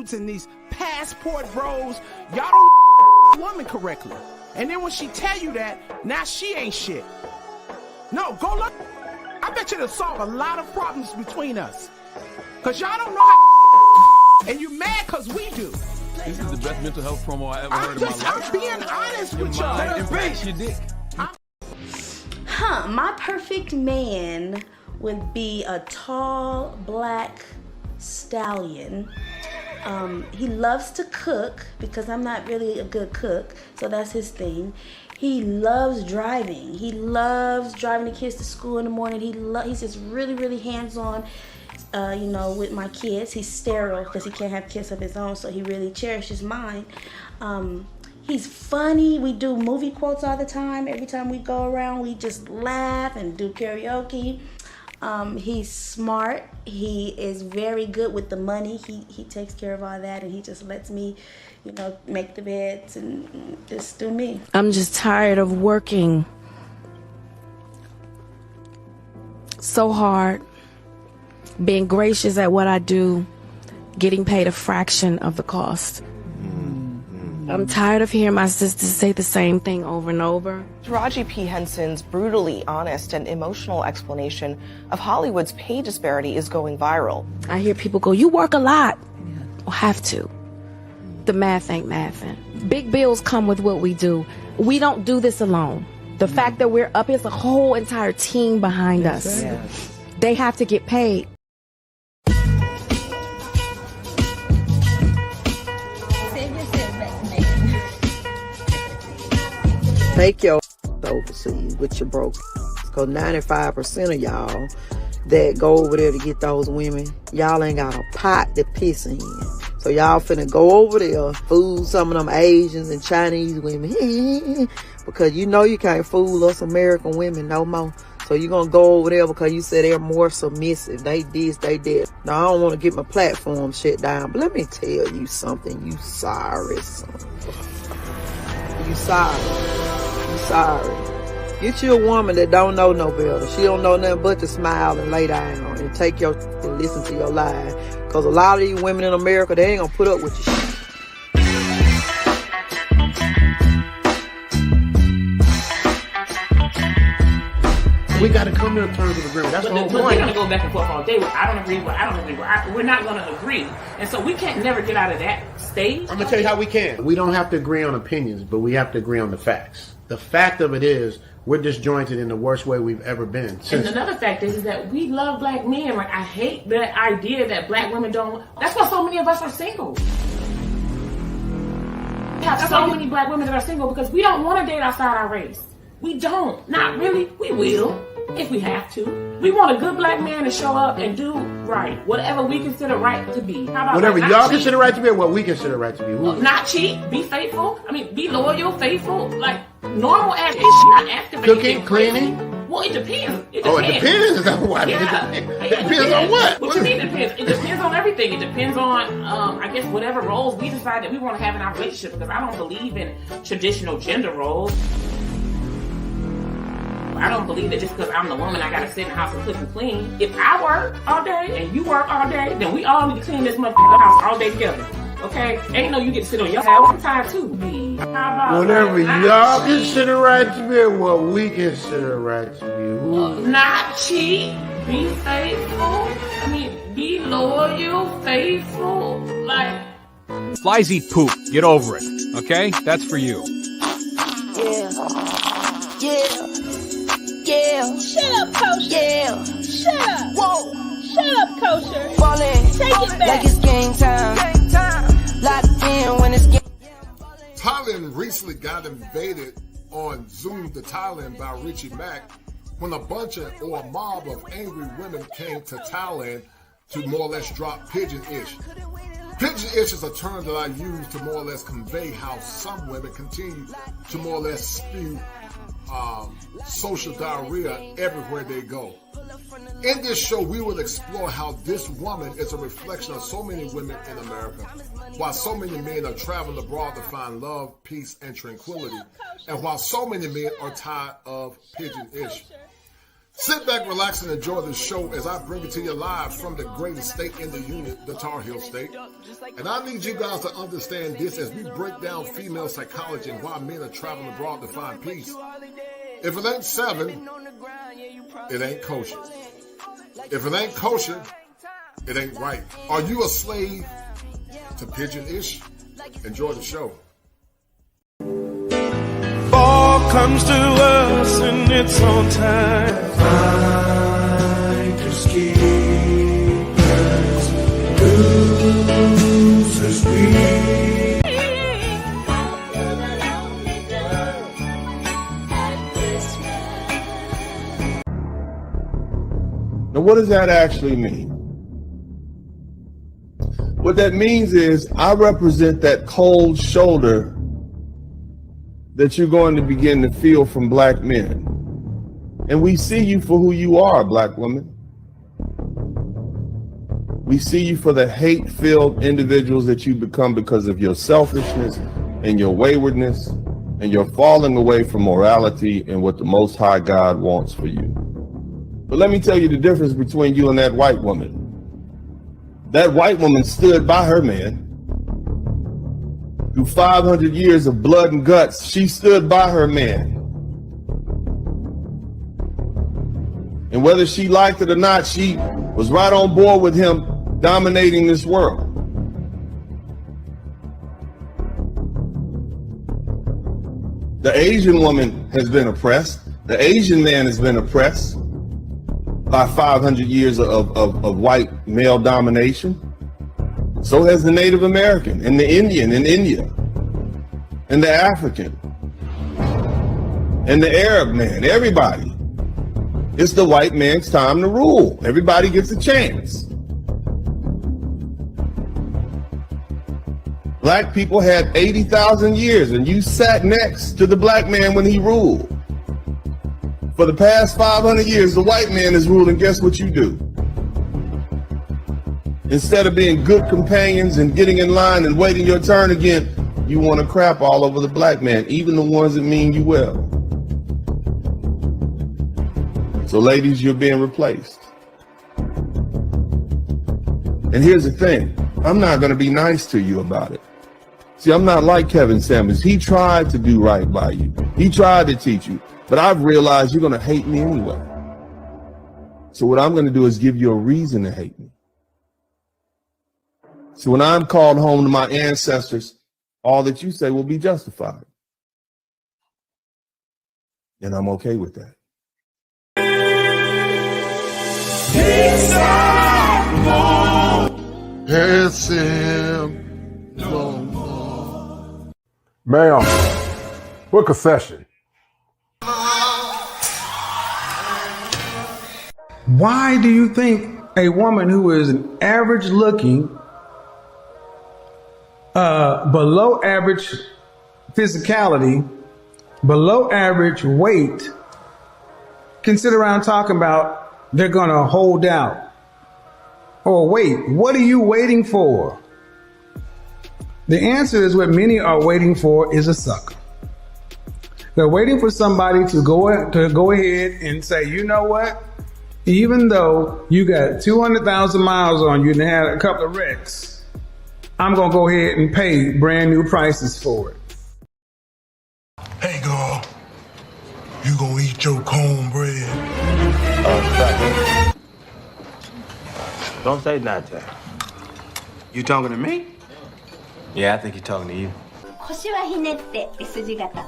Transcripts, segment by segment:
dudes and these passport bros, y'all don't woman correctly. And then when she tell you that, now she ain't shit. No, go look. I bet you it'll solve a lot of problems between us. Cause y'all don't know how and you mad cause we do. This is the best mental health promo I ever heard in my life. I'm being honest with y'all. Embrace your dick. My perfect man would be a tall, black stallion. He loves to cook because I'm not really a good cook, so that's his thing. He loves driving. He loves driving the kids to school in the morning. He's just really, really hands-on, with my kids. He's sterile because he can't have kids of his own, so he really cherishes mine. He's funny. We do movie quotes all the time. Every time we go around, we just laugh and do karaoke. He's smart. He is very good with the money. He takes care of all that, and he just lets me, make the beds and just do me. I'm just tired of working so hard, being gracious at what I do, getting paid a fraction of the cost. I'm tired of hearing my sisters say the same thing over and over. Taraji P. Henson's brutally honest and emotional explanation of Hollywood's pay disparity is going viral. I hear people go, you work a lot. Well, have to. The math ain't mathin'. Big bills come with what we do. We don't do this alone. The fact that we're up is a whole entire team behind us. They have to get paid. Take your overseas with your broke. Because 95% of y'all that go over there to get those women, y'all ain't got a pot to piss in. So y'all finna go over there, fool some of them Asians and Chinese women. Because you know you can't fool us American women no more. So you're gonna go over there because you said they're more submissive. They this, they that. Now I don't want to get my platform shut down, but let me tell you something. You sorry, son. You sorry. Sorry. Get you a woman that don't know no better. She don't know nothing but to smile and lay down and take your and listen to your lies. Cause a lot of these women in America, they ain't gonna put up with your shit. We got to come to terms with agreement. That's the whole point. We're going to go back and forth all day. I don't agree. I don't agree. We're not going to agree. And so we can't never get out of that stage. I'm going to tell you how we can. We don't have to agree on opinions, but we have to agree on the facts. The fact of it is, we're disjointed in the worst way we've ever been. And another fact is that we love black men. Like, I hate the idea that black women don't. That's why so many of us are single. We have so many black women that are single because we don't want to date outside our race. We don't. Not really. We will if we have to. We want a good black man to show up and do right. Whatever we consider right to be. How about whatever like, y'all consider right to be or what we consider right to be. Not cheat. Be faithful. I mean, be loyal, faithful. Like, normal act. Not activating. Cooking, cleaning. Well, it depends. It depends? Is that what? Yeah. It depends on what? What you mean it depends? It depends on everything. It depends on, I guess, whatever roles we decide that we want to have in our relationship. Because I don't believe in traditional gender roles. I don't believe that just because I'm the woman, I gotta sit in the house and cook and clean. If I work all day and you work all day, then we all need to clean this motherfucking house all day together. Okay? Ain't no you get to sit on your house. I'm tired too. Whatever y'all consider right to be or what we consider right to be. Not cheat. Be faithful. I mean, be loyal, faithful. Like. Flies eat poop. Get over it. Okay? That's for you. Yeah. Shut up, Kosher. Yeah. Shut up. Whoa. Shut up, Kosher. Ballin'. Take it back. Like it's game time. Game time. Locked in when it's game. Thailand recently got invaded on Zoom to Thailand by Richie Mack when a bunch of or a mob of angry women came to Thailand to more or less drop pigeon-ish. Pigeon-ish is a term that I use to more or less convey how some women continue to more or less spew social diarrhea everywhere they go. In this show, we will explore how this woman is a reflection of so many women in America, while so many men are traveling abroad to find love, peace, and tranquility, and while so many men are tired of pigeon-ish. Sit back, relax, and enjoy the show as I bring it to you live from the greatest state in the union, the Tar Heel State. And I need you guys to understand this as we break down female psychology and why men are traveling abroad to find peace. If it ain't 7, it ain't kosher. If it ain't kosher, it ain't right. Are you a slave to pigeon-ish? Enjoy the show. Fall comes to us in its own time. Finders keepers, losers we. Now, what does that actually mean? What that means is I represent that cold shoulder that you're going to begin to feel from black men. And we see you for who you are, black woman. We see you for the hate-filled individuals that you become because of your selfishness and your waywardness and your falling away from morality and what the Most High God wants for you. But let me tell you the difference between you and that white woman. That white woman stood by her man. Through 500 years of blood and guts, she stood by her man. And whether she liked it or not, she was right on board with him dominating this world. The Asian woman has been oppressed. The Asian man has been oppressed by 500 years of white male domination. So has the Native American and the Indian in India and the African and the Arab man, everybody. It's the white man's time to rule. Everybody gets a chance. Black people had 80,000 years and you sat next to the black man when he ruled. For the past 500 years, the white man is ruling. Guess what you do? Instead of being good companions and getting in line and waiting your turn again, you want to crap all over the black man, even the ones that mean you well. So ladies, you're being replaced. And here's the thing, I'm not going to be nice to you about it. See, I'm not like Kevin Samuels. He tried to do right by you. He tried to teach you, but I've realized you're going to hate me anyway. So what I'm going to do is give you a reason to hate me. So when I'm called home to my ancestors, all that you say will be justified. And I'm okay with that. It's him no more. Ma'am, book a session. Why do you think a woman who is an average looking, below average physicality, below average weight, can sit around talking about they're going to hold out? Or wait, what are you waiting for? The answer is what many are waiting for is a sucker. They're waiting for somebody to go ahead and say, you know what? Even though you got 200,000 miles on you and had a couple of wrecks, I'm going to go ahead and pay brand new prices for it. Hey, girl, you gonna eat your cornbread? Don't say nothing. You talking to me? Yeah, I think you're talking to you. 腰はひねって S 字型。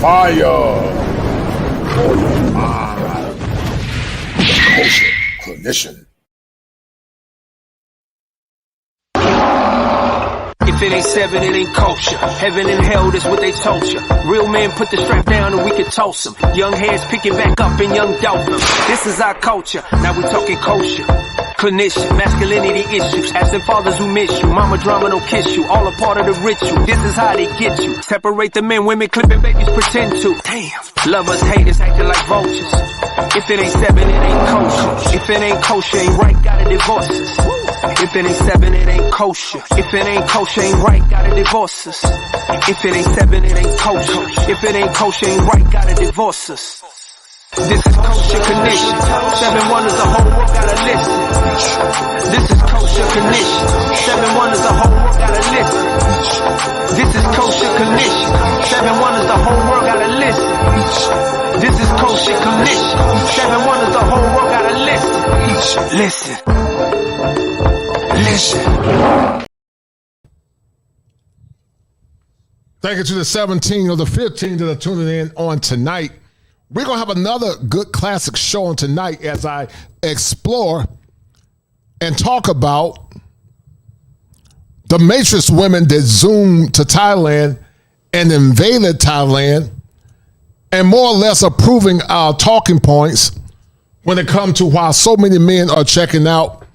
Fire for your mind. Kosher clinician. If it ain't 7, it ain't kosher. Heaven and hell, that's what they told you. Real men put the strap down and we can toss them. Young heads picking back up and young dolphins. This is our culture. Now we talking kosher. Clinician, masculinity issues. Asking fathers who miss you. Mama drama don't kiss you. All a part of the ritual. This is how they get you. Separate the men, women clipping babies pretend to. Damn. Lovers, haters acting like vultures. If it ain't 7, it ain't kosher. If it ain't kosher, ain't right, gotta divorce us. If it ain't 7, it ain't kosher. If it ain't kosher, ain't right, gotta divorce us. If it ain't 7, it ain't kosher. If it ain't kosher, ain't right, gotta divorce us. This is kosher condition. 7 wonders, the whole world gotta listen. This is kosher condition. 7 wonders, the whole world gotta listen. This is kosher condition. 7 wonders, the whole world gotta listen. This is kosher condition. 7 wonders, the whole world gotta listen. Listen. Listen. Thank you to the 17 or the 15 that are tuning in on tonight. We're going to have another good classic show on tonight as I explore and talk about the Matrix women that zoomed to Thailand and invaded Thailand, and more or less approving our talking points when it comes to why so many men are checking out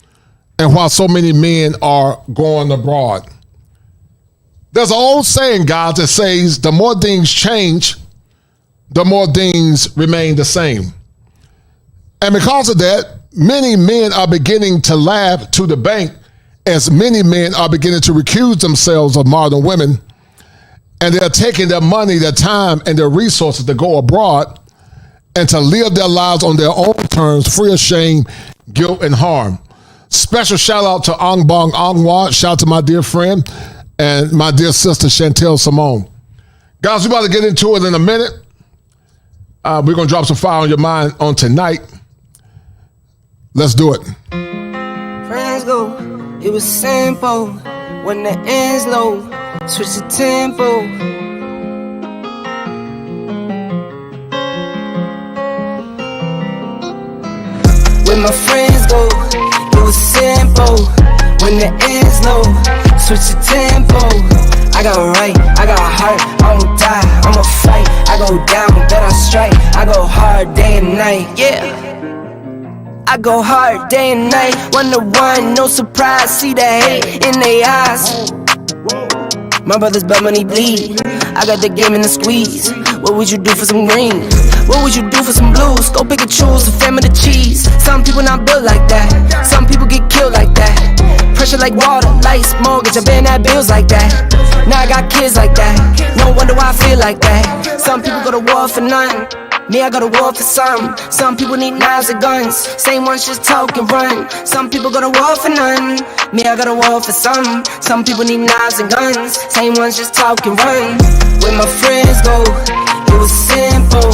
and why so many men are going abroad. There's an old saying, guys, that says the more things change, the more things remain the same. And because of that, many men are beginning to laugh to the bank as many men are beginning to recuse themselves of modern women, and they're taking their money, their time, and their resources to go abroad and to live their lives on their own terms, free of shame, guilt, and harm. Special shout out to Ong Bong Ongwa. Shout out to my dear friend and my dear sister, Chantel Simone. Guys, we're about to get into it in a minute. We're going to drop some fire on your mind on tonight. Let's do it. Friends go, it was simple. When the end's low, switch the tempo. When my friends go, it was simple. When the end's low, switch the tempo. I got right, I got heart, I won't die, I'ma fight. I go down, then I strike. I go hard day and night, yeah. I go hard day and night. 1 to 1, no surprise. See the hate in their eyes. My brothers blood money bleed. I got the game in the squeeze. What would you do for some green? What would you do for some blues? Go pick and choose a family to cheese. Some people not built like that. Some people get killed like that. Pressure like water, lights, mortgage, I been at bills like that. Now I got kids like that. No wonder why I feel like that. Some people go to war for nothing. Me, I go to war for some. Some people need knives and guns. Same ones just talk and run. Some people go to war for none. Me, I go to war for some. Some people need knives and guns. Same ones just talk and run. When my friends go, it was simple.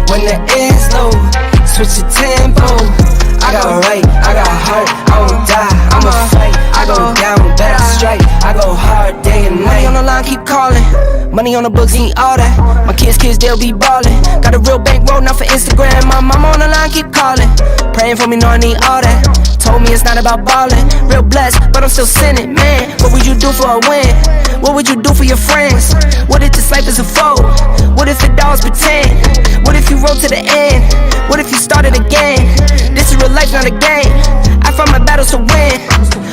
When the end's low, switch the tempo. I got right, I got heart, I won't die, I'ma fight. I go down, bet I strike. I go hard day and night. Money on the line, keep calling. Money on the books, ain't all that. My kids, they'll be ballin'. Got a real bankroll, not for Instagram. My mama on the line, keep calling. Praying for me, know I need all that. Told me it's not about ballin'. Real blessed, but I'm still sinning, man. What would you do for a win? What would you do for your friends? What if this life is a foe? What if it all was pretend? What if you rode to the end? What if you started again? This is real life, not a game. I fight my battles to win,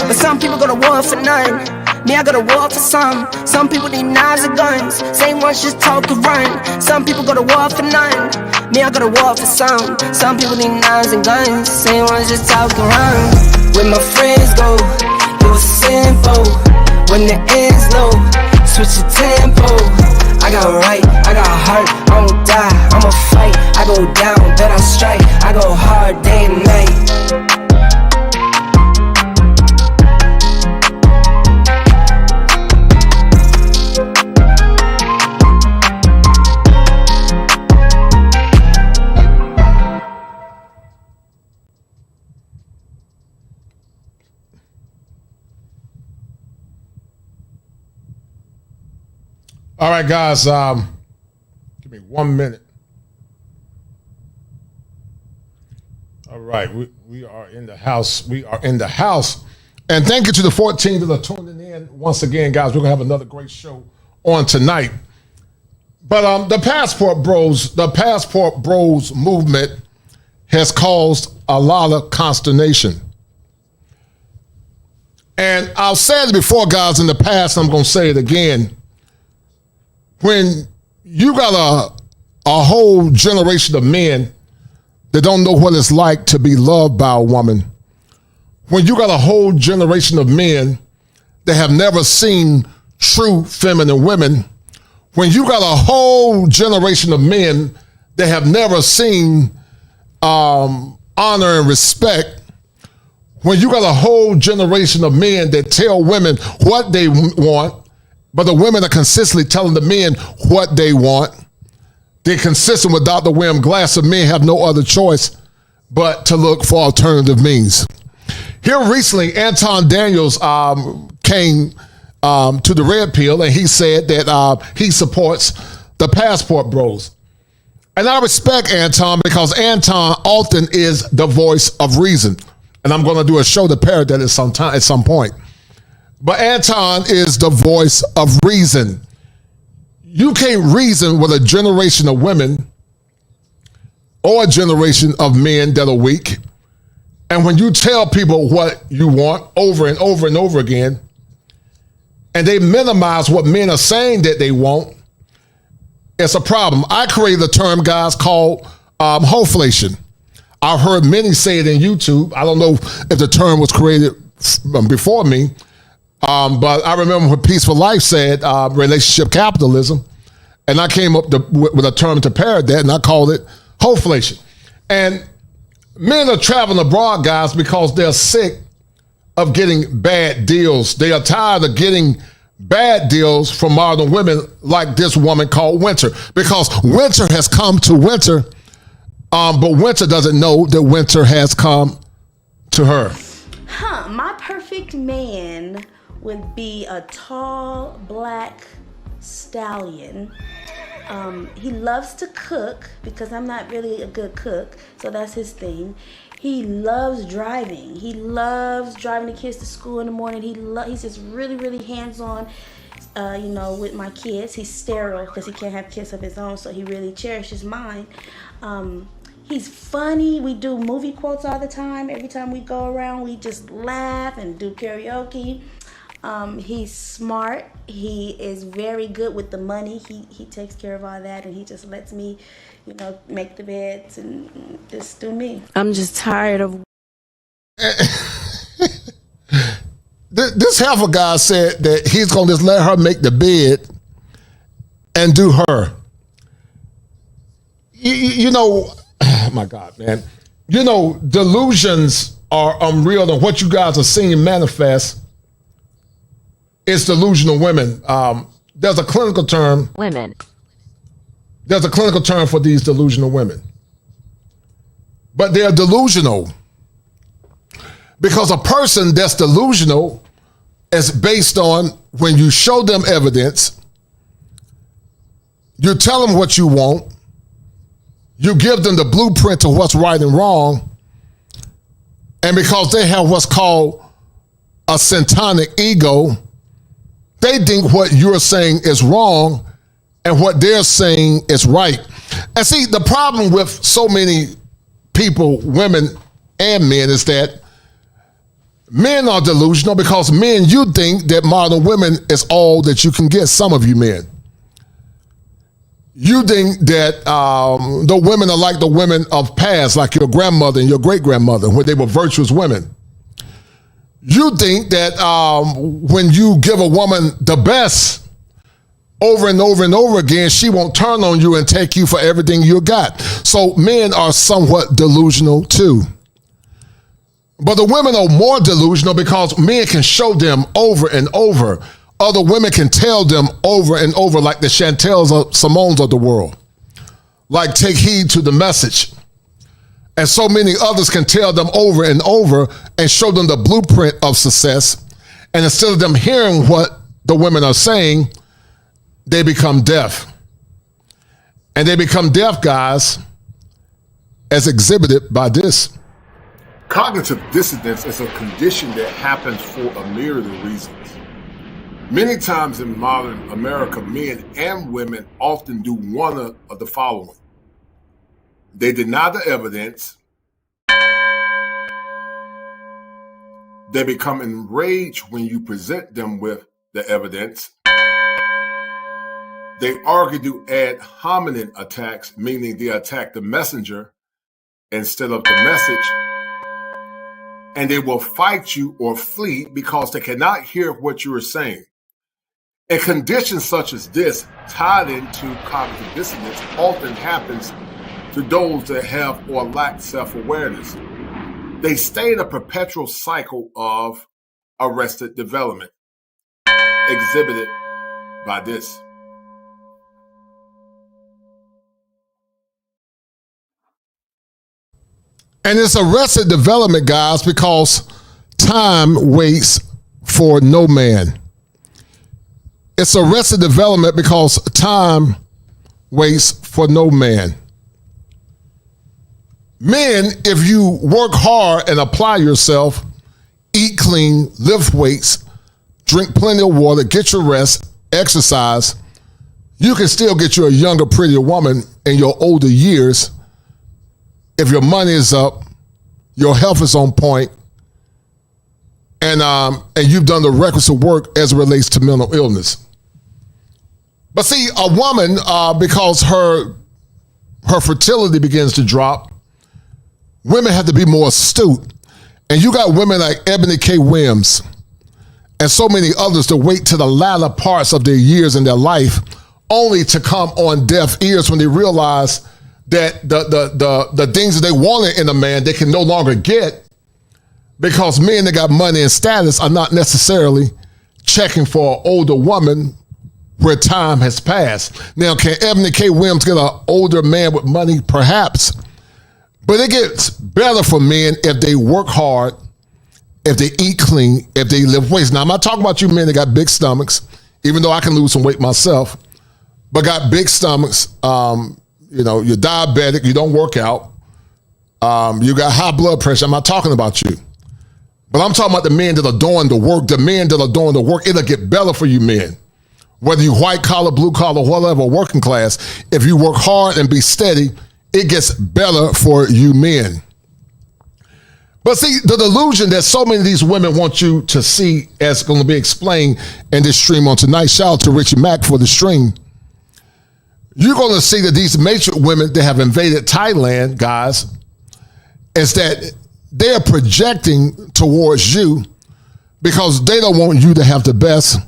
but some people go to war for none. Me, I go to war for some. Some people need knives and guns. Same ones just talk and run. Some people go to war for none. Me, I go to war for some. Some people need knives and guns. Same ones just talk and run. When my friends go, it was simple. When the end's low, switch the tempo. I got right, I got heart, I won't die, I'ma fight. I go down, then I strike. I go hard day and night. All right, guys, give me 1 minute. All right, we are in the house. We are in the house. And thank you to the 14 that are tuning in. Once again, guys, we're going to have another great show on tonight. But the Passport Bros movement has caused a lot of consternation. And I've said it before, guys, in the past, I'm going to say it again. When you got a whole generation of men that don't know what it's like to be loved by a woman, when you got a whole generation of men that have never seen true feminine women, when you got a whole generation of men that have never seen honor and respect, when you got a whole generation of men that tell women what they want, but the women are consistently telling the men what they want, they're consistent with Dr. William Glasser. Men have no other choice but to look for alternative means. Here recently, Anton Daniels came to the Red Pill, and he said that he supports the Passport Bros. And I respect Anton because Anton often is the voice of reason. And I'm going to do a show to parrot that at some point. But Anton is the voice of reason. You can't reason with a generation of women or a generation of men that are weak. And when you tell people what you want over and over and over again, and they minimize what men are saying that they want, it's a problem. I created a term, guys, called hoflation. I've heard many say it in YouTube. I don't know if the term was created before me, but I remember when Peaceful Life said relationship capitalism, and I came up with a term to parrot that, and I called it hoflation. And men are traveling abroad, guys, because they're sick of getting bad deals. They are tired of getting bad deals from modern women like this woman called Winter, because winter has come to Winter, but Winter doesn't know that winter has come to her. My perfect man would be a tall, black stallion. He loves to cook because I'm not really a good cook, so that's his thing. He loves driving. He loves driving the kids to school in the morning. He's just really, really hands-on, with my kids. He's sterile because he can't have kids of his own, so he really cherishes mine. He's funny. We do movie quotes all the time. Every time we go around, we just laugh and do karaoke. He's smart. He is very good with the money. He takes care of all that, and he just lets me, make the beds and just do me. I'm just tired of. This heifer guy said that he's going to just let her make the bed and do her. Oh my God, man. Delusions are unreal, and what you guys are seeing manifest is delusional women. There's a clinical term. Women. There's a clinical term for these delusional women. But they're delusional because a person that's delusional is based on when you show them evidence, you tell them what you want, you give them the blueprint to what's right and wrong, and because they have what's called a syntonic ego, they think what you're saying is wrong and what they're saying is right. And see, the problem with so many people, women and men, is that men are delusional because men, you think that modern women is all that you can get. Some of you men. You think that the women are like the women of past, like your grandmother and your great-grandmother, when they were virtuous women. You think that when you give a woman the best over and over and over again, she won't turn on you and take you for everything you got. So men are somewhat delusional too. But the women are more delusional because men can show them over and over. Other women can tell them over and over, like the Chantels or Simones of the world. Like, take heed to the message. And so many others can tell them over and over and show them the blueprint of success. And instead of them hearing what the women are saying, they become deaf. And they become deaf, guys, as exhibited by this. Cognitive dissonance is a condition that happens for a myriad of reasons. Many times in modern America, men and women often do one of the following. They deny the evidence. They become enraged when you present them with the evidence. They argue to ad hominem attacks, meaning they attack the messenger instead of the message. and they will fight you or flee because they cannot hear what you are saying. A condition such as this, tied into cognitive dissonance, often happens to those that have or lack self-awareness. They stay in a perpetual cycle of arrested development, exhibited by this. And it's arrested development, guys, because time waits for no man. It's arrested development because time waits for no man. Men, if you work hard and apply yourself, eat clean, lift weights, drink plenty of water, get your rest, exercise, you can still get you a younger, prettier woman in your older years if your money is up, your health is on point, and you've done the requisite work as it relates to mental illness. But see, a woman, because her fertility begins to drop, women have to be more astute. And you got women like Ebony K. Williams and so many others to wait to the latter parts of their years in their life only to come on deaf ears when they realize that the things that they wanted in a man they can no longer get because men that got money and status are not necessarily checking for an older woman where time has passed. Now, can Ebony K. Williams get an older man with money? Perhaps. But it gets better for men if they work hard, if they eat clean, if they lift weights. Now, I'm not talking about you men that got big stomachs, even though I can lose some weight myself, but got big stomachs. You know, you're diabetic, you don't work out, you got high blood pressure. I'm not talking about you. But I'm talking about the men that are doing the work. The men that are doing the work, it'll get better for you men. Whether you white collar, blue collar, whatever, working class, if you work hard and be steady, it gets better for you men. But see, the delusion that so many of these women want you to see, as going to be explained in this stream on tonight, shout out to Richie Mack for the stream. You're going to see that these matrix women that have invaded Thailand, guys, is that they're projecting towards you because they don't want you to have the best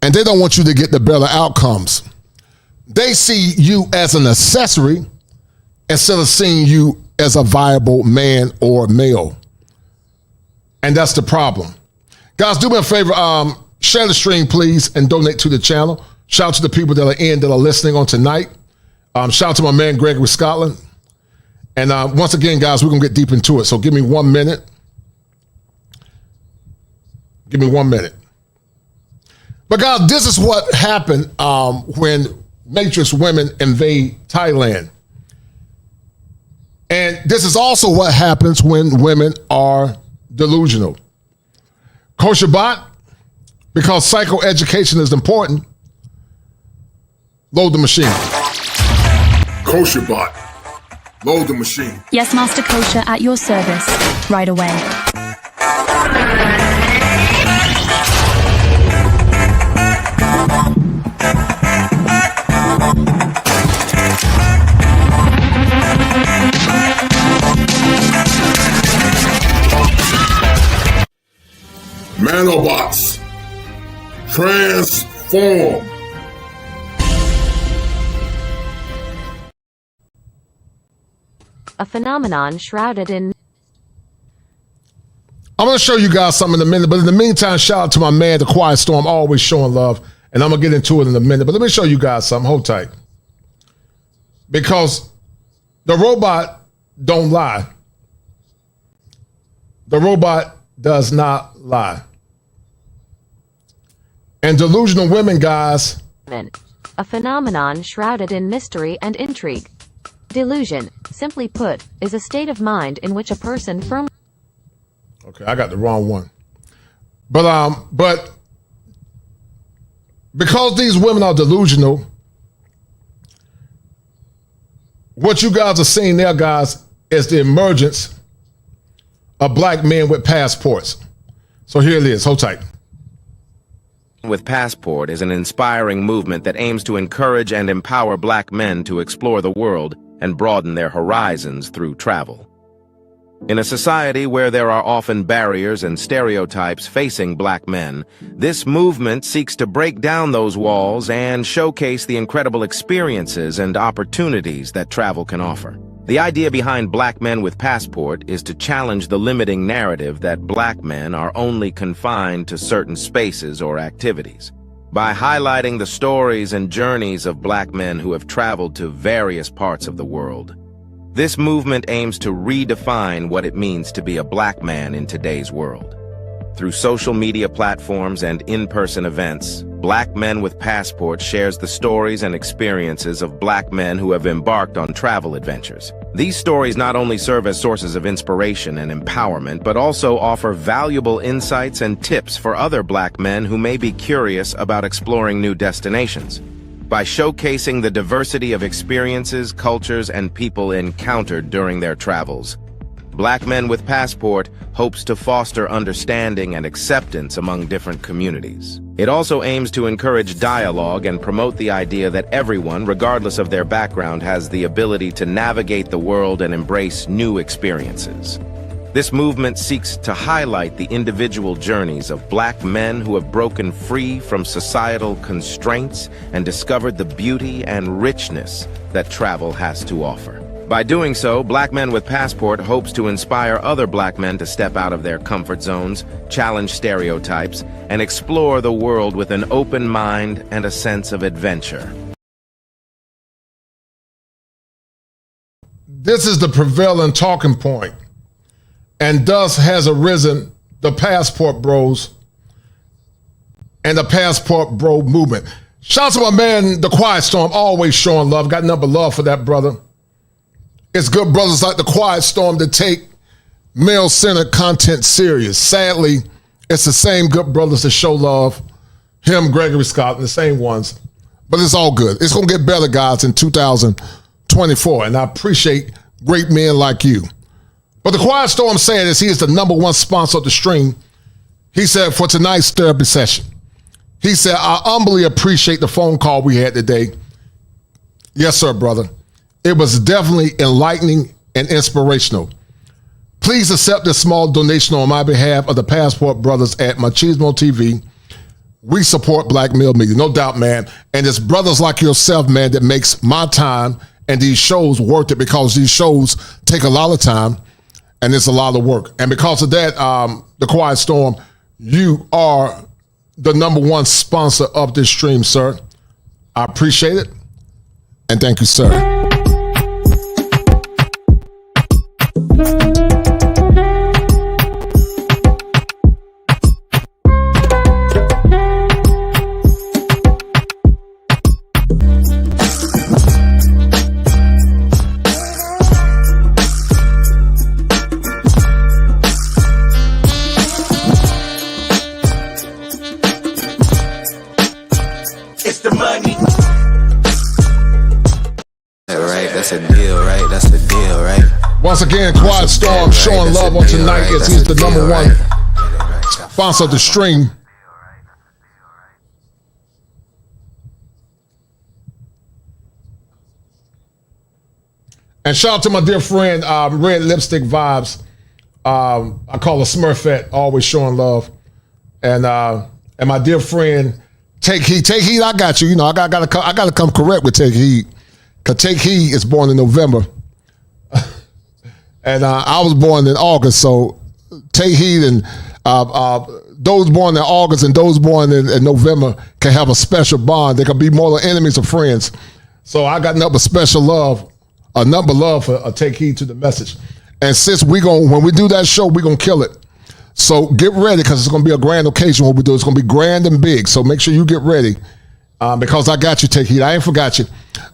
and they don't want you to get the better outcomes. They see you as an accessory instead of seeing you as a viable man or male. And that's the problem. Guys, do me a favor, share the stream, please, and donate to the channel. Shout out to the people that are listening on tonight. Shout out to my man, Gregory Scotland. And once again, guys, we're going to get deep into it. So give me 1 minute. Give me 1 minute. But guys, this is what happened when matrix women invade Thailand. And this is also what happens when women are delusional. Kosher Bot, because psychoeducation is important, load the machine. Kosher Bot, load the machine. Yes, Master Kosher, at your service, right away. Nanobots, transform. A phenomenon shrouded in... I'm going to show you guys something in a minute, but in the meantime, shout out to my man, The Quiet Storm, always showing love, and I'm going to get into it in a minute, but let me show you guys something. Hold tight. Because the robot don't lie. The robot does not lie. And delusional women, guys. A phenomenon shrouded in mystery and intrigue. Delusion, simply put, is a state of mind in which a person firmly... Okay, I got the wrong one. But because these women are delusional, what you guys are seeing there, guys, is the emergence of black men with passports. So here it is. Hold tight. With Passport is an inspiring movement that aims to encourage and empower black men to explore the world and broaden their horizons through travel. In a society where there are often barriers and stereotypes facing black men, this movement seeks to break down those walls and showcase the incredible experiences and opportunities that travel can offer. The idea behind Black Men with Passport is to challenge the limiting narrative that black men are only confined to certain spaces or activities. By highlighting the stories and journeys of black men who have traveled to various parts of the world, this movement aims to redefine what it means to be a black man in today's world. Through social media platforms and in-person events, Black Men with Passport shares the stories and experiences of black men who have embarked on travel adventures. These stories not only serve as sources of inspiration and empowerment, but also offer valuable insights and tips for other black men who may be curious about exploring new destinations. By showcasing the diversity of experiences, cultures, and people encountered during their travels, Black Men with Passport hopes to foster understanding and acceptance among different communities. It also aims to encourage dialogue and promote the idea that everyone, regardless of their background, has the ability to navigate the world and embrace new experiences. This movement seeks to highlight the individual journeys of black men who have broken free from societal constraints and discovered the beauty and richness that travel has to offer. By doing so, Black Men with Passport hopes to inspire other black men to step out of their comfort zones, challenge stereotypes, and explore the world with an open mind and a sense of adventure. This is the prevailing talking point, and thus has arisen the Passport Bros and the Passport Bro movement. Shout out to my man, The Quiet Storm, always showing love. Got nothing but love for that brother. It's good brothers like The Quiet Storm that take male-centered content serious. Sadly, it's the same good brothers that show love. Him, Gregory Scott, and the same ones. But it's all good. It's going to get better, guys, in 2024, and I appreciate great men like you. But The Quiet Storm said, as he is the #1 sponsor of the stream, he said, for tonight's therapy session, he said, I humbly appreciate the phone call we had today. Yes, sir, brother. It was definitely enlightening and inspirational. Please accept this small donation on my behalf of the Passport Brothers at Machismo TV. We support black male media, no doubt, man. And it's brothers like yourself, man, that makes my time and these shows worth it, because these shows take a lot of time and it's a lot of work. And because of that, The Quiet Storm, you are the #1 sponsor of this stream, sir. I appreciate it. And thank you, sir. Once again, Quiet Storm showing love on tonight as he's the #1 sponsor of the stream. And shout out to my dear friend, Red Lipstick Vibes. I call her Smurfette, always showing love. And my dear friend, Take Heed. Take Heed, I got you. You know, I gotta come correct with Take Heed. Because Take Heed is born in November. And I was born in August, so Take Heed, and those born in August and those born in November can have a special bond. They can be more than enemies or friends. So I got nothing but special love, a number of love for Take Heed to the message. And since when we do that show, we're going to kill it. So get ready, because it's going to be a grand occasion when we do it. It's going to be grand and big, so make sure you get ready. Because I got you, Take Heed. I ain't forgot you.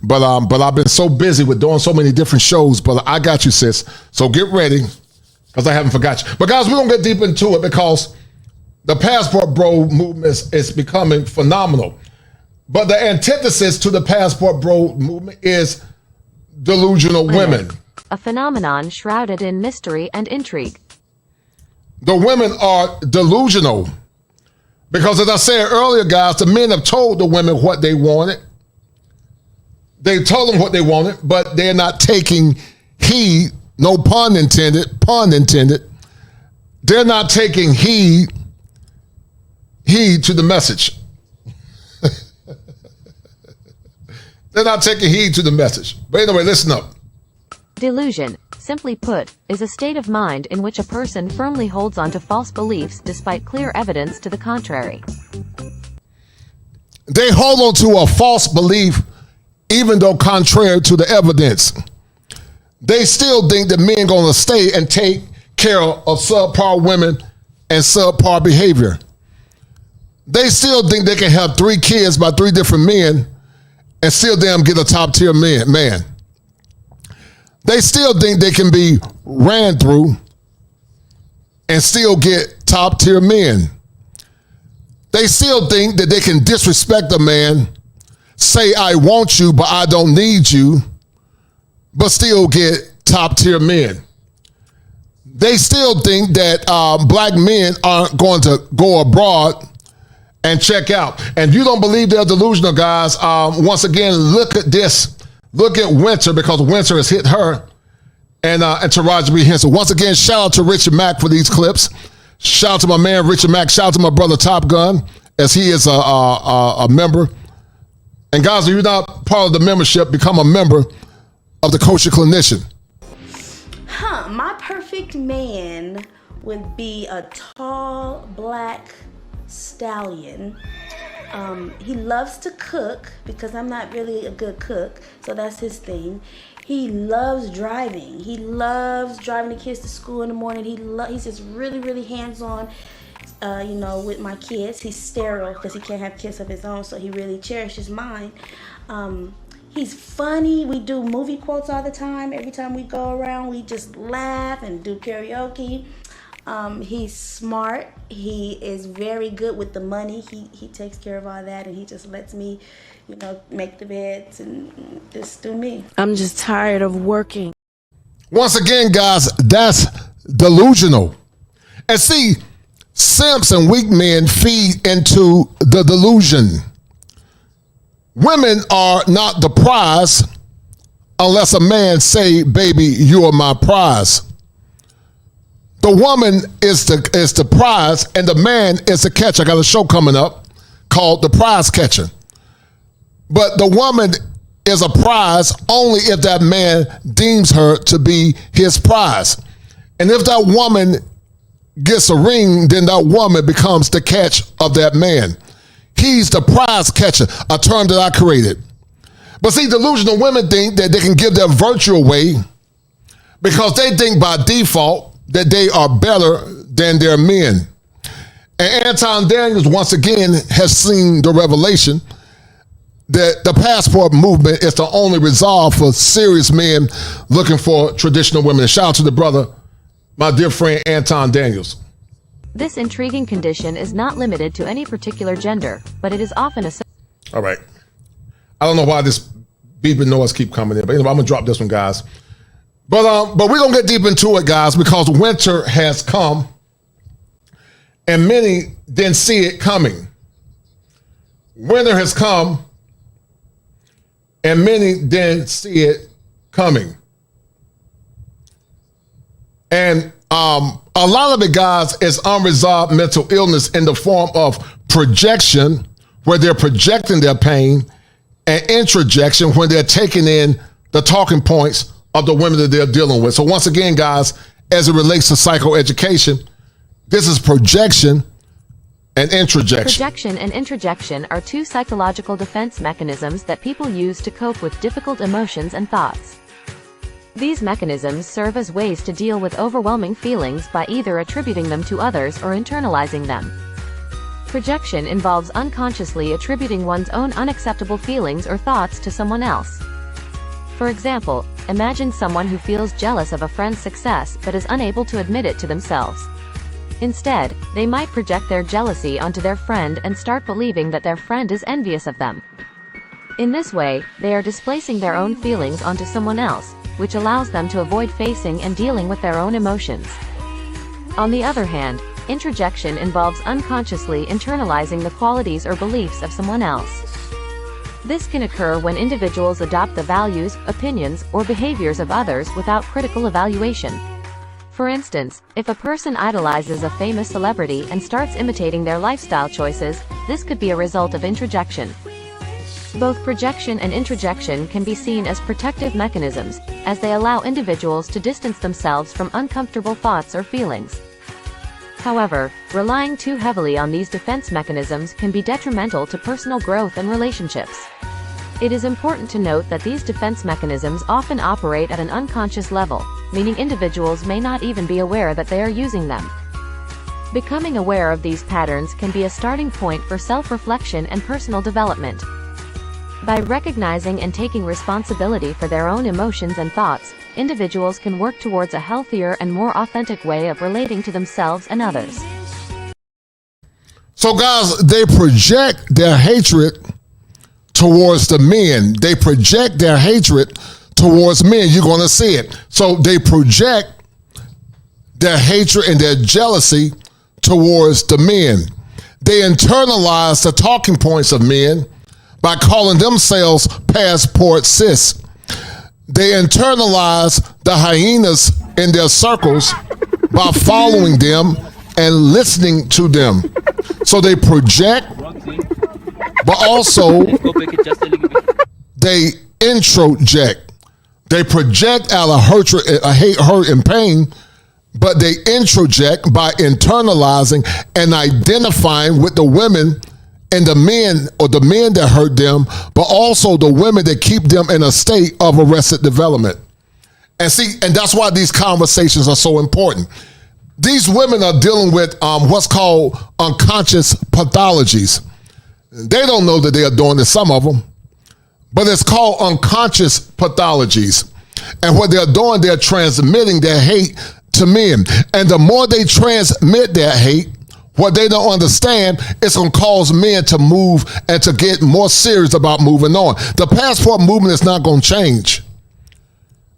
But I've been so busy with doing so many different shows, but I got you, sis. So get ready, because I haven't forgot you. But guys, we're going to get deep into it, because the Passport Bro movement is becoming phenomenal. But the antithesis to the Passport Bro movement is delusional women. A phenomenon shrouded in mystery and intrigue. The women are delusional. Because as I said earlier, guys, the men have told the women what they wanted. They told them what they wanted, but they're not taking heed no pun intended, they're not taking heed to the message. They're not taking heed to the message. But anyway, listen up. Delusion, simply put, is a state of mind in which a person firmly holds on to false beliefs despite clear evidence to the contrary. They hold on to a false belief even though contrary to the evidence. They still think that men going to stay and take care of subpar women and subpar behavior. They still think they can have 3 kids by 3 different men and still damn get a top tier man. They still think they can be ran through and still get top tier men. They still think that they can disrespect a man, say I want you but I don't need you, but still get top tier men. They still think that black men aren't going to go abroad and check out. And you don't believe they're delusional, guys. Once again, look at this. Look at Winter, because Winter has hit her and Taraji B. Henson. Once again, shout out to Richard Mack for these clips. Shout out to my man, Richard Mack. Shout out to my brother, Top Gun, as he is a member. And guys, if you're not part of the membership, become a member of the Kosher Clinician. My perfect man would be a tall, black stallion. He loves to cook because I'm not really a good cook, so that's his thing. He loves driving. He loves driving the kids to school in the morning. He's just really, really hands-on, with my kids. He's sterile because he can't have kids of his own, so he really cherishes mine. He's funny. We do movie quotes all the time. Every time we go around, we just laugh and do karaoke. He's smart. He is very good with the money. He takes care of all that, and he just lets me, make the beds and just do me. I'm just tired of working. Once again, guys, that's delusional. And see, simps and weak men feed into the delusion. Women are not the prize unless a man say, baby, you are my prize. The woman is the prize and the man is the catcher. I got a show coming up called The Prize Catcher. But the woman is a prize only if that man deems her to be his prize. And if that woman gets a ring, then that woman becomes the catch of that man. He's the prize catcher, a term that I created. But see, delusional women think that they can give their virtue away because they think by default that they are better than their men. And Anton Daniels, once again, has seen the revelation that the passport movement is the only resolve for serious men looking for traditional women. And shout out to the brother, my dear friend, Anton Daniels. This intriguing condition is not limited to any particular gender, but it is often All right. I don't know why this beeping noise keep coming in, but anyway, I'm going to drop this one, guys. But we're going to get deep into it, guys, because winter has come and many didn't see it coming. Winter has come and many didn't see it coming. And a lot of it, guys, is unresolved mental illness in the form of projection, where they're projecting their pain, and introjection, when they're taking in the talking points of the women that they're dealing with. So once again, guys, as it relates to psychoeducation, this is projection and introjection. Projection and introjection are two psychological defense mechanisms that people use to cope with difficult emotions and thoughts. These mechanisms serve as ways to deal with overwhelming feelings by either attributing them to others or internalizing them. Projection involves unconsciously attributing one's own unacceptable feelings or thoughts to someone else. For example, imagine someone who feels jealous of a friend's success but is unable to admit it to themselves. Instead, they might project their jealousy onto their friend and start believing that their friend is envious of them. In this way, they are displacing their own feelings onto someone else, which allows them to avoid facing and dealing with their own emotions. On the other hand, introjection involves unconsciously internalizing the qualities or beliefs of someone else. This can occur when individuals adopt the values, opinions, or behaviors of others without critical evaluation. For instance, if a person idolizes a famous celebrity and starts imitating their lifestyle choices, this could be a result of introjection. Both projection and introjection can be seen as protective mechanisms, as they allow individuals to distance themselves from uncomfortable thoughts or feelings. However, relying too heavily on these defense mechanisms can be detrimental to personal growth and relationships. It is important to note that these defense mechanisms often operate at an unconscious level, meaning individuals may not even be aware that they are using them. Becoming aware of these patterns can be a starting point for self-reflection and personal development. By recognizing and taking responsibility for their own emotions and thoughts, individuals can work towards a healthier and more authentic way of relating to themselves and others. So guys, they project their hatred towards the men. They project their hatred towards men. You're going to see it. So they project their hatred and their jealousy towards the men. They internalize the talking points of men by calling themselves passport cis. They internalize the hyenas in their circles by following them and listening to them. So they project, but also they introject. They project out of hate, hurt, and pain, but they introject by internalizing and identifying with the women and the men, or the men that hurt them, but also the women that keep them in a state of arrested development. And see, and that's why these conversations are so important. These women are dealing with what's called unconscious pathologies. They don't know that they are doing this, some of them, but it's called unconscious pathologies. And what they're doing, they're transmitting their hate to men. And the more they transmit their hate, what they don't understand, it's going to cause men to move and to get more serious about moving on. The passport movement is not going to change.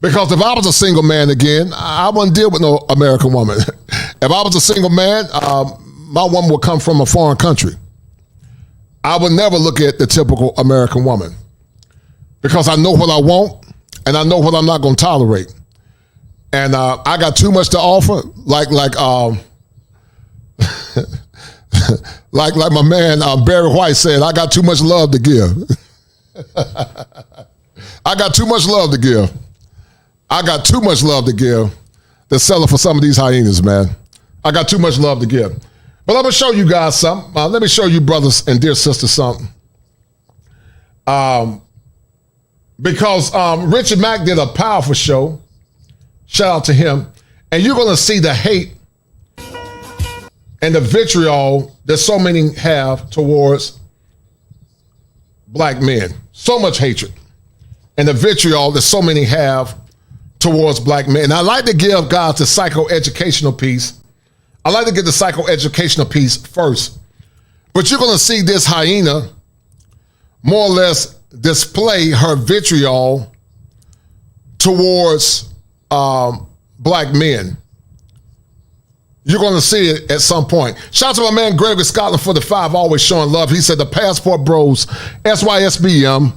Because if I was a single man again, I wouldn't deal with no American woman. If I was a single man, my woman would come from a foreign country. I would never look at the typical American woman. Because I know what I want, and I know what I'm not going to tolerate. And I got too much to offer, like my man Barry White said, I got too much love to give. I got too much love to give. I got too much love to give to sell it for some of these hyenas, man. I got too much love to give. But let me show you guys something. Let me show you brothers and dear sisters something. Because Richard Mack did a powerful show. Shout out to him. And you're going to see the hate and the vitriol that so many have towards black men. So much hatred. And the vitriol that so many have towards black men. And I like to give guys the psychoeducational piece. I like to get the psychoeducational piece first. But you're going to see this hyena more or less display her vitriol towards black men. You're going to see it at some point. Shout out to my man Gregory Scotland for the 5, always showing love. He said the Passport Bros, SYSBM,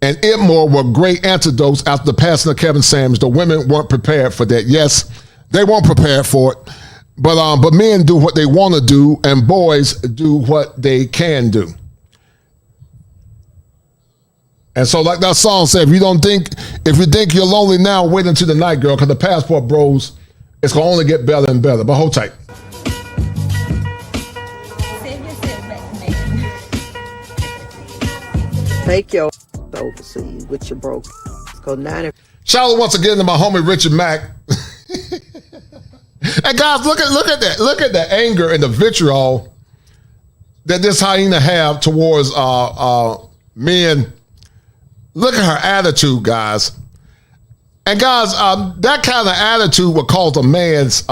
and Itmore were great antidotes after the passing of Kevin Samuels. The women weren't prepared for that. Yes, they weren't prepared for it. But men do what they want to do, and boys do what they can do. And so like that song said, if you think you're lonely now, wait until the night, girl, because the Passport Bros, it's going to only get better and better. But hold tight. Take your overseas with your broke. Go 90. Shout out once again to my homie Richard Mack. And guys, look at that. Look at the anger and the vitriol that this hyena have towards men. Look at her attitude, guys. And guys, that kind of attitude would cause a man's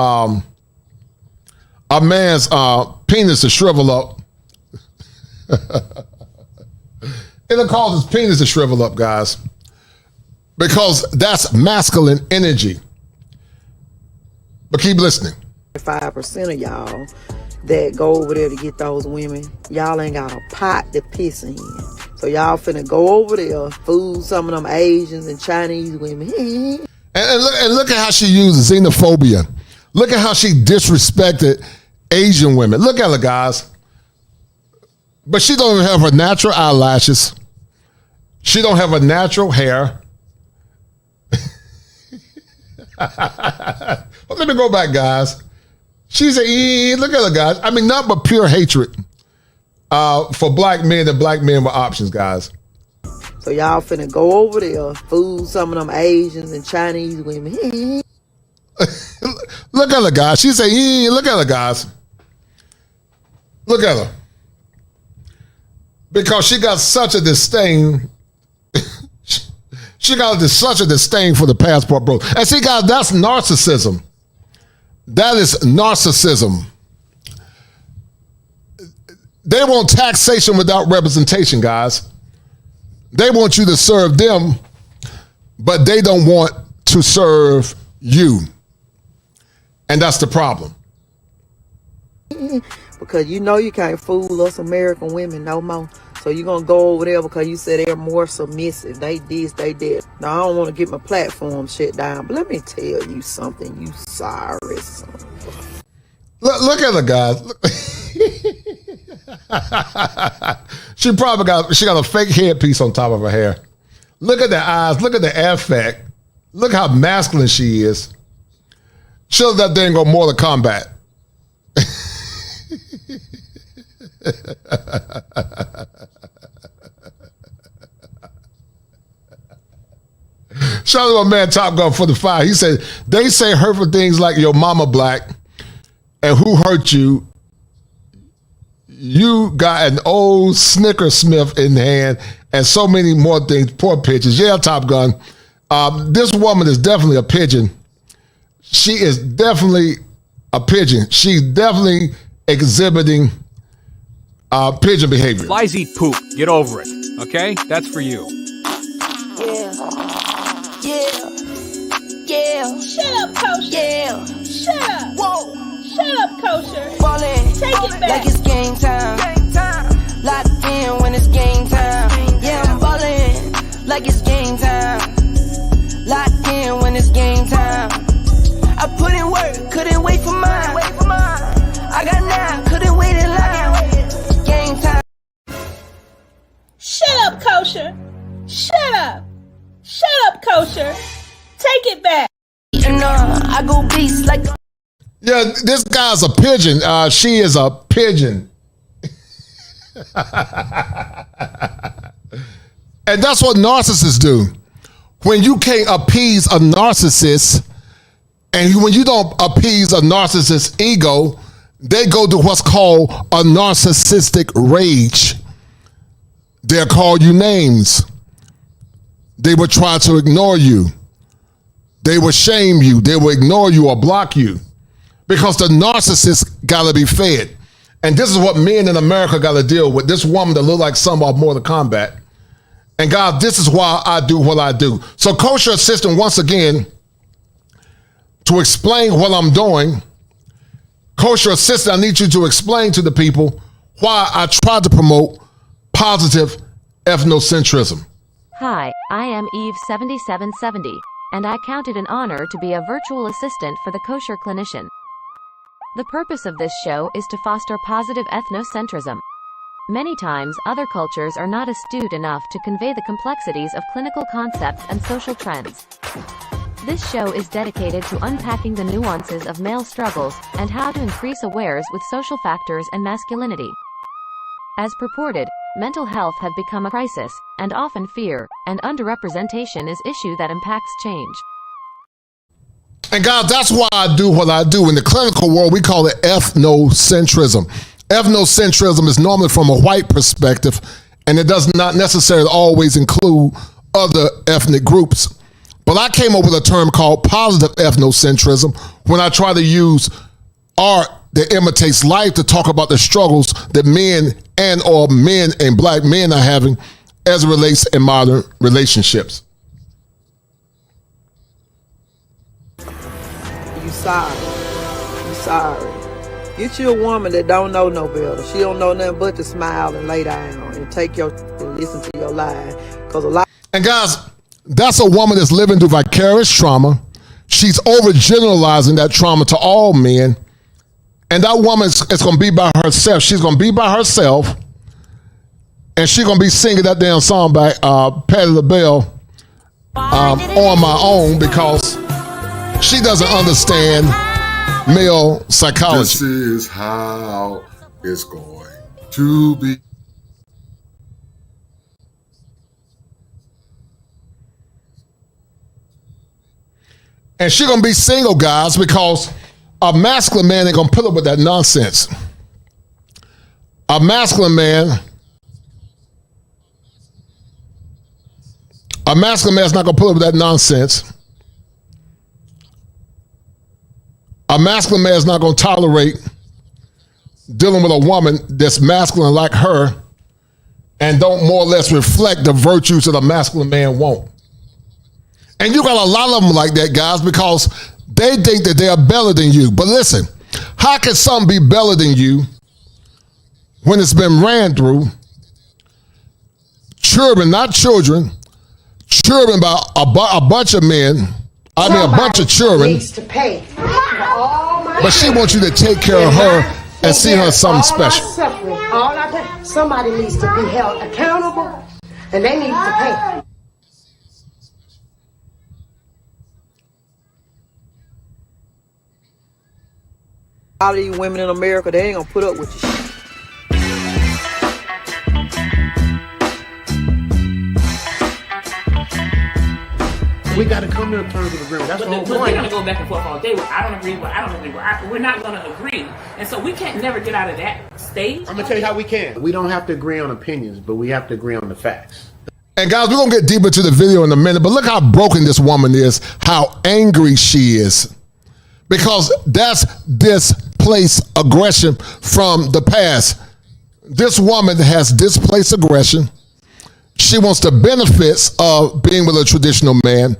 penis to shrivel up. It'll cause his penis to shrivel up, guys, because that's masculine energy. But keep listening. 5% of y'all that go over there to get those women, y'all ain't got a pot to piss in. So y'all finna go over there, fool some of them Asians and Chinese women. And look at how she used xenophobia. Look at how she disrespected Asian women. Look at her, guys. But she don't even have her natural eyelashes. She don't have her natural hair. Well, let me go back, guys. She's look at her, guys. I mean, nothing but pure hatred for black men and black men with options, guys. So y'all finna go over there, fool some of them Asians and Chinese women. Look at her, guys. She said, look at her, guys. Look at her. Because she got such a disdain. She got such a disdain for the passport bro. And see, guys, that's narcissism. That is narcissism. They want taxation without representation, guys. They want you to serve them, but they don't want to serve you. And that's the problem. Because you know you can't fool us American women no more. So you're going to go over there because you said they're more submissive. They this, they that. Now, I don't want to get my platform shut down, but let me tell you something, you sorry son. Look at her, guys. She got a fake headpiece on top of her hair. Look at the eyes. Look at the affect. Look how masculine she is. She'll that thing go Mortal Kombat. Shout out to my man Top Gun 45. He said, they say hurtful things like your mama black and who hurt you. You got an old Snickersmith in hand and so many more things. Poor pictures. Yeah, Top Gun. This woman is definitely a pigeon. She is definitely a pigeon. She's definitely exhibiting pigeon behavior. Flies eat poop. Get over it. Okay? That's for you. Yeah. Shut up, Kosher. Yeah. Shut up. Whoa. Shut up, Kosher. Ballin'. Take it back. Like it's game time. Locked in when it's game time. Yeah, I'm ballin'. Like it's game time. Locked in when it's game time. I put in work, couldn't wait for mine. I got 9, couldn't wait in line. Game time. Shut up, Kosher. Shut up. Shut up, Kosher. Take it back. I go beast like. Yeah, this guy's a pigeon. She is a pigeon. And that's what narcissists do. When you can't appease a narcissist, and when you don't appease a narcissist's ego, they go to what's called a narcissistic rage. They'll call you names. They will try to ignore you. They will shame you. They will ignore you or block you. Because the narcissist got to be fed. And this is what men in America got to deal with. This woman that look like some of Mortal Kombat. And God, this is why I do what I do. So Kosher Assistant, once again, to explain what I'm doing, Kosher Assistant, I need you to explain to the people why I try to promote positive ethnocentrism. Hi, I am Eve7770, and I count it an honor to be a virtual assistant for the kosher clinician. The purpose of this show is to foster positive ethnocentrism. Many times, other cultures are not astute enough to convey the complexities of clinical concepts and social trends. This show is dedicated to unpacking the nuances of male struggles and how to increase awareness with social factors and masculinity. As purported, mental health have become a crisis, and often fear and underrepresentation is issue that impacts change. And guys, that's why I do what I do. In the clinical world, we call it ethnocentrism. Ethnocentrism is normally from a white perspective, and it does not necessarily always include other ethnic groups. But I came up with a term called positive ethnocentrism when I try to use art that imitates life to talk about the struggles that men and black men are having as it relates in modern relationships. You sorry. Get you a woman that don't know no better. She don't know nothing but to smile and lay down and listen to without lying. Because a lot. And guys, that's a woman that's living through vicarious trauma. She's overgeneralizing that trauma to all men. And that woman is going to be by herself. She's going to be by herself. And she's going to be singing that damn song by Patti LaBelle on my own, because she doesn't understand male psychology. This is how it's going to be. And she's going to be single, guys, because a masculine man ain't going to put up with that nonsense. A masculine man's not going to put up with that nonsense. A masculine man's not going to tolerate dealing with a woman that's masculine like her and don't more or less reflect the virtues that a masculine man won't. And you got a lot of them like that, guys, because they think that they are better than you. But listen, how can something be better than you when it's been ran through, children, not children, children by a bunch of men, I mean a bunch of children, needs to pay. but she wants you to take care of her and see her something special. Somebody needs to be held accountable, and they need to pay. A lot of these women in America, they ain't gonna put up with you. We got to come to terms with agreement. That's the whole point. We're going to go back and forth all day. I don't agree. I don't agree. We're not going to agree. And so we can't never get out of that stage. I'm going to tell you how we can. We don't have to agree on opinions, but we have to agree on the facts. And guys, we're going to get deeper to the video in a minute, but look how broken this woman is, how angry she is. Because that's displaced aggression from the past. This woman has displaced aggression. She wants the benefits of being with a traditional man,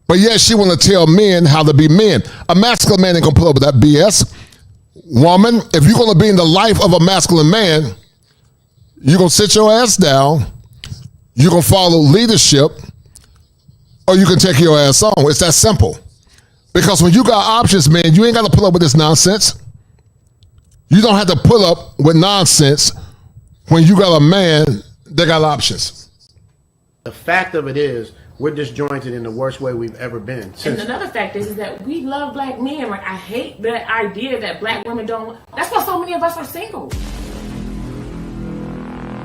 but yet she want to tell men how to be men. A masculine man ain't going to put up with that BS. Woman, if you're going to be in the life of a masculine man, you're going to sit your ass down, you're going to follow leadership, or you can take your ass on. It's that simple. Because when you got options, man, you ain't got to put up with this nonsense. You don't have to put up with nonsense when you got a man that got options. The fact of it is, we're disjointed in the worst way we've ever been. And another fact is that we love black men. Like, I hate the idea that black women don't. That's why so many of us are single.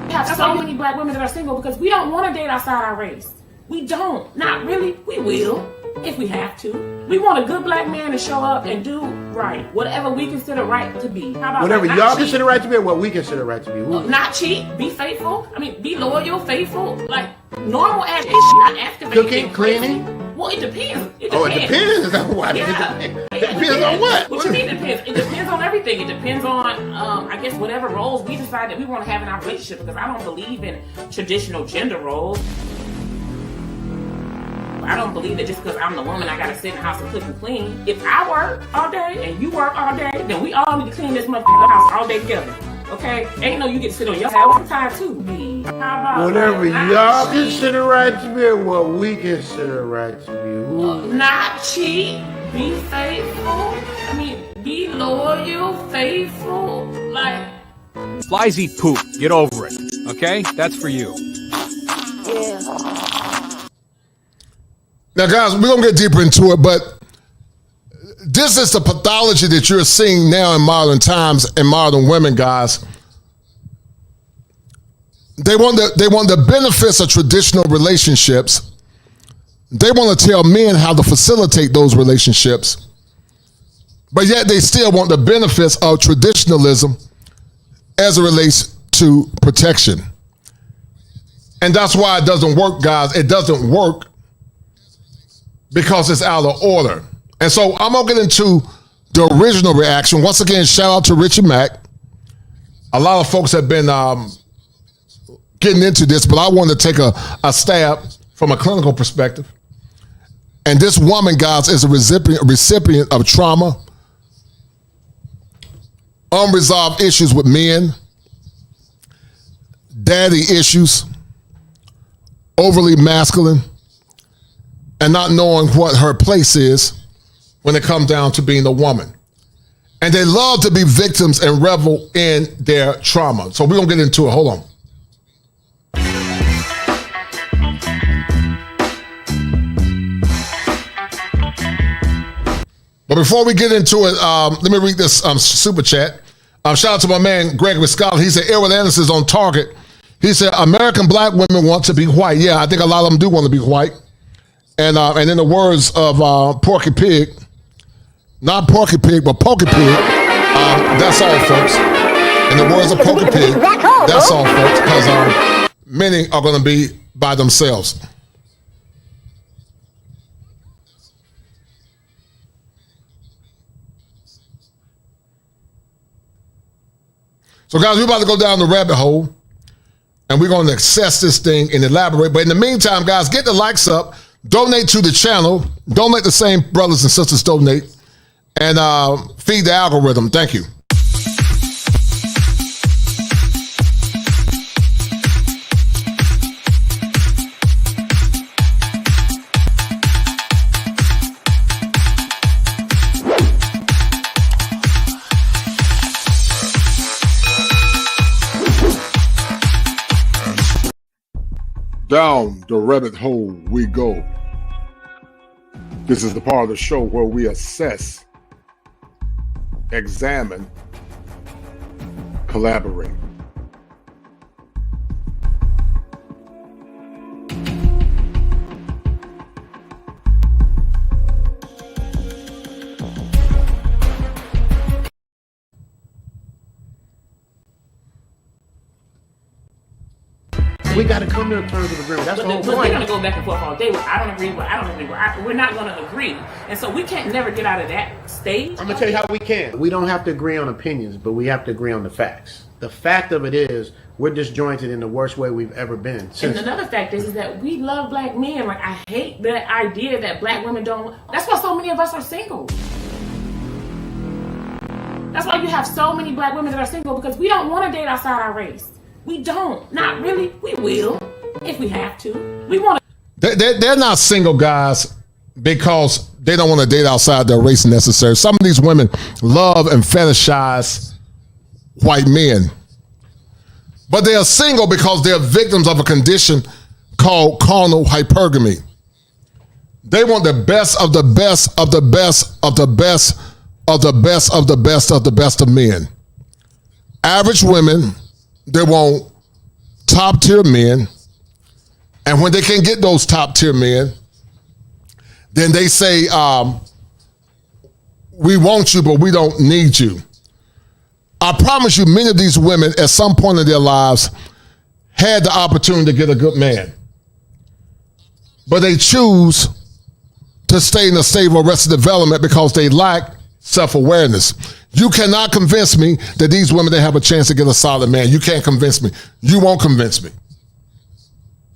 We have so many black women that are single because we don't want to date outside our race. We don't. Not really. We will if we have to. We want a good black man to show up and do right. Whatever we consider right to be. How about whatever that? y'all consider right to be or what we consider right to be. Not cheat. Be faithful. I mean, be loyal, faithful. Like, normal ass not activated. Cooking, cleaning? Well, it depends. Oh, it depends? Is that what? Yeah. It depends on what? What you mean it depends? It depends on everything. It depends on, I guess, whatever roles we decide that we want to have in our relationship, because I don't believe in traditional gender roles. I don't believe that just because I'm the woman, I gotta sit in the house and cook and clean. If I work all day and you work all day, then we all need to clean this motherfucking house all day together. Okay? Ain't no you get to sit on your house one time too. How about whatever y'all consider right to be or what we consider right to be. Not cheat. Be faithful. I mean, be loyal, faithful. Like, Flies eat poop. Get over it. Okay? That's for you. yeah. Now, guys, we're going to get deeper into it, but this is the pathology that you're seeing now in modern times and modern women, guys. They want the benefits of traditional relationships. They want to tell men how to facilitate those relationships, but yet they still want the benefits of traditionalism as it relates to protection. And that's why it doesn't work, guys. It doesn't work because it's out of order. And so I'm going to get into the original reaction. Once again, shout out to Richie Mack. A lot of folks have been getting into this, but I want to take a stab from a clinical perspective. And this woman, guys, is a recipient of trauma, unresolved issues with men, daddy issues, overly masculine and not knowing what her place is when it comes down to being a woman. And they love to be victims and revel in their trauma. So we're going to get into it. Hold on. But before we get into it, let me read this super chat. Shout out to my man, Gregory Scott. He said, Errol Anderson is on target. He said, American black women want to be white. Yeah, I think a lot of them do want to be white. And in the words of Porky Pig, not Porky Pig, but Pokey Pig, that's all, folks. In the words of Pokey Pig, that's all, folks, because many are going to be by themselves. So, guys, we're about to go down the rabbit hole, and we're going to assess this thing and elaborate. But in the meantime, guys, get the likes up, donate to the channel. Don't let the same brothers and sisters donate, and feed the algorithm. Thank you. Down the rabbit hole we go. This is the part of the show where we assess, examine, collaborate. We got to come to terms of agreement. That's the whole point. We're going to go back and forth all day. I don't agree. I don't agree. We're not going to agree. And so we can't never get out of that stage. I'm going to tell you how we can. We don't have to agree on opinions, but we have to agree on the facts. The fact of it is, we're disjointed in the worst way we've ever been. And another fact is that we love black men. Like, I hate the idea that black women don't. That's why so many of us are single. That's why you have so many black women that are single, because we don't want to date outside our race. We don't. Not really. We will if we have to. We want to. They're not single, guys, because they don't want to date outside their race necessarily. Some of these women love and fetishize white men. But they are single because they're victims of a condition called carnal hypergamy. They want the best of the best of the best of the best of the best of the best of the best of men. Average women, they want top tier men. And when they can get those top tier men, then they say, we want you, but we don't need you. I promise you, many of these women at some point in their lives had the opportunity to get a good man. But they choose to stay in a state of arrested development because they lack self-awareness. You cannot convince me that these women, they have a chance to get a solid man. You can't convince me. You won't convince me.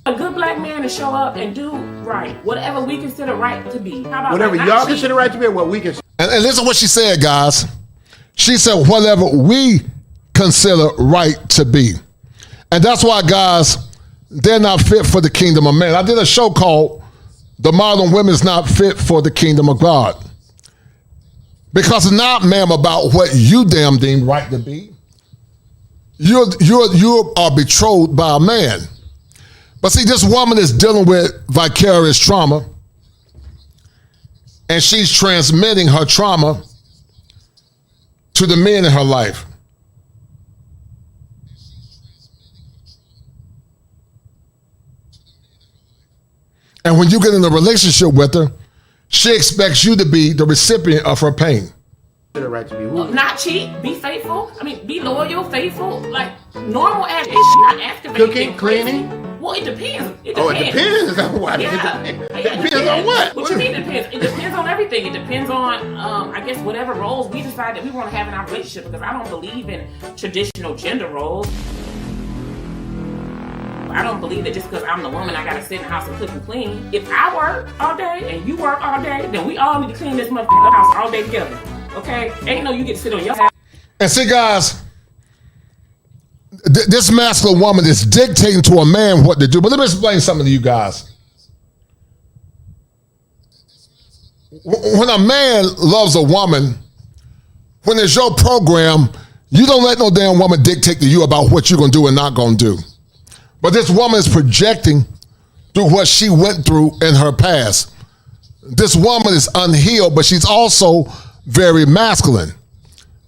A good black man to show up and do right. Whatever we consider right to be. How about whatever y'all consider right to be, or what we consider. And listen to what she said, guys. She said, whatever we consider right to be. And that's why, guys, they're not fit for the kingdom of man. I did a show called The Modern Women is Not Fit for the Kingdom of God. Because it's not, ma'am, about what you damn deem right to be. You are betrothed by a man. But see, this woman is dealing with vicarious trauma, and she's transmitting her trauma to the men in her life. And when you get in a relationship with her, she expects you to be the recipient of her pain. Right to be not cheat, be faithful. I mean, be loyal, faithful, like normal actions, not activating. Cooking, cleaning. Well, it depends. It depends. Is that what? Yeah. It depends on what? What you mean it depends? It depends on everything. It depends on, I guess, whatever roles we decide that we want to have in our relationship, because I don't believe in traditional gender roles. I don't believe that just because I'm the woman, I gotta sit in the house and cook and clean. If I work all day and you work all day, then we all need to clean this motherfucking house all day together. Okay? Ain't no you get to sit on your house. And see, guys, this masculine woman is dictating to a man what to do. But let me explain something to you guys. When a man loves a woman, when it's your program, you don't let no damn woman dictate to you about what you're going to do and not going to do. But this woman is projecting through what she went through in her past. This woman is unhealed, but she's also very masculine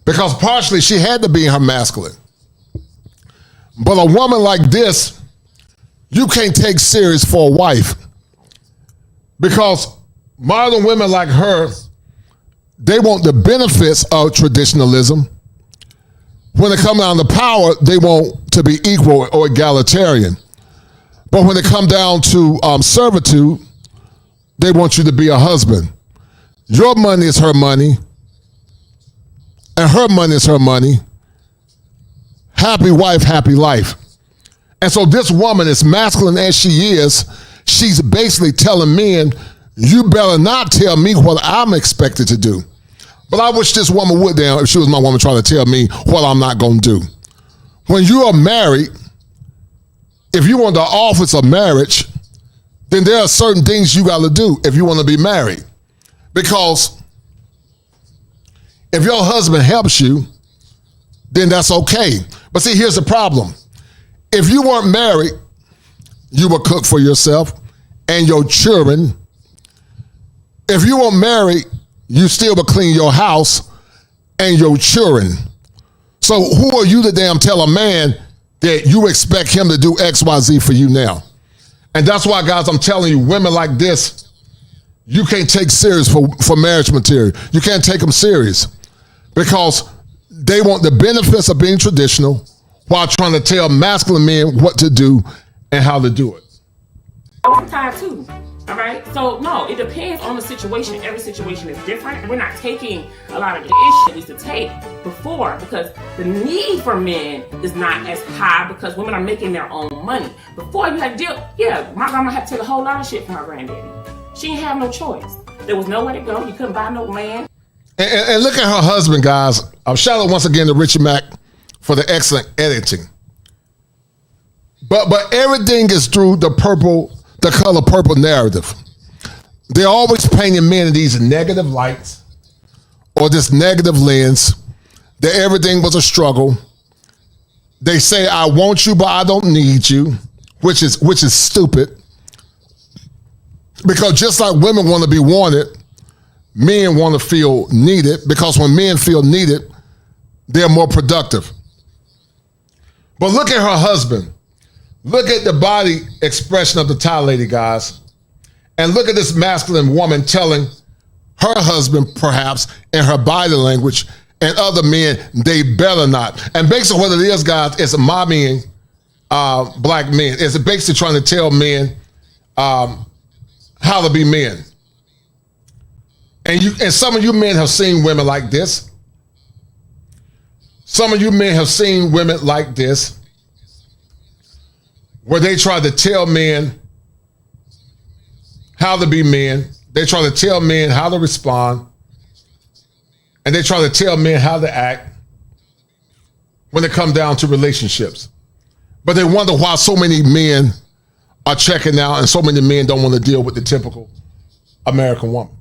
because partially she had to be her masculine. But a woman like this, you can't take serious for a wife because modern women like her, they want the benefits of traditionalism. When it comes down to power, they want to be equal or egalitarian. But when it comes down to servitude, they want you to be a husband. Your money is her money, and her money is her money. Happy wife, happy life. And so this woman, as masculine as she is, she's basically telling men, you better not tell me what I'm expected to do. But I wish this woman would down if she was my woman trying to tell me what I'm not going to do. When you are married, if you want the office of marriage, then there are certain things you got to do if you want to be married. Because if your husband helps you, then that's okay. But see, here's the problem. If you weren't married, you would cook for yourself and your children. If you weren't married, you still would clean your house and your children. So who are you to damn tell a man that you expect him to do X, Y, Z for you now? And that's why, guys, I'm telling you, women like this, you can't take serious for marriage material. You can't take them serious because they want the benefits of being traditional while trying to tell masculine men what to do and how to do it. I'm tired too. All right. So no, it depends on the situation. Every situation is different. We're not taking a lot of the issues we used to take before because the need for men is not as high because women are making their own money. Before you had to deal, my grandma had to take a whole lot of shit from my granddaddy. She didn't have no choice. There was nowhere to go. You couldn't buy no land. And look at her husband, guys. Shout out once again to Richie Mack for the excellent editing. But everything is through the color purple narrative. They're always painting men in these negative lights or this negative lens that everything was a struggle. They say, I want you, but I don't need you, which is stupid. Because just like women want to be wanted, men want to feel needed because when men feel needed, they're more productive. But look at her husband. Look at the body expression of the Thai lady, guys. And look at this masculine woman telling her husband, perhaps, in her body language, and other men, they better not. And basically what it is, guys, is mommying black men. It's basically trying to tell men how to be men. And some of you men have seen women like this. Some of you men have seen women like this, where they try to tell men how to be men. They try to tell men how to respond. And they try to tell men how to act when it comes down to relationships. But they wonder why so many men are checking out and so many men don't want to deal with the typical American woman.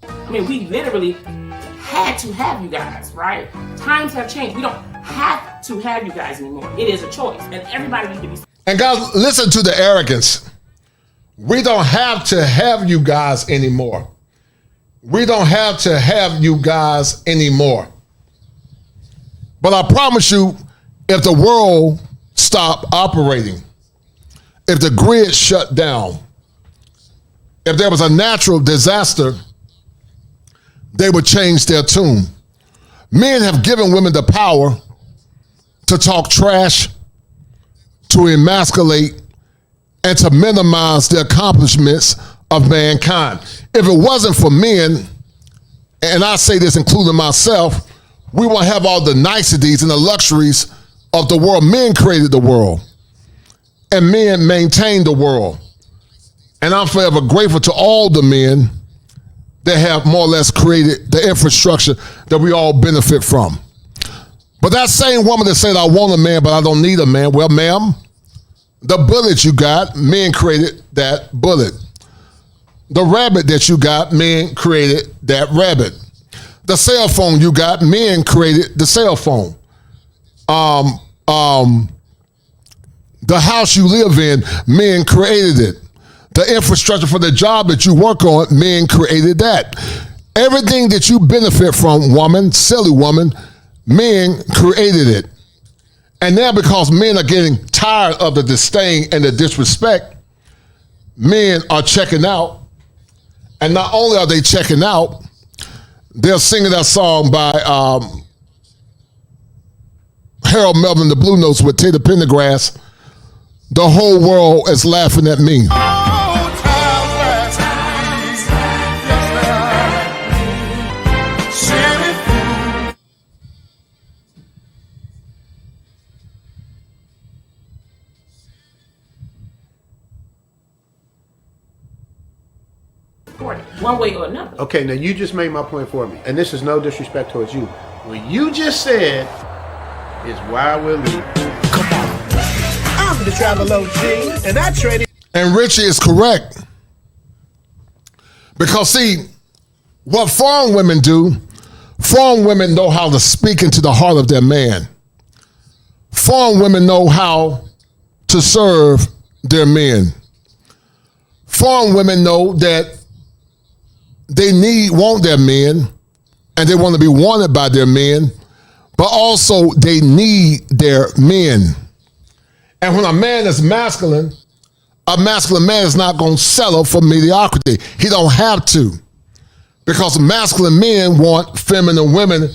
I mean, we literally had to have you guys, right? Times have changed. We don't have to have you guys anymore. It is a choice. And everybody needs to be... And guys, listen to the arrogance. We don't have to have you guys anymore. We don't have to have you guys anymore. But I promise you, if the world stopped operating, if the grid shut down, if there was a natural disaster, they would change their tune. Men have given women the power to talk trash, to emasculate, and to minimize the accomplishments of mankind. If it wasn't for men, and I say this including myself, we won't have all the niceties and the luxuries of the world. Men created the world, and men maintain the world. And I'm forever grateful to all the men that have more or less created the infrastructure that we all benefit from. But But that same woman that said, I want a man, but I don't need a man. Well, ma'am, the bullet you got, men created that bullet. The rabbit that you got, men created that rabbit. The cell phone you got, men created the cell phone. The house you live in, men created it. The infrastructure for the job that you work on, men created that. Everything that you benefit from, woman, silly woman, men created it. And now because men are getting tired of the disdain and the disrespect, men are checking out. And not only are they checking out, they're singing that song by Harold Melvin, the Blue Notes with Tater Pendergrass. The whole world is laughing at me. One way or another. Okay, now you just made my point for me. And this is no disrespect towards you. What you just said is why we're leaving. Come on. I'm the Travel OG, and I traded. And Richie is correct. Because see, what foreign women do, foreign women know how to speak into the heart of their man. Foreign women know how to serve their men. Foreign women know that they want their men, and they want to be wanted by their men, but also they need their men. And when a man is masculine, a masculine man is not going to settle for mediocrity. He don't have to, because masculine men want feminine women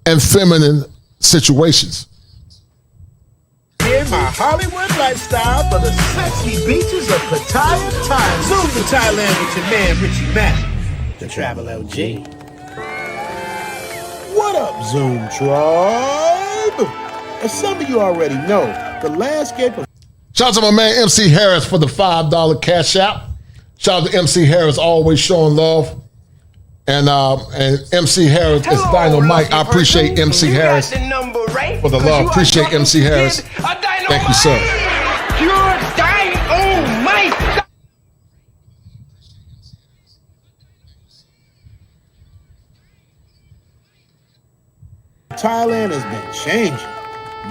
and feminine situations. In my Hollywood lifestyle for the sexy beaches of Pattaya, Thailand. Zoom to Thailand with your man Richie Mack, the Travel LG. What up, Zoom Tribe? As some of you already know, the landscape of... Shout out to my man MC Harris for the $5 cash out. Shout out to MC Harris, always showing love. And MC Harris is Dynamite. I appreciate MC Harris for the love. Appreciate MC Harris. Thank you, sir. Pure Dynamite. Thailand has been changing.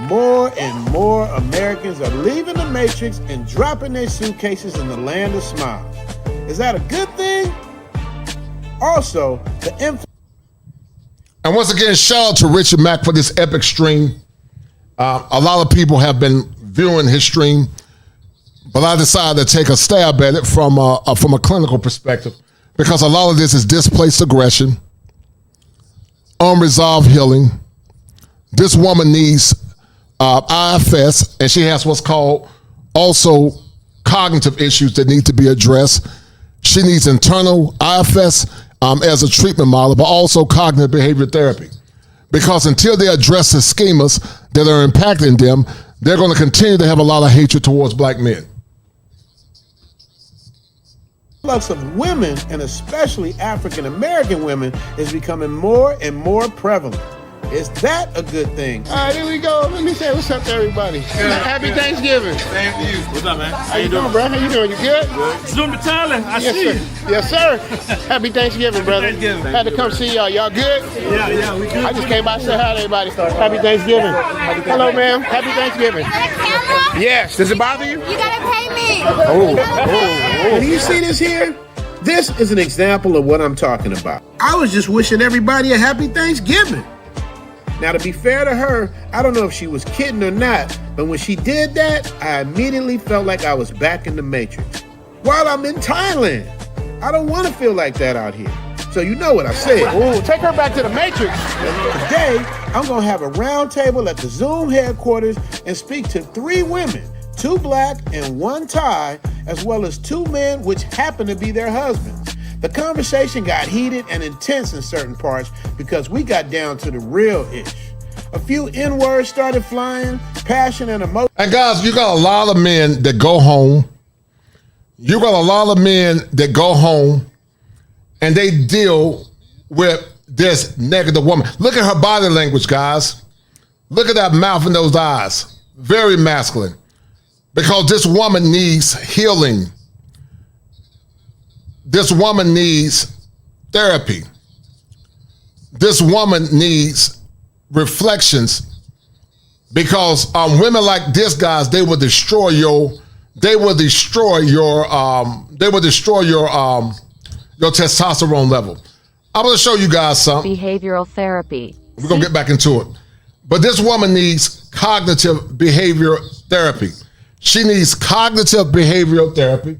More and more Americans are leaving the Matrix and dropping their suitcases in the land of smiles. Is that a good thing? Also, and once again, shout out to Richard Mack for this epic stream. A lot of people have been viewing his stream, but I decided to take a stab at it from a clinical perspective, because a lot of this is displaced aggression, unresolved healing. This woman needs IFS, and she has what's called also cognitive issues that need to be addressed. She needs internal IFS as a treatment model, but also cognitive behavior therapy. Because until they address the schemas that are impacting them, they're going to continue to have a lot of hatred towards black men. influx of women, and especially African American women, is becoming more and more prevalent. Is that a good thing? All right, here we go. Let me say what's up to everybody. Happy Thanksgiving. Same to you. What's up, man? How you doing, bro? How you doing? You good? Good. Zoom to Thailand. I see you. Yes, sir. Happy Thanksgiving, brother. Thanksgiving. Had to come see y'all. Y'all good? Yeah, we good. I just came by to say hi to everybody. Happy Thanksgiving. Hello, ma'am. Happy Thanksgiving. Yes. Does it bother you? You gotta pay me. Oh. Do you see this here? This is an example of what I'm talking about. I was just wishing everybody a happy Thanksgiving. Now, to be fair to her, I don't know if she was kidding or not, but when she did that, I immediately felt like I was back in the Matrix. While I'm in Thailand, I don't want to feel like that out here. So you know what I said. Ooh, take her back to the Matrix. Today, I'm going to have a round table at the Zoom headquarters and speak to 3 women, 2 black and 1 Thai, as well as 2 men, which happen to be their husbands. The conversation got heated and intense in certain parts because we got down to the real ish. A few N-words started flying, passion and emotion. And guys, you got a lot of men that go home. You got a lot of men that go home and they deal with this negative woman. Look at her body language, guys. Look at that mouth and those eyes. Very masculine. Because this woman needs healing. This woman needs therapy. This woman needs reflections. Because women like this, guys, they will destroy your testosterone level. I'm going to show you guys something. Behavioral therapy. We're going to get back into it. But this woman needs cognitive behavioral therapy. She needs cognitive behavioral therapy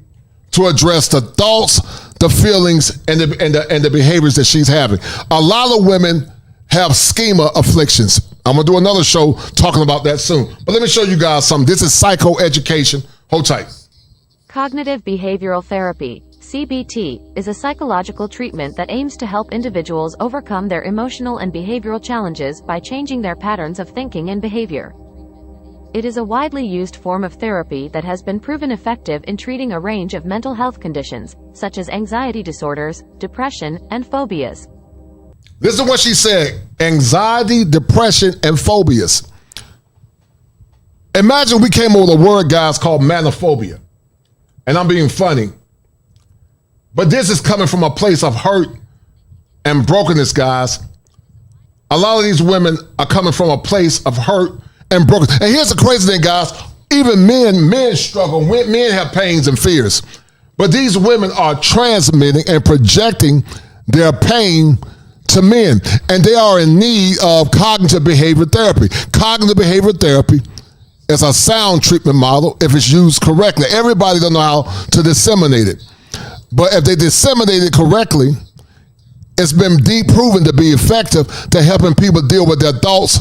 to address the thoughts, the feelings, and the behaviors that she's having. A lot of women have schema afflictions. I'm going to do another show talking about that soon. But let me show you guys something. This is psychoeducation. Hold tight. Cognitive behavioral therapy, CBT, is a psychological treatment that aims to help individuals overcome their emotional and behavioral challenges by changing their patterns of thinking and behavior. It is a widely used form of therapy that has been proven effective in treating a range of mental health conditions, such as anxiety disorders, depression, and phobias. This is what she said: anxiety, depression, and phobias. Imagine we came up with a word, guys, called manophobia. And I'm being funny. But this is coming from a place of hurt and brokenness, guys. A lot of these women are coming from a place of hurt and broken. And here's the crazy thing, guys. Even men struggle. Men have pains and fears. But these women are transmitting and projecting their pain to men. And they are in need of cognitive behavior therapy. Cognitive behavior therapy is a sound treatment model if it's used correctly. Everybody don't know how to disseminate it. But if they disseminate it correctly, it's been proven to be effective to helping people deal with their thoughts,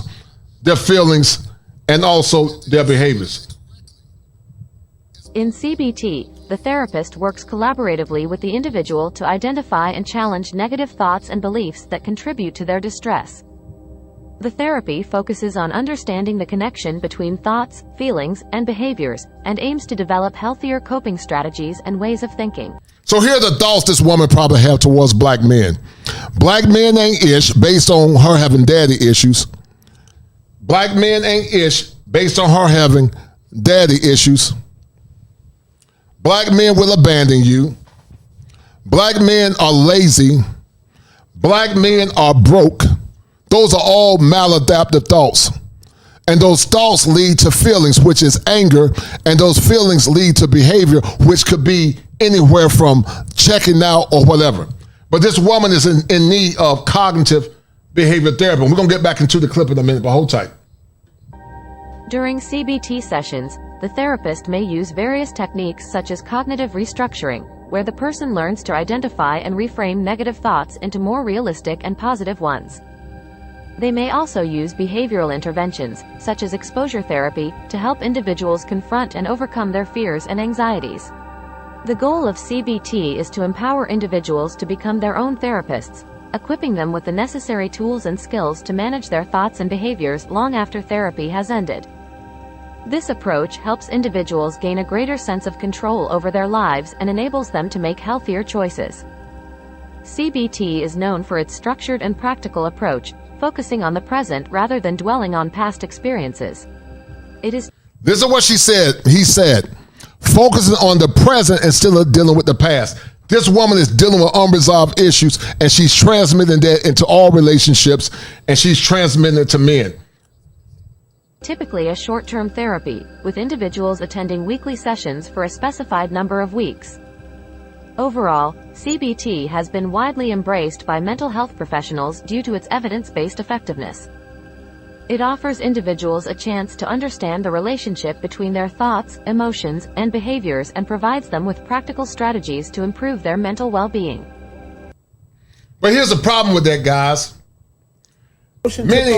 their feelings, and also their behaviors. In CBT, the therapist works collaboratively with the individual to identify and challenge negative thoughts and beliefs that contribute to their distress. The therapy focuses on understanding the connection between thoughts, feelings, and behaviors, and aims to develop healthier coping strategies and ways of thinking. So here are the thoughts this woman probably have towards black men. Black men ain't ish based on her having daddy issues. Black men ain't ish based on her having daddy issues. Black men will abandon you. Black men are lazy. Black men are broke. Those are all maladaptive thoughts. And those thoughts lead to feelings, which is anger. And those feelings lead to behavior, which could be anywhere from checking out or whatever. But this woman is in need of cognitive behavior therapy. And we're going to get back into the clip in a minute, but hold tight. During CBT sessions, the therapist may use various techniques such as cognitive restructuring, where the person learns to identify and reframe negative thoughts into more realistic and positive ones. They may also use behavioral interventions, such as exposure therapy, to help individuals confront and overcome their fears and anxieties. The goal of CBT is to empower individuals to become their own therapists, equipping them with the necessary tools and skills to manage their thoughts and behaviors long after therapy has ended. This approach helps individuals gain a greater sense of control over their lives and enables them to make healthier choices. CBT is known for its structured and practical approach, focusing on the present rather than dwelling on past experiences. This is what she said. He said, focusing on the present instead of dealing with the past. This woman is dealing with unresolved issues, and she's transmitting that into all relationships, and she's transmitting it to men. Typically a short-term therapy, with individuals attending weekly sessions for a specified number of weeks. Overall, CBT has been widely embraced by mental health professionals due to its evidence-based effectiveness. It offers individuals a chance to understand the relationship between their thoughts, emotions, and behaviors and provides them with practical strategies to improve their mental well-being. But here's the problem with that, guys. Many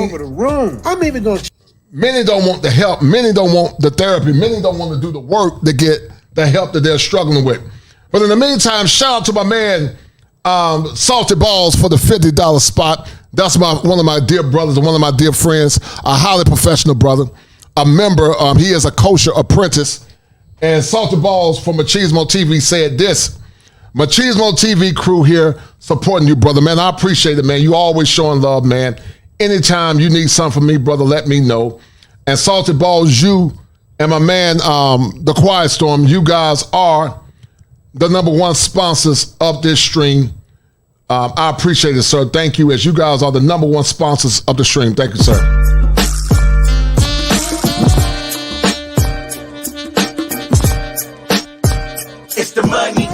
don't want the help. Many don't want the therapy. Many don't want to do the work to get the help that they're struggling with. But in the meantime, shout out to my man, Salty Balls, for the $50 spot. That's one of my dear brothers and one of my dear friends, a highly professional brother, a member. He is a kosher apprentice. And Salty Balls from Machismo TV said this: Machismo TV crew here supporting you, brother, man. I appreciate it, man. You always showing love, man. Anytime you need something from me, brother, let me know. And Salted Balls, you and my man, The Quiet Storm, you guys are the #1 sponsors of this stream. I appreciate it, sir. Thank you, as you guys are the #1 sponsors of the stream. Thank you, sir. It's the money.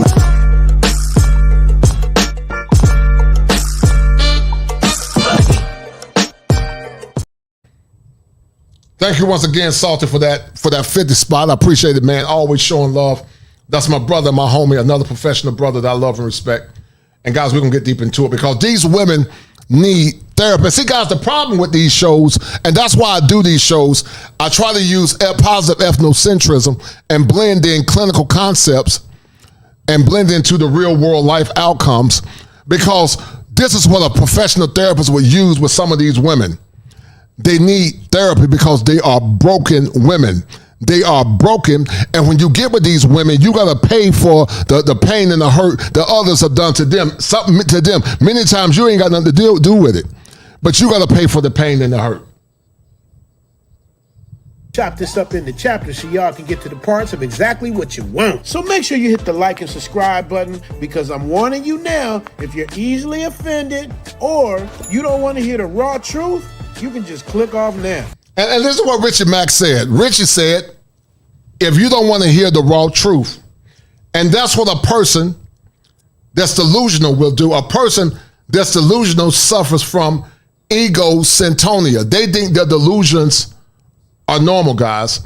Thank you once again, Salty, for that 50 spot. I appreciate it, man. Always showing love. That's my brother, my homie, another professional brother that I love and respect. And guys, we're going to get deep into it because these women need therapy. See, guys, the problem with these shows, and that's why I do these shows, I try to use positive ethnocentrism and blend in clinical concepts and blend into the real world life outcomes, because this is what a professional therapist would use with some of these women. They need therapy because they are broken women. They are broken, and when you get with these women, you got to pay for the pain and the hurt that others have done to them. Something to them. Many times you ain't got nothing to do with it, but you got to pay for the pain and the hurt. Chop this up into chapters so y'all can get to the parts of exactly what you want. So make sure you hit the like and subscribe button, because I'm warning you now, if you're easily offended or you don't want to hear the raw truth, you can just click off now. And this is what Richie Mack said. Richie said, if you don't want to hear the raw truth, and that's what a person that's delusional will do. A person that's delusional suffers from egocentria. They think their delusions are normal, guys.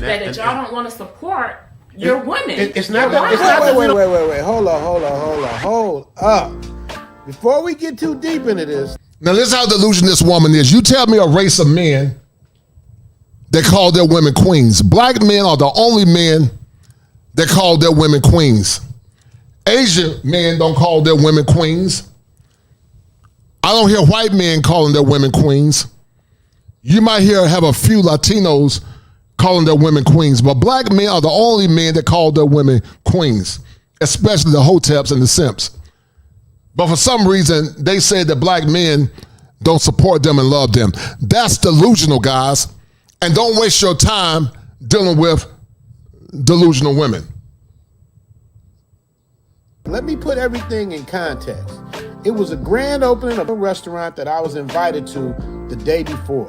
That y'all don't want to support your women. It's not that. It's not that. Wait. Hold up. Before we get too deep into this. Now, this is how delusional this woman is. You tell me a race of men that call their women queens. Black men are the only men that call their women queens. Asian men don't call their women queens. I don't hear white men calling their women queens. You might have a few Latinos calling their women queens, but black men are the only men that call their women queens, especially the hoteps and the simps. But for some reason, they say that black men don't support them and love them. That's delusional, guys. And don't waste your time dealing with delusional women. Let me put everything in context. It was a grand opening of a restaurant that I was invited to the day before.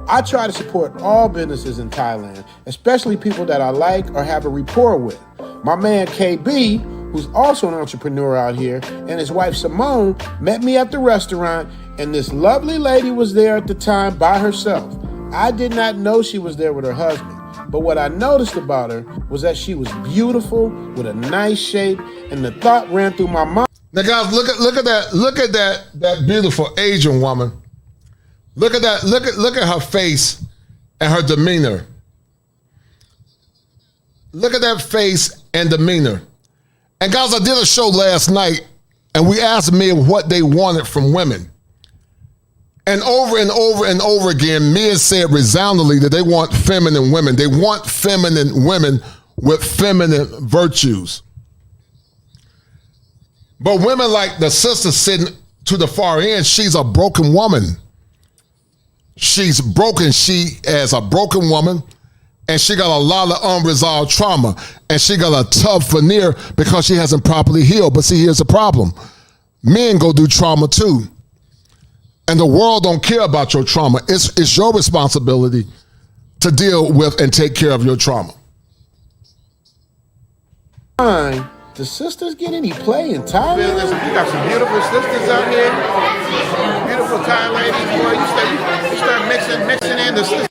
I try to support all businesses in Thailand, especially people that I like or have a rapport with. My man KB, who's also an entrepreneur out here, and his wife Simone met me at the restaurant, and this lovely lady was there at the time by herself. I did not know she was there with her husband, but what I noticed about her was that she was beautiful with a nice shape, and the thought ran through my mind. Now, guys, look at that beautiful Asian woman. Look at that. Look at her face and her demeanor. Look at that face and demeanor. And guys, I did a show last night, and we asked men what they wanted from women. And over again, men said resoundingly that they want feminine women. They want feminine women with feminine virtues. But women like the sister sitting to the far end, she's a broken woman. She's broken. She is a broken woman, and she got a lot of unresolved trauma, and she got a tough veneer because she hasn't properly healed. But see, here's the problem. Men go through trauma too, and the world don't care about your trauma. It's your responsibility to deal with and take care of your trauma. Fine. The sisters get any play in Thailand? Man, listen, we got some beautiful sisters out here. Beautiful Thai ladies, boy. You start mixing in the sisters.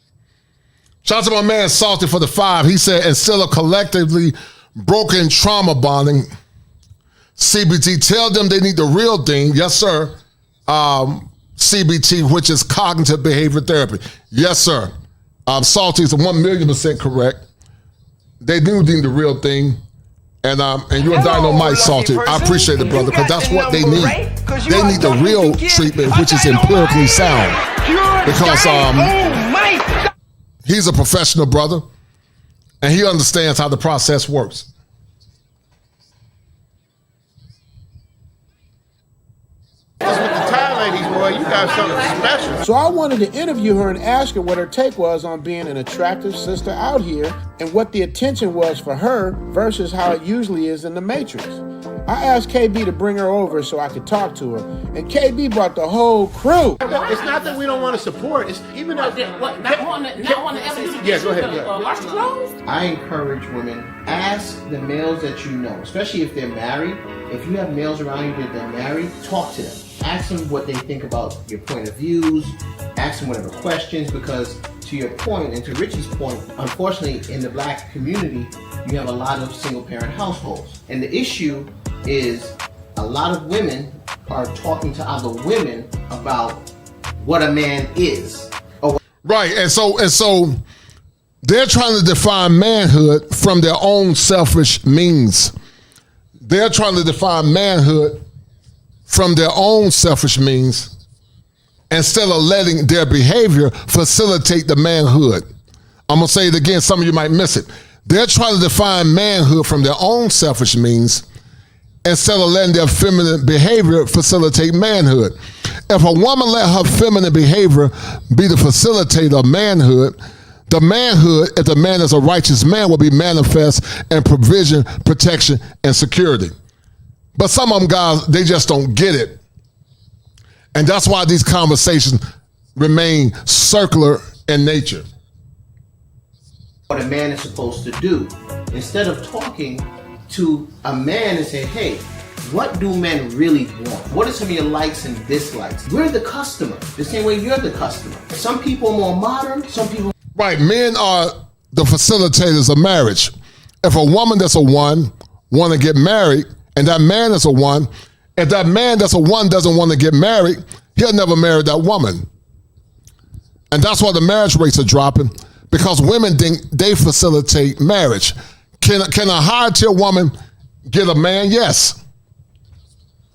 Shout out to my man Salty for the 5. He said, instead of collectively broken trauma bonding, CBT, tell them they need the real thing. Yes, sir. CBT, which is cognitive behavior therapy. Yes, sir. Salty is 1,000,000% correct. They do need the real thing. And you're a dynamite, Salty. I appreciate it, brother, because that's what they need. They need the real treatment, which is empirically sound. because he's a professional brother and he understands how the process works. You got something special. So I wanted to interview her and ask her what her take was on being an attractive sister out here and what the attention was for her versus how it usually is in the Matrix. I asked KB to bring her over so I could talk to her, and KB brought the whole crew. It's not that we don't want to support. It's even though not want to ever do go ahead. Wash the clothes. I encourage women, ask the males that you know, especially if they're married. If you have males around you that they're married, talk to them. Ask them what they think about your point of views. Ask them whatever questions, because to your point and to Richie's point, unfortunately in the black community, you have a lot of single parent households. And the issue is a lot of women are talking to other women about what a man is. Right, and so they're trying to define manhood from their own selfish means. They're trying to define manhood from their own selfish means instead of letting their behavior facilitate the manhood. I'm going to say it again, some of you might miss it. They're trying to define manhood from their own selfish means instead of letting their feminine behavior facilitate manhood. If a woman let her feminine behavior be the facilitator of manhood, the manhood, if the man is a righteous man, will be manifest in provision, protection, and security. But some of them guys, they just don't get it. And that's why these conversations remain circular in nature. What a man is supposed to do. Instead of talking to a man and say, hey, what do men really want? What are some of your likes and dislikes? We're the customer, the same way you're the customer. Some people are more modern, some people... Right, men are the facilitators of marriage. If a woman that's a one want to get married, and that man is a one, if that man that's a one doesn't want to get married, he'll never marry that woman. And that's why the marriage rates are dropping, because women think they facilitate marriage. Can a higher tier woman get a man? Yes.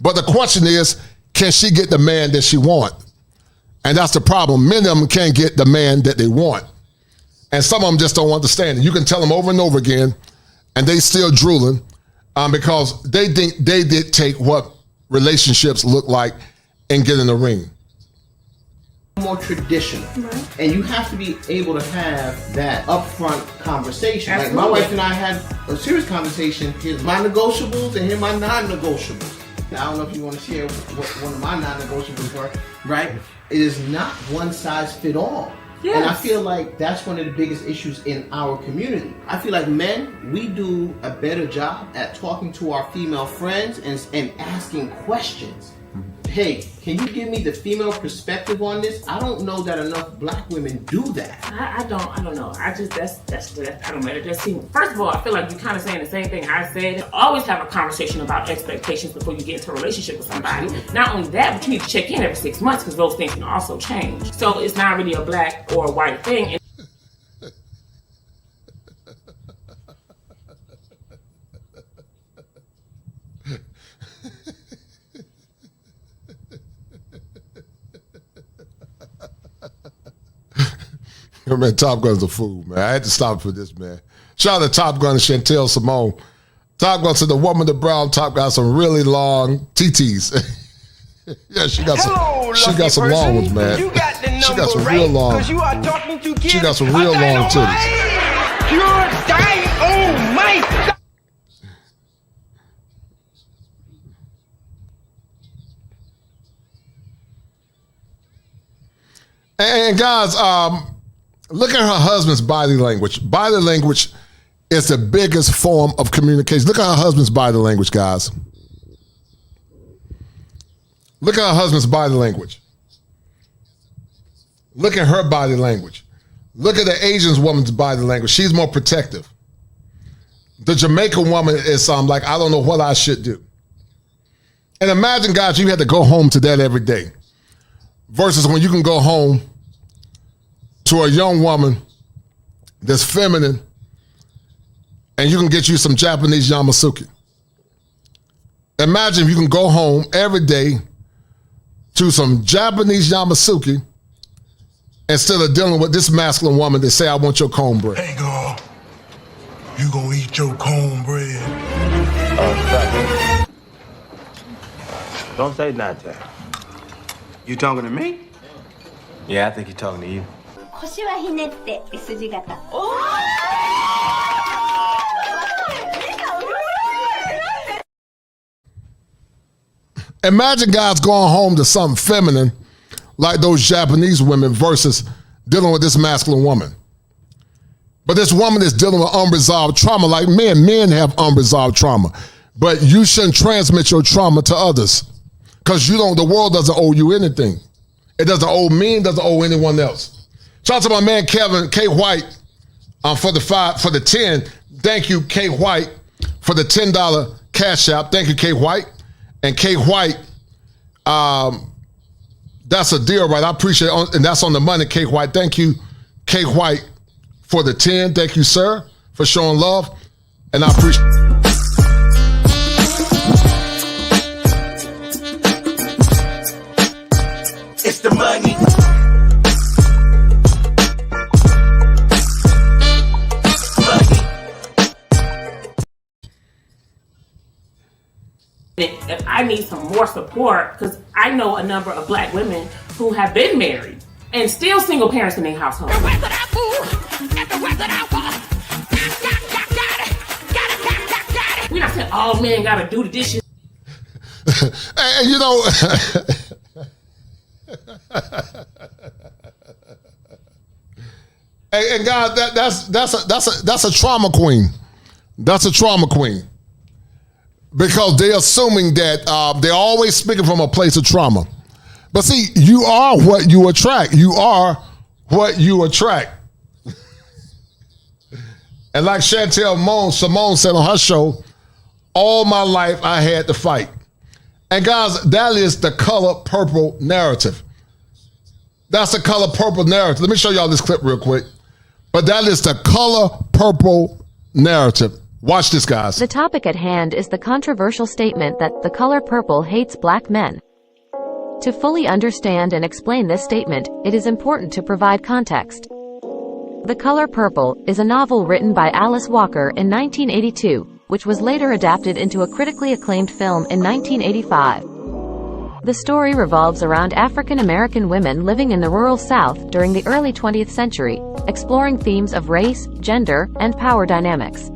But the question is, can she get the man that she wants? And that's the problem. Many of them can't get the man that they want. And some of them just don't understand it. You can tell them over and over again, and they still drooling because they think they dictate what relationships look like and get in the ring. More traditional, right. And you have to be able to have that upfront conversation. Absolutely. Like my wife and I had a serious conversation. Here's my negotiables and here are my non-negotiables. Now, I don't know if you want to share what one of my non-negotiables were, right? It is not one size fit all. Yes. And I feel like that's one of the biggest issues in our community. I feel like men, we do a better job at talking to our female friends and asking questions. Hey, can you give me the female perspective on this? I don't know that enough black women do that. I don't know. I just, that's I don't know. It just seems, first of all, I feel like you're kind of saying the same thing I said. Always have a conversation about expectations before you get into a relationship with somebody. Absolutely. Not only that, but you need to check in every 6 months because those things can also change. So it's not really a black or a white thing. Man, Top Gun's a fool, man. I had to stop for this, man. Shout out to Top Gun and Chantel Simone. Top Gun said the woman, the brown Top got some really long TTs. Yeah, she got some long ones, man. You got the number she got some right, real long. You are talking to kids. She got some real long titties. Pure dynamite. And guys, look at her husband's body language. Body language is the biggest form of communication. Look at her husband's body language, guys. Look at her husband's body language. Look at her body language. Look at the Asian woman's body language. She's more protective. The Jamaican woman is like, I don't know what I should do. And imagine, guys, you had to go home to that every day versus when you can go home to a young woman that's feminine and you can get you some Japanese Yamasuke. Imagine if you can go home every day to some Japanese Yamasuke instead of dealing with this masculine woman that say, I want your cornbread. Hey, girl, you gonna eat your cornbread? Don't say nothing. You talking to me? Yeah, I think you're talking to you. 腰はひねって S 字型。Imagine guys going home to something feminine like those Japanese women versus dealing with this masculine woman. But this woman is dealing with unresolved trauma like men. Men have unresolved trauma. But you shouldn't transmit your trauma to others because the world doesn't owe you anything. It doesn't owe me, it doesn't owe anyone else. Shout out to my man Kevin K. White for the 10. Thank you, K. White, for the $10 cash app. Thank you, K. White. And K. White, that's a deal, right? I appreciate it. And that's on the money, K. White. Thank you, K. White, for the 10. Thank you, sir, for showing love. And I appreciate It's the money. If I need some more support, because I know a number of black women who have been married and still single parents in their household. We're not saying all men gotta do the dishes. and you know, and God, that's a trauma queen. That's a trauma queen. Because they're assuming that they're always speaking from a place of trauma. But see, you are what you attract. You are what you attract. And like Chantel Simone said on her show, all my life I had to fight. And guys, that is the color purple narrative. That's the color purple narrative. Let me show y'all this clip real quick. But that is the color purple narrative. Watch this, guys. The topic at hand is the controversial statement that the color purple hates black men. To fully understand and explain this statement, it is important to provide context. The Color Purple is a novel written by Alice Walker in 1982, which was later adapted into a critically acclaimed film in 1985. The story revolves around African American women living in the rural South during the early 20th century, exploring themes of race, gender, and power dynamics.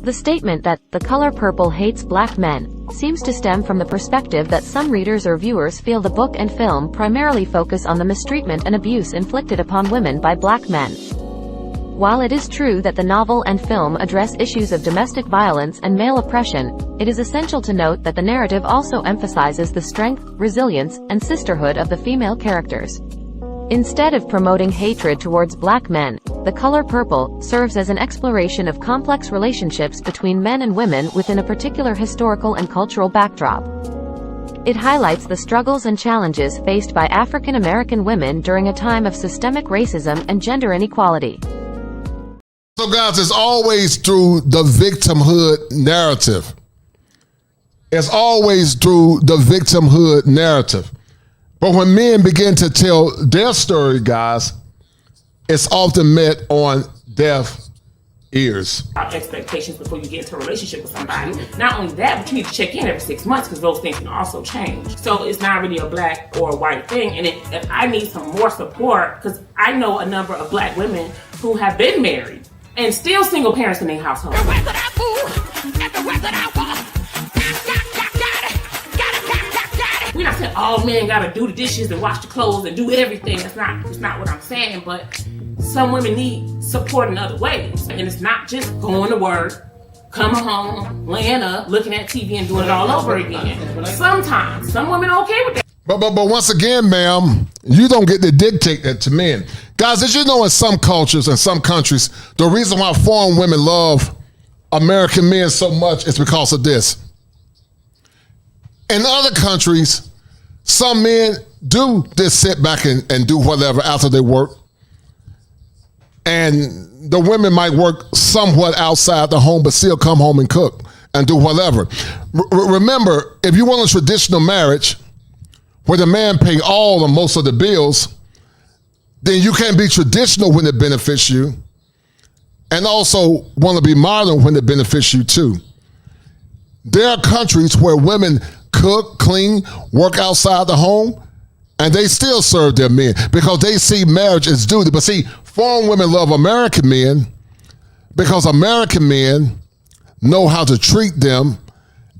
The statement that the color purple hates black men seems to stem from the perspective that some readers or viewers feel the book and film primarily focus on the mistreatment and abuse inflicted upon women by black men. While it is true that the novel and film address issues of domestic violence and male oppression, it is essential to note that the narrative also emphasizes the strength, resilience, and sisterhood of the female characters. Instead of promoting hatred towards black men, The Color Purple serves as an exploration of complex relationships between men and women within a particular historical and cultural backdrop. It highlights the struggles and challenges faced by African American women during a time of systemic racism and gender inequality. So guys, it's always through the victimhood narrative. It's always through the victimhood narrative. But when men begin to tell their story, guys, it's often met on deaf ears. Expectations before you get into a relationship with somebody. Not only that, but you need to check in every 6 months because those things can also change. So it's not really a black or a white thing. And if I need some more support, because I know a number of black women who have been married and still single parents in their household. We're not saying all men gotta do the dishes and wash the clothes and do everything. That's not what I'm saying, but some women need support in other ways. And it's not just going to work, coming home, laying up, looking at TV and doing it all over again. Sometimes, some women are okay with that. But once again, ma'am, you don't get to dictate that to men. Guys, did you know in some cultures and some countries, the reason why foreign women love American men so much is because of this. In other countries, some men do just sit back and do whatever after they work. And the women might work somewhat outside the home, but still come home and cook and do whatever. Remember, if you want a traditional marriage where the man pay all or most of the bills, then you can't be traditional when it benefits you, and also want to be modern when it benefits you too. There are countries where women cook, clean, work outside the home, and they still serve their men because they see marriage as duty. But see, foreign women love American men because American men know how to treat them,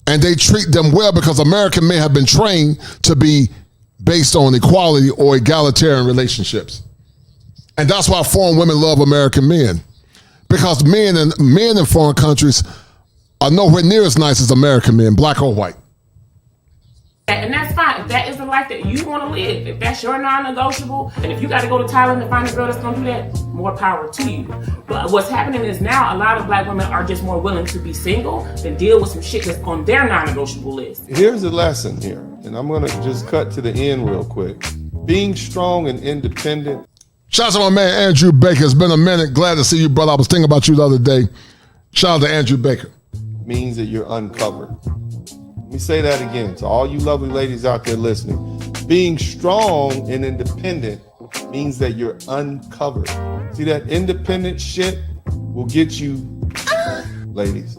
and they treat them well because American men have been trained to be based on equality or egalitarian relationships. And that's why foreign women love American men, because men in foreign countries are nowhere near as nice as American men, black or white. And that's fine. If that is the life that you want to live, if that's your non-negotiable, and if you got to go to Thailand to find a girl that's going to do that, more power to you. But what's happening is now a lot of black women are just more willing to be single than deal with some shit that's on their non-negotiable list. Here's the lesson here, and I'm going to just cut to the end real quick. Being strong and independent. Shout out to my man Andrew Baker. It's been a minute. Glad to see you, brother. I was thinking about you the other day. Shout out to Andrew Baker. Means that you're uncovered. Let me say that again to all you lovely ladies out there listening. Being strong and independent means that you're uncovered. See, that independent shit will get you, ladies.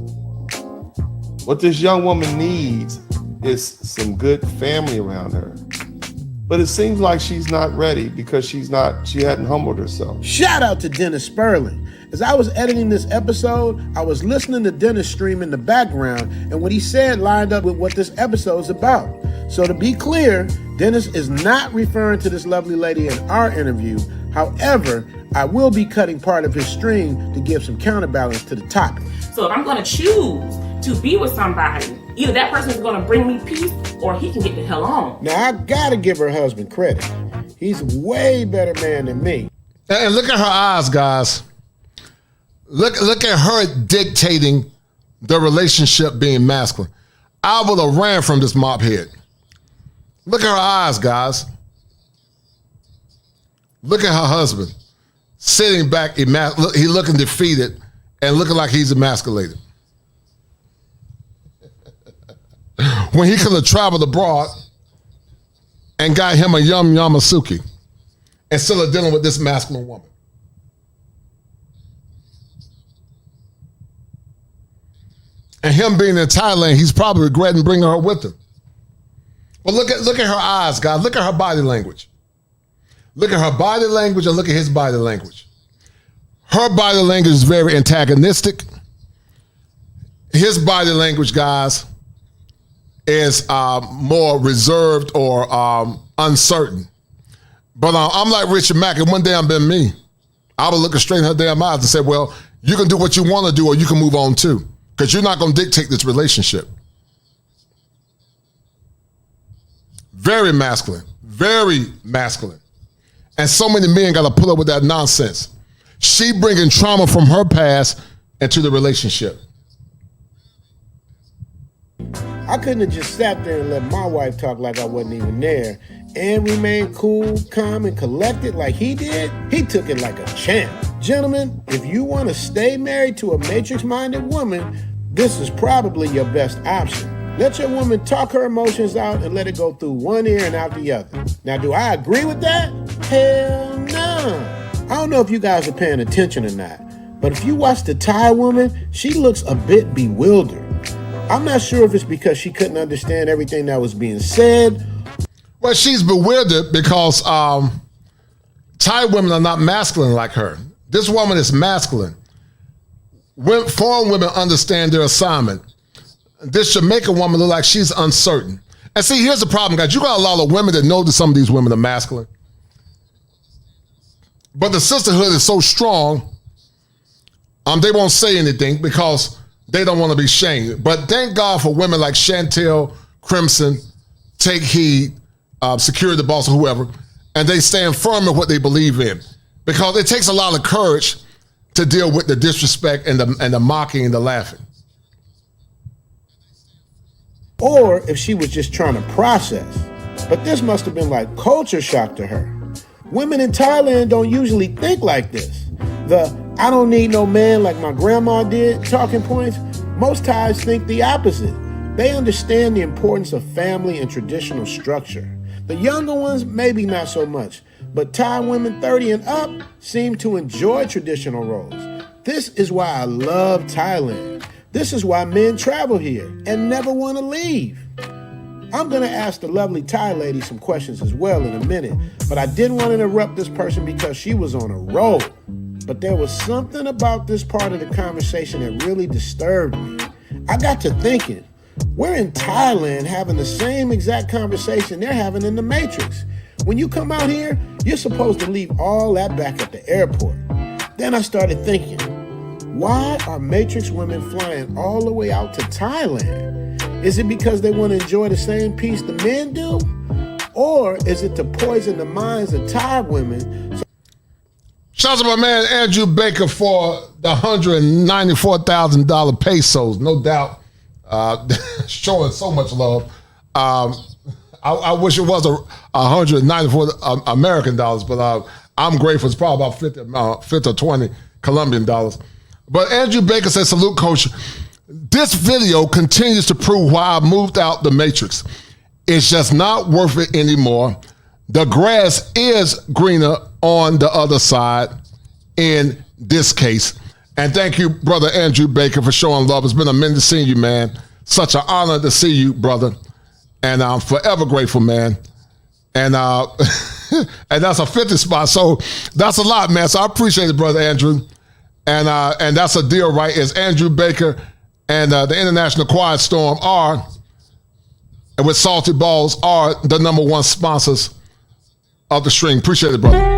What this young woman needs is some good family around her. But it seems like she's not ready because she hadn't humbled herself. Shout out to Dennis Sperling. As I was editing this episode, I was listening to Dennis stream in the background, and what he said lined up with what this episode is about. So to be clear, Dennis is not referring to this lovely lady in our interview. However, I will be cutting part of his stream to give some counterbalance to the topic. So if I'm going to choose to be with somebody, either that person is going to bring me peace or he can get the hell on. Now, I got to give her husband credit. He's a way better man than me. And look at her eyes, guys. Look at her dictating the relationship being masculine. I would have ran from this mop head. Look at her eyes, guys. Look at her husband sitting back, he's looking defeated and looking like he's emasculated. When he could have traveled abroad and got him a yum yamasuki instead of dealing with this masculine woman. And him being in Thailand, he's probably regretting bringing her with him. But look at her eyes, guys. Look at her body language. Look at her body language and look at his body language. Her body language is very antagonistic. His body language, guys, is more reserved or uncertain. But I'm like Richard Mack, and one day I'm been me. I would look her straight in her damn eyes and say, well, you can do what you want to do or you can move on too. Because you're not going to dictate this relationship. Very masculine. Very masculine. And so many men got to put up with that nonsense. She bringing trauma from her past into the relationship. I couldn't have just sat there and let my wife talk like I wasn't even there and remain cool, calm, and collected like he did. He took it like a champ. Gentlemen, if you want to stay married to a matrix-minded woman, this is probably your best option. Let your woman talk her emotions out and let it go through one ear and out the other. Now, do I agree with that? Hell no. I don't know if you guys are paying attention or not, but if you watch the Thai woman, she looks a bit bewildered. I'm not sure if it's because she couldn't understand everything that was being said. Well, she's bewildered because Thai women are not masculine like her. This woman is masculine. Foreign women understand their assignment. This Jamaican woman look like she's uncertain. And see, here's the problem, guys. You got a lot of women that know that some of these women are masculine. But the sisterhood is so strong, they won't say anything because they don't want to be shamed. But thank God for women like Chantel, Crimson, Take Heed, Security Boss, or whoever, and they stand firm in what they believe in. Because it takes a lot of courage to deal with the disrespect and the mocking and the laughing. Or if she was just trying to process. But this must have been like culture shock to her. Women in Thailand don't usually think like this. The I don't need no man like my grandma did talking points, most Thais think the opposite. They understand the importance of family and traditional structure. The younger ones, maybe not so much. But Thai women 30 and up seem to enjoy traditional roles. This is why I love Thailand. This is why men travel here and never want to leave. I'm going to ask the lovely Thai lady some questions as well in a minute, but I didn't want to interrupt this person because she was on a roll. But there was something about this part of the conversation that really disturbed me. I got to thinking, we're in Thailand having the same exact conversation they're having in the Matrix. When you come out here, you're supposed to leave all that back at the airport. Then I started thinking, why are Matrix women flying all the way out to Thailand? Is it because they want to enjoy the same peace the men do? Or is it to poison the minds of Thai women? Shout out to my man Andrew Baker for the $194,000 pesos, no doubt. Showing so much love. I wish it was 194 American dollars, but I'm grateful. It's probably about 50 or 20 Colombian dollars. But Andrew Baker says, salute, coach. This video continues to prove why I moved out the Matrix. It's just not worth it anymore. The grass is greener on the other side in this case. And thank you, brother Andrew Baker, for showing love. It's been a minute seeing you, man. Such an honor to see you, brother. And I'm forever grateful, man. And and that's a 50 spot. So that's a lot, man. So I appreciate it, brother Andrew. And that's a deal, right? Is Andrew Baker and the International Quiet Storm are, and with Salty Balls, are the #1 sponsors of the stream. Appreciate it, brother.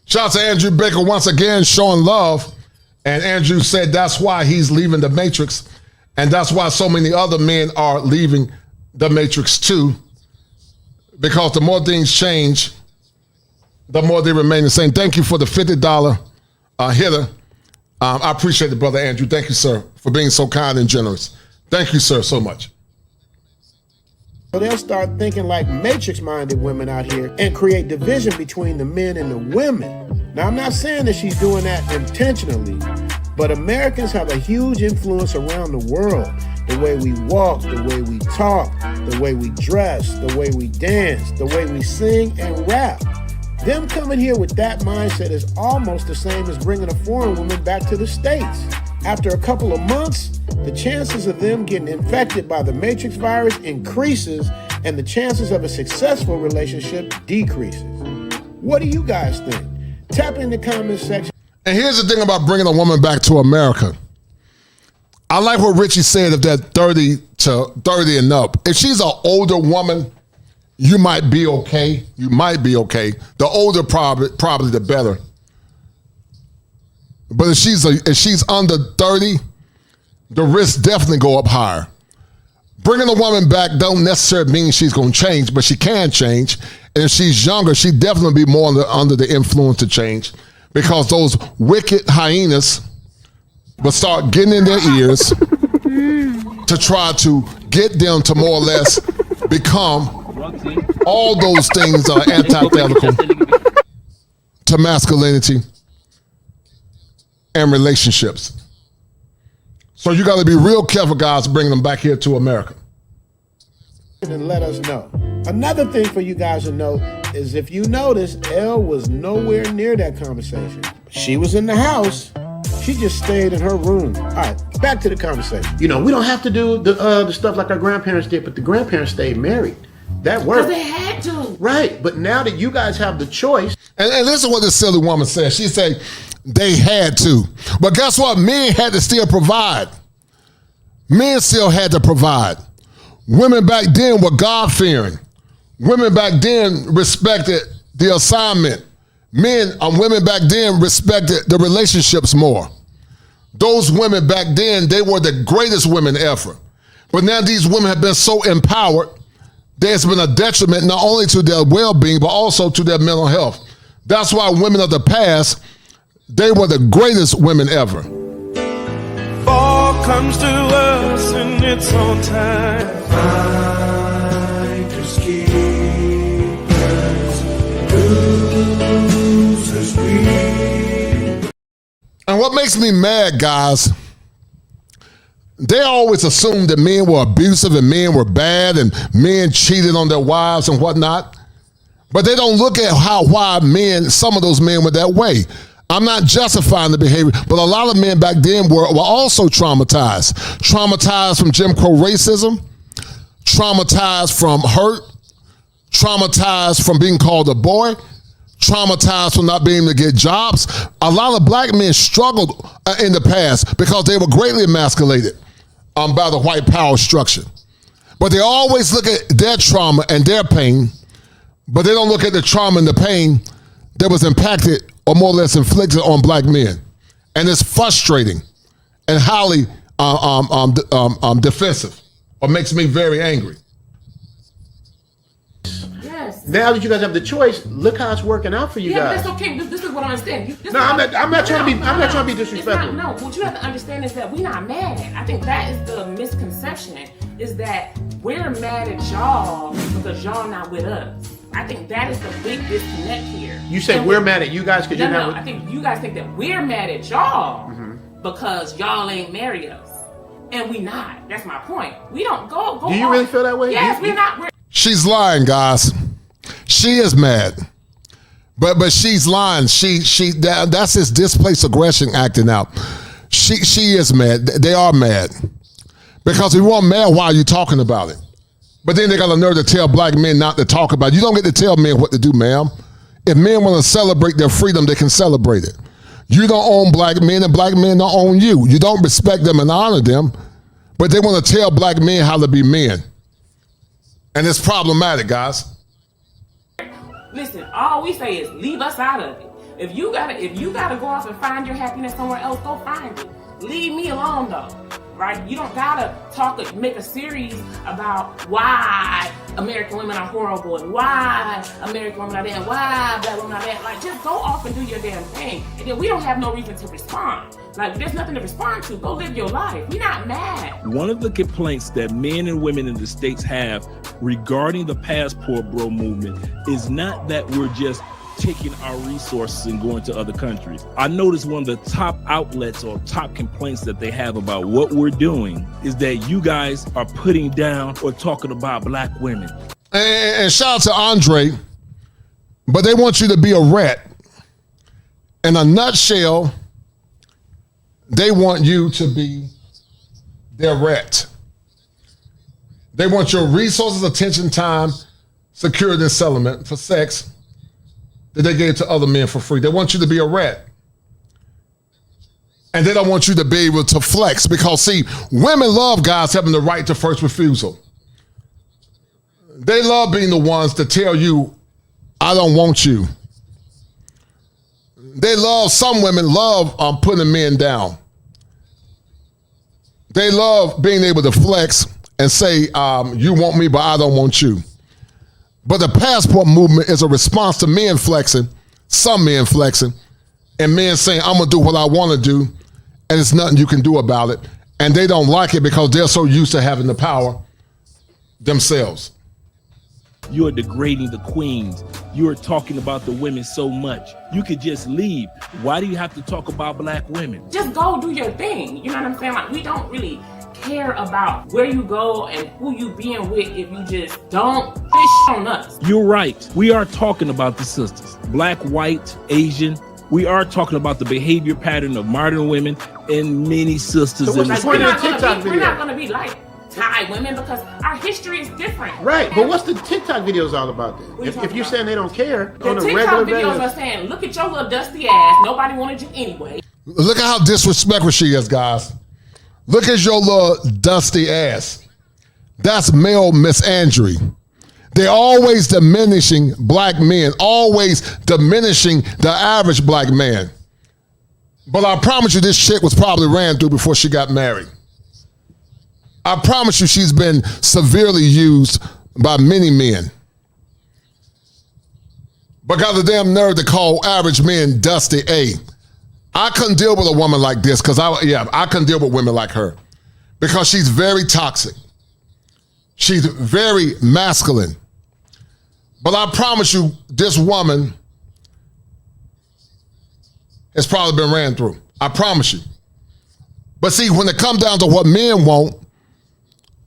Shout out to Andrew Baker once again showing love. And Andrew said that's why he's leaving the Matrix. And that's why so many other men are leaving the Matrix too. Because the more things change, the more they remain the same. Thank you for the $50 hitter. I appreciate it, brother Andrew. Thank you, sir, for being so kind and generous. Thank you, sir, so much. So they'll start thinking like Matrix-minded women out here and create division between the men and the women. Now, I'm not saying that she's doing that intentionally, but Americans have a huge influence around the world. The way we walk, the way we talk, the way we dress, the way we dance, the way we sing and rap. Them coming here with that mindset is almost the same as bringing a foreign woman back to the States. After a couple of months, the chances of them getting infected by the Matrix virus increases and the chances of a successful relationship decreases. What do you guys think? Tap in the comment section. And here's the thing about bringing a woman back to America. I like what Richie said of that 30 and up. If she's an older woman, you might be okay. You might be okay. The older probably the better. But if she's under 30, the risks definitely go up higher. Bringing a woman back don't necessarily mean she's going to change, but she can change. And if she's younger, she definitely be more under the influence to change, because those wicked hyenas will start getting in their ears to try to get them to more or less become all those things that are antithetical to masculinity and relationships. So you got to be real careful, guys, bringing them back here to America. And let us know. Another thing for you guys to know is, if you notice, Elle was nowhere near that conversation. She was in the house. She just stayed in her room. All right, back to the conversation. You know, we don't have to do the stuff like our grandparents did, but the grandparents stayed married. That worked. Because they had to. Right, but now that you guys have the choice. And listen what this silly woman said. She said they had to. But guess what? Men had to still provide. Men still had to provide. Women back then were God-fearing. Women back then respected the assignment. Women back then respected the relationships more. Those women back then, they were the greatest women ever. But now these women have been so empowered, there's been a detriment not only to their well-being, but also to their mental health. That's why women of the past, they were the greatest women ever. Fall comes to us in its own time. Fighters, keepers, losers, we. And what makes me mad, guys, they always assumed that men were abusive and men were bad and men cheated on their wives and whatnot. But they don't look at why some of those men were that way. I'm not justifying the behavior, but a lot of men back then were also traumatized. Traumatized from Jim Crow racism, traumatized from hurt, traumatized from being called a boy, traumatized from not being able to get jobs. A lot of black men struggled in the past because they were greatly emasculated by the white power structure. But they always look at their trauma and their pain, but they don't look at the trauma and the pain that was impacted or more or less inflicted on black men. And it's frustrating and highly defensive, or makes me very angry. Now that you guys have the choice, look how it's working out for you guys. Yeah, but that's okay. This is what I understand. I'm not trying to be disrespectful. No, what you have to understand is that we're not mad. I think that is the misconception, is that we're mad at y'all because y'all not with us. I think that is the big disconnect here. You said we're mad at you guys because you're not with... I think you guys think that we're mad at y'all because y'all ain't married us. And we not. That's my point. We don't go Do you really feel that way? Yes, we're not. She's lying, guys. She is mad, but she's lying. That's his displaced aggression acting out. She is mad. They are mad because if you weren't mad, why are you talking about it? But then they got the nerve to tell black men not to talk about it. You don't get to tell men what to do, ma'am. If men want to celebrate their freedom, they can celebrate it. You don't own black men, and black men don't own you. You don't respect them and honor them, but they want to tell black men how to be men, and it's problematic, guys. Listen, all we say is leave us out of it. If you gotta go off and find your happiness somewhere else, go find it. Leave me alone though, right? You don't gotta make a series about why American women are horrible and why American women are there and why black women are there. Like, just go off and do your damn thing. And then we don't have no reason to respond. Like, there's nothing to respond to. Go live your life. We're not mad. One of the complaints that men and women in the States have regarding the passport bro movement is not that we're just taking our resources and going to other countries. I noticed one of the top outlets or top complaints that they have about what we're doing is that you guys are putting down or talking about black women. And shout out to Andre, but they want you to be a rat. In a nutshell, they want you to be their rat. They want your resources, attention, time, security, and settlement for sex that they gave to other men for free. They want you to be a rat. And they don't want you to be able to flex because, see, women love guys having the right to first refusal. They love being the ones to tell you, I don't want you. Some women love putting men down. They love being able to flex and say, you want me, but I don't want you. But the passport movement is a response to men flexing, some men flexing, and men saying, I'm going to do what I want to do, and there's nothing you can do about it. And they don't like it because they're so used to having the power themselves. You are degrading the queens. You are talking about the women so much. You could just leave. Why do you have to talk about black women? Just go do your thing. You know what I'm saying? Like, we don't really care about where you go and who you being with if you just don't fish on us. You're right. We are talking about the sisters. Black, white, Asian. We are talking about the behavior pattern of modern women and many sisters. So what's the point of the TikTok video? We're not going to be like Thai women because our history is different. Right, but what's the TikTok videos all about then? If you're saying they don't care the on a TikTok regular videos basis. are saying, look at your little dusty ass. Nobody wanted you anyway. Look at how disrespectful she is, guys. Look at your little dusty ass. That's male misandry. They're always diminishing black men, always diminishing the average black man. But I promise you this chick was probably ran through before she got married. I promise you she's been severely used by many men. but got the damn nerve to call average men dusty A. I couldn't deal with a woman like this because I couldn't deal with women like her because she's very toxic. She's very masculine. But I promise you, this woman has probably been ran through. I promise you. But see, when it comes down to what men want,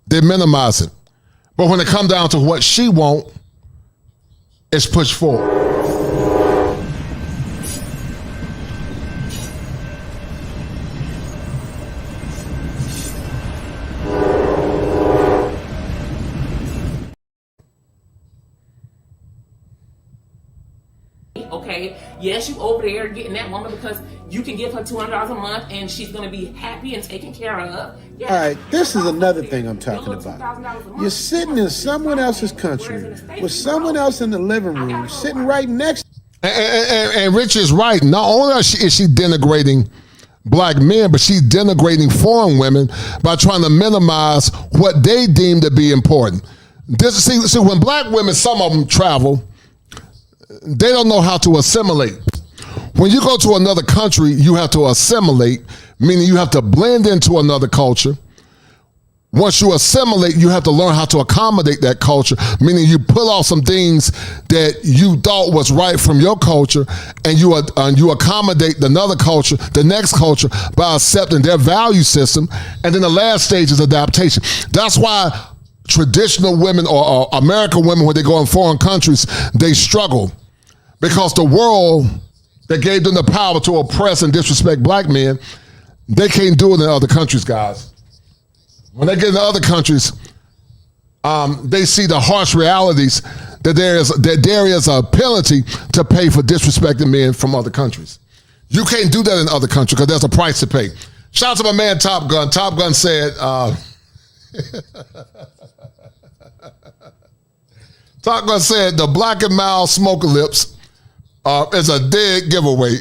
they minimize it. But when it comes down to what she wants, it's pushed forward. Okay, yes, you over there getting that woman because you can give her $200 a month and she's going to be happy and taken care of. Yeah. All right, this is another thing I'm talking about. You're sitting in someone else's country with someone else in the living room, sitting right next. And Rich is right. Not only is she denigrating black men, but she's denigrating foreign women by trying to minimize what they deem to be important. See, when black women, some of them travel, they don't know how to assimilate. When you go to another country, you have to assimilate, meaning you have to blend into another culture. Once you assimilate, you have to learn how to accommodate that culture, meaning you pull off some things that you thought was right from your culture, and you accommodate another culture, the next culture, by accepting their value system. And then the last stage is adaptation. That's why traditional women or American women, when they go in foreign countries, they struggle because the world that gave them the power to oppress and disrespect black men, they can't do it in other countries, guys. When they get into other countries, they see the harsh realities that there is a penalty to pay for disrespecting men from other countries. You can't do that in other countries because there's a price to pay. Shout out to my man Top Gun. Top Gun said, Top Gun said the Black and Mild Smoker Lips is a dead giveaway.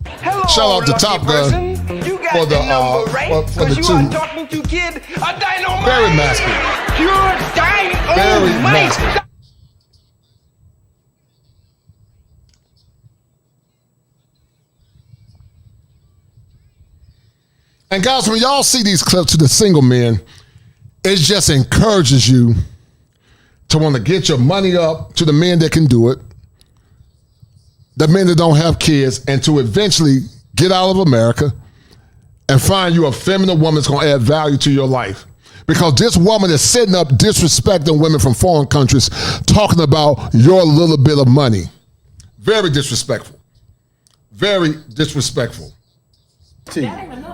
Hello, shout out to Top Gun for the two. Talking to kid, a dynamite. Very masculine. Pure dynamite. Very masculine. And guys, when y'all see these clips to the single men, it just encourages you to want to get your money up to the men that can do it, the men that don't have kids, and to eventually get out of America and find you a feminine woman that's going to add value to your life. Because this woman is sitting up disrespecting women from foreign countries, talking about your little bit of money. Very disrespectful. Very disrespectful. To you.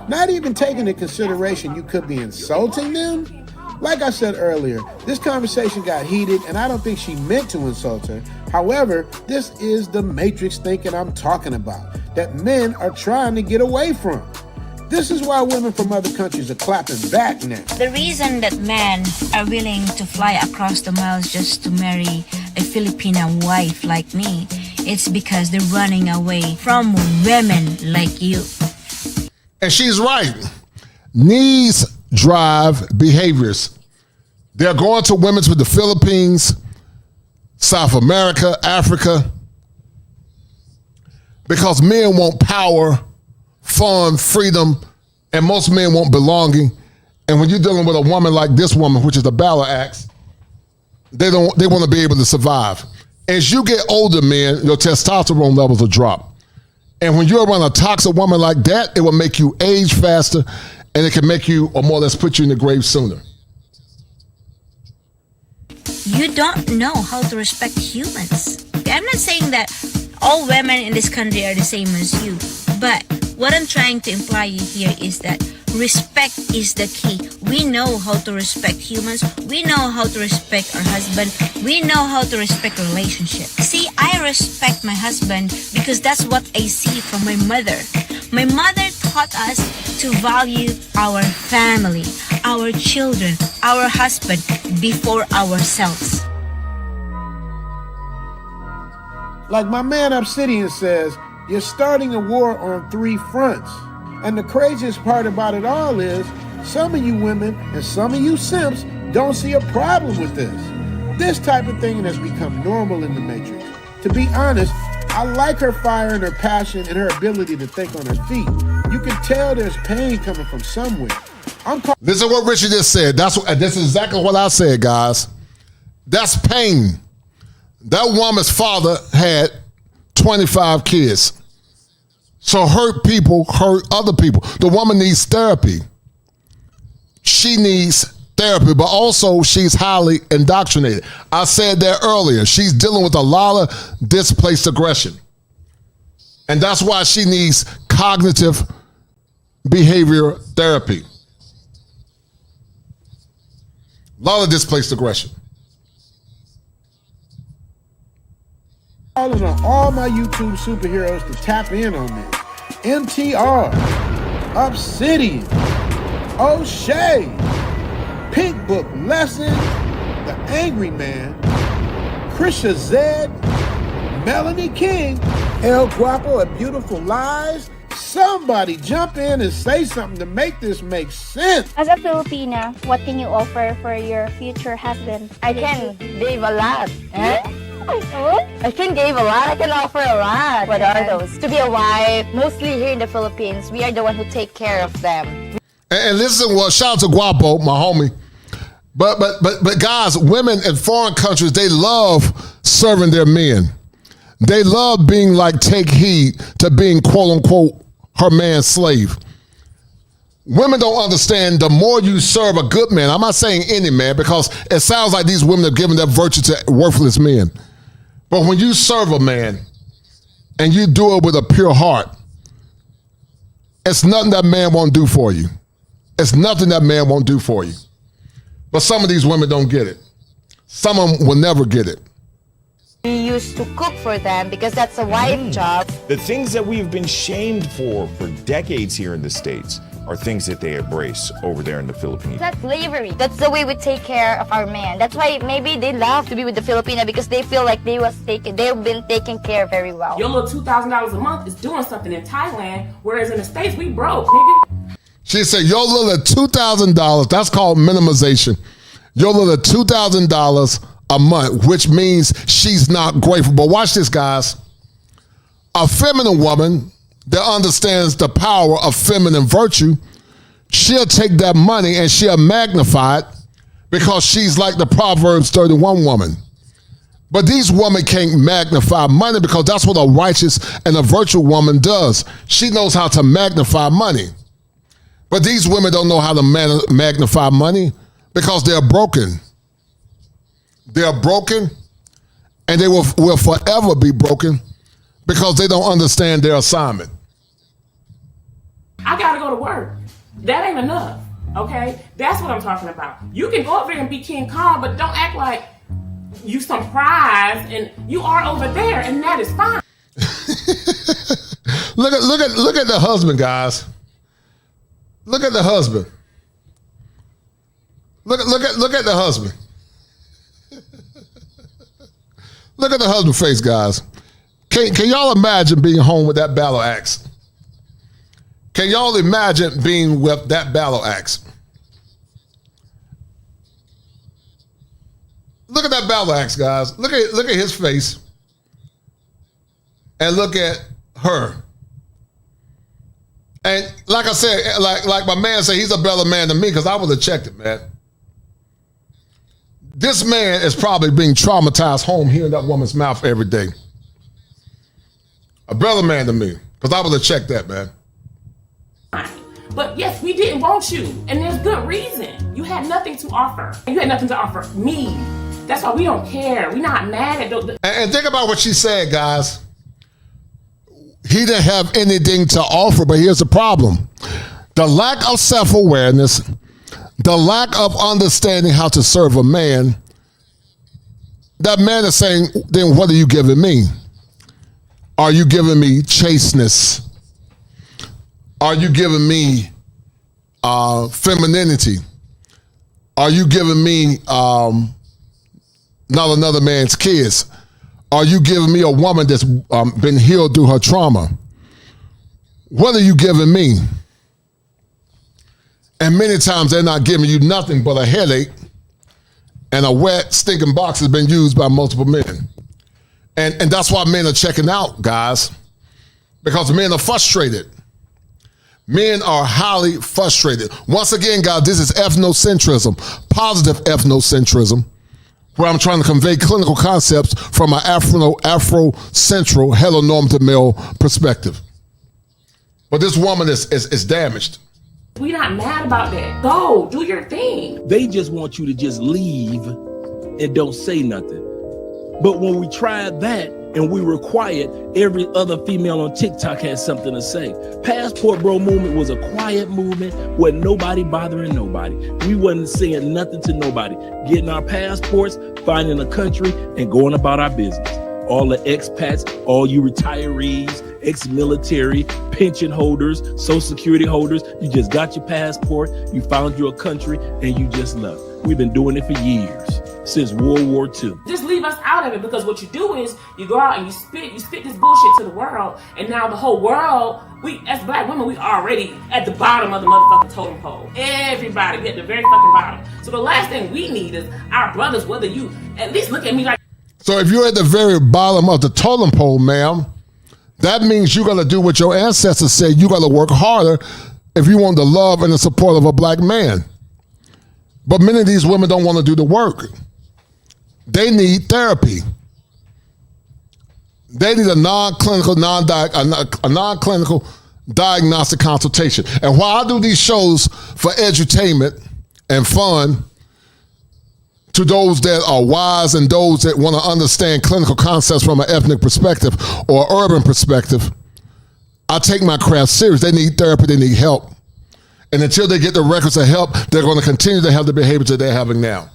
Not even taking into consideration you could be insulting them. Like I said earlier, this conversation got heated and I don't think she meant to insult her. However, this is the matrix thinking I'm talking about, that men are trying to get away from. This is why women from other countries are clapping back now. The reason that men are willing to fly across the miles just to marry a Filipino wife like me, it's because they're running away from women like you. And she's right. Needs drive behaviors. They're going to women from the Philippines, South America, Africa, because men want power, fun, freedom, and most men want belonging. And when you're dealing with a woman like this woman, which is a battle axe, they want to be able to survive. As you get older, men, your testosterone levels will drop. And when you're around a toxic woman like that, it will make you age faster, and it can make you, or more or less put you in the grave sooner. You don't know how to respect humans. I'm not saying that all women in this country are the same as you, but what I'm trying to imply here is that respect is the key. We know how to respect humans. We know how to respect our husband. We know how to respect relationships. See, I respect my husband because that's what I see from my mother. My mother taught us to value our family, our children, our husband before ourselves. Like my man Obsidian says, you're starting a war on 3 fronts. And the craziest part about it all is some of you women and some of you simps don't see a problem with this. This type of thing has become normal in the Matrix. To be honest, I like her fire and her passion and her ability to think on her feet. You can tell there's pain coming from somewhere. This is what Richie just said. This is exactly what I said, guys. That's pain. That woman's father had 25 kids. So hurt people hurt other people. The woman needs therapy. She needs therapy, but also she's highly indoctrinated. I said that earlier. She's dealing with a lot of displaced aggression. And that's why she needs cognitive behavior therapy. A lot of displaced aggression. Calling on all my YouTube superheroes to tap in on this. MTR, Obsidian, O'Shea, Pink Book Lesson, The Angry Man, Krisha Zed, Melanie King, El Guapo and Beautiful Lies. Somebody jump in and say something to make this make sense. As a Filipina, what can you offer for your future husband? I can give a lot. I can give a lot. I can offer a lot. What are those? To be a wife, mostly here in the Philippines, we are the one who take care of them. And listen, well, shout out to Guapo, my homie. But guys, women in foreign countries, they love serving their men. They love being like, take heed to being quote unquote her man's slave. Women don't understand the more you serve a good man, I'm not saying any man, because it sounds like these women are giving that virtue to worthless men. But when you serve a man and you do it with a pure heart, it's nothing that man won't do for you. It's nothing that man won't do for you. But some of these women don't get it. Some of them will never get it. We used to cook for them because that's a wife job. The things that we've been shamed for decades here in the States are things that they embrace over there in the Philippines. That's slavery. That's the way we take care of our man. That's why maybe they love to be with the Filipina, because they feel like they've been taken care of very well. Your little $2,000 a month is doing something in Thailand, whereas in the States we broke, nigga. She said, your little $2,000, that's called minimization. Your little $2,000 a month, which means she's not grateful. But watch this, guys. A feminine woman that understands the power of feminine virtue, she'll take that money and she'll magnify it, because she's like the Proverbs 31 woman. But these women can't magnify money, because that's what a righteous and a virtuous woman does. She knows how to magnify money. But these women don't know how to magnify money, because they're broken. They're broken, and they will forever be broken, because they don't understand their assignment. I gotta go to work. That ain't enough, okay? That's what I'm talking about. You can go up there and be King Kong, but don't act like you some prize, and you are over there, and that is fine. Look at the husband, guys. Look at the husband. Look at the husband. Look at the husband face, guys. Can y'all imagine being home with that battle axe? Can y'all imagine being with that battle axe? Look at that battle axe, guys. Look at his face. And look at her. And like I said, like my man said, he's a better man than me, because I would have checked it, man. This man is probably being traumatized home, hearing that woman's mouth every day. A better man than me, because I would have checked that, man. But yes, we didn't want you, and there's good reason. You had nothing to offer. You had nothing to offer me. That's why we don't care. We're not mad at those. And think about what she said, guys. He didn't have anything to offer, but here's the problem. The lack of self-awareness, the lack of understanding how to serve a man, that man is saying, then what are you giving me? Are you giving me chasteness? Are you giving me femininity? Are you giving me not another man's kids? Are you giving me a woman that's been healed through her trauma? What are you giving me? And many times they're not giving you nothing but a headache And a wet, stinking box has been used by multiple men. And that's why men are checking out, guys. Because men are frustrated. Men are highly frustrated. Once again, guys, this is ethnocentrism, positive ethnocentrism, where I'm trying to convey clinical concepts from an Afro-central, heteronormative male perspective. But this woman is damaged. We're not mad about that. Go, do your thing. They just want you to just leave and don't say nothing. But when we tried that and we were quiet, every other female on TikTok had something to say. Passport Bro movement was a quiet movement where nobody bothering nobody. We wasn't saying nothing to nobody. Getting our passports, finding a country, and going about our business. All the expats, all you retirees, ex-military, pension holders, social security holders, you just got your passport, you found you a country, and you just left. We've been doing it for years, since World War II. Just leave us out of it, because what you do is you go out and you spit this bullshit to the world, and now the whole world, we as black women, we already at the bottom of the motherfucking totem pole. Everybody, we at the very fucking bottom. So the last thing we need is our brothers, whether you at least look at me like. So if you're at the very bottom of the totem pole, ma'am, that means you got to do what your ancestors said. You got to work harder if you want the love and the support of a black man. But many of these women don't want to do the work. They need therapy. They need a non-clinical diagnostic consultation. And while I do these shows for edutainment and fun, to those that are wise and those that want to understand clinical concepts from an ethnic perspective or urban perspective, I take my craft serious. They need therapy, they need help. And until they get the records of help, they're going to continue to have the behaviors that they're having now.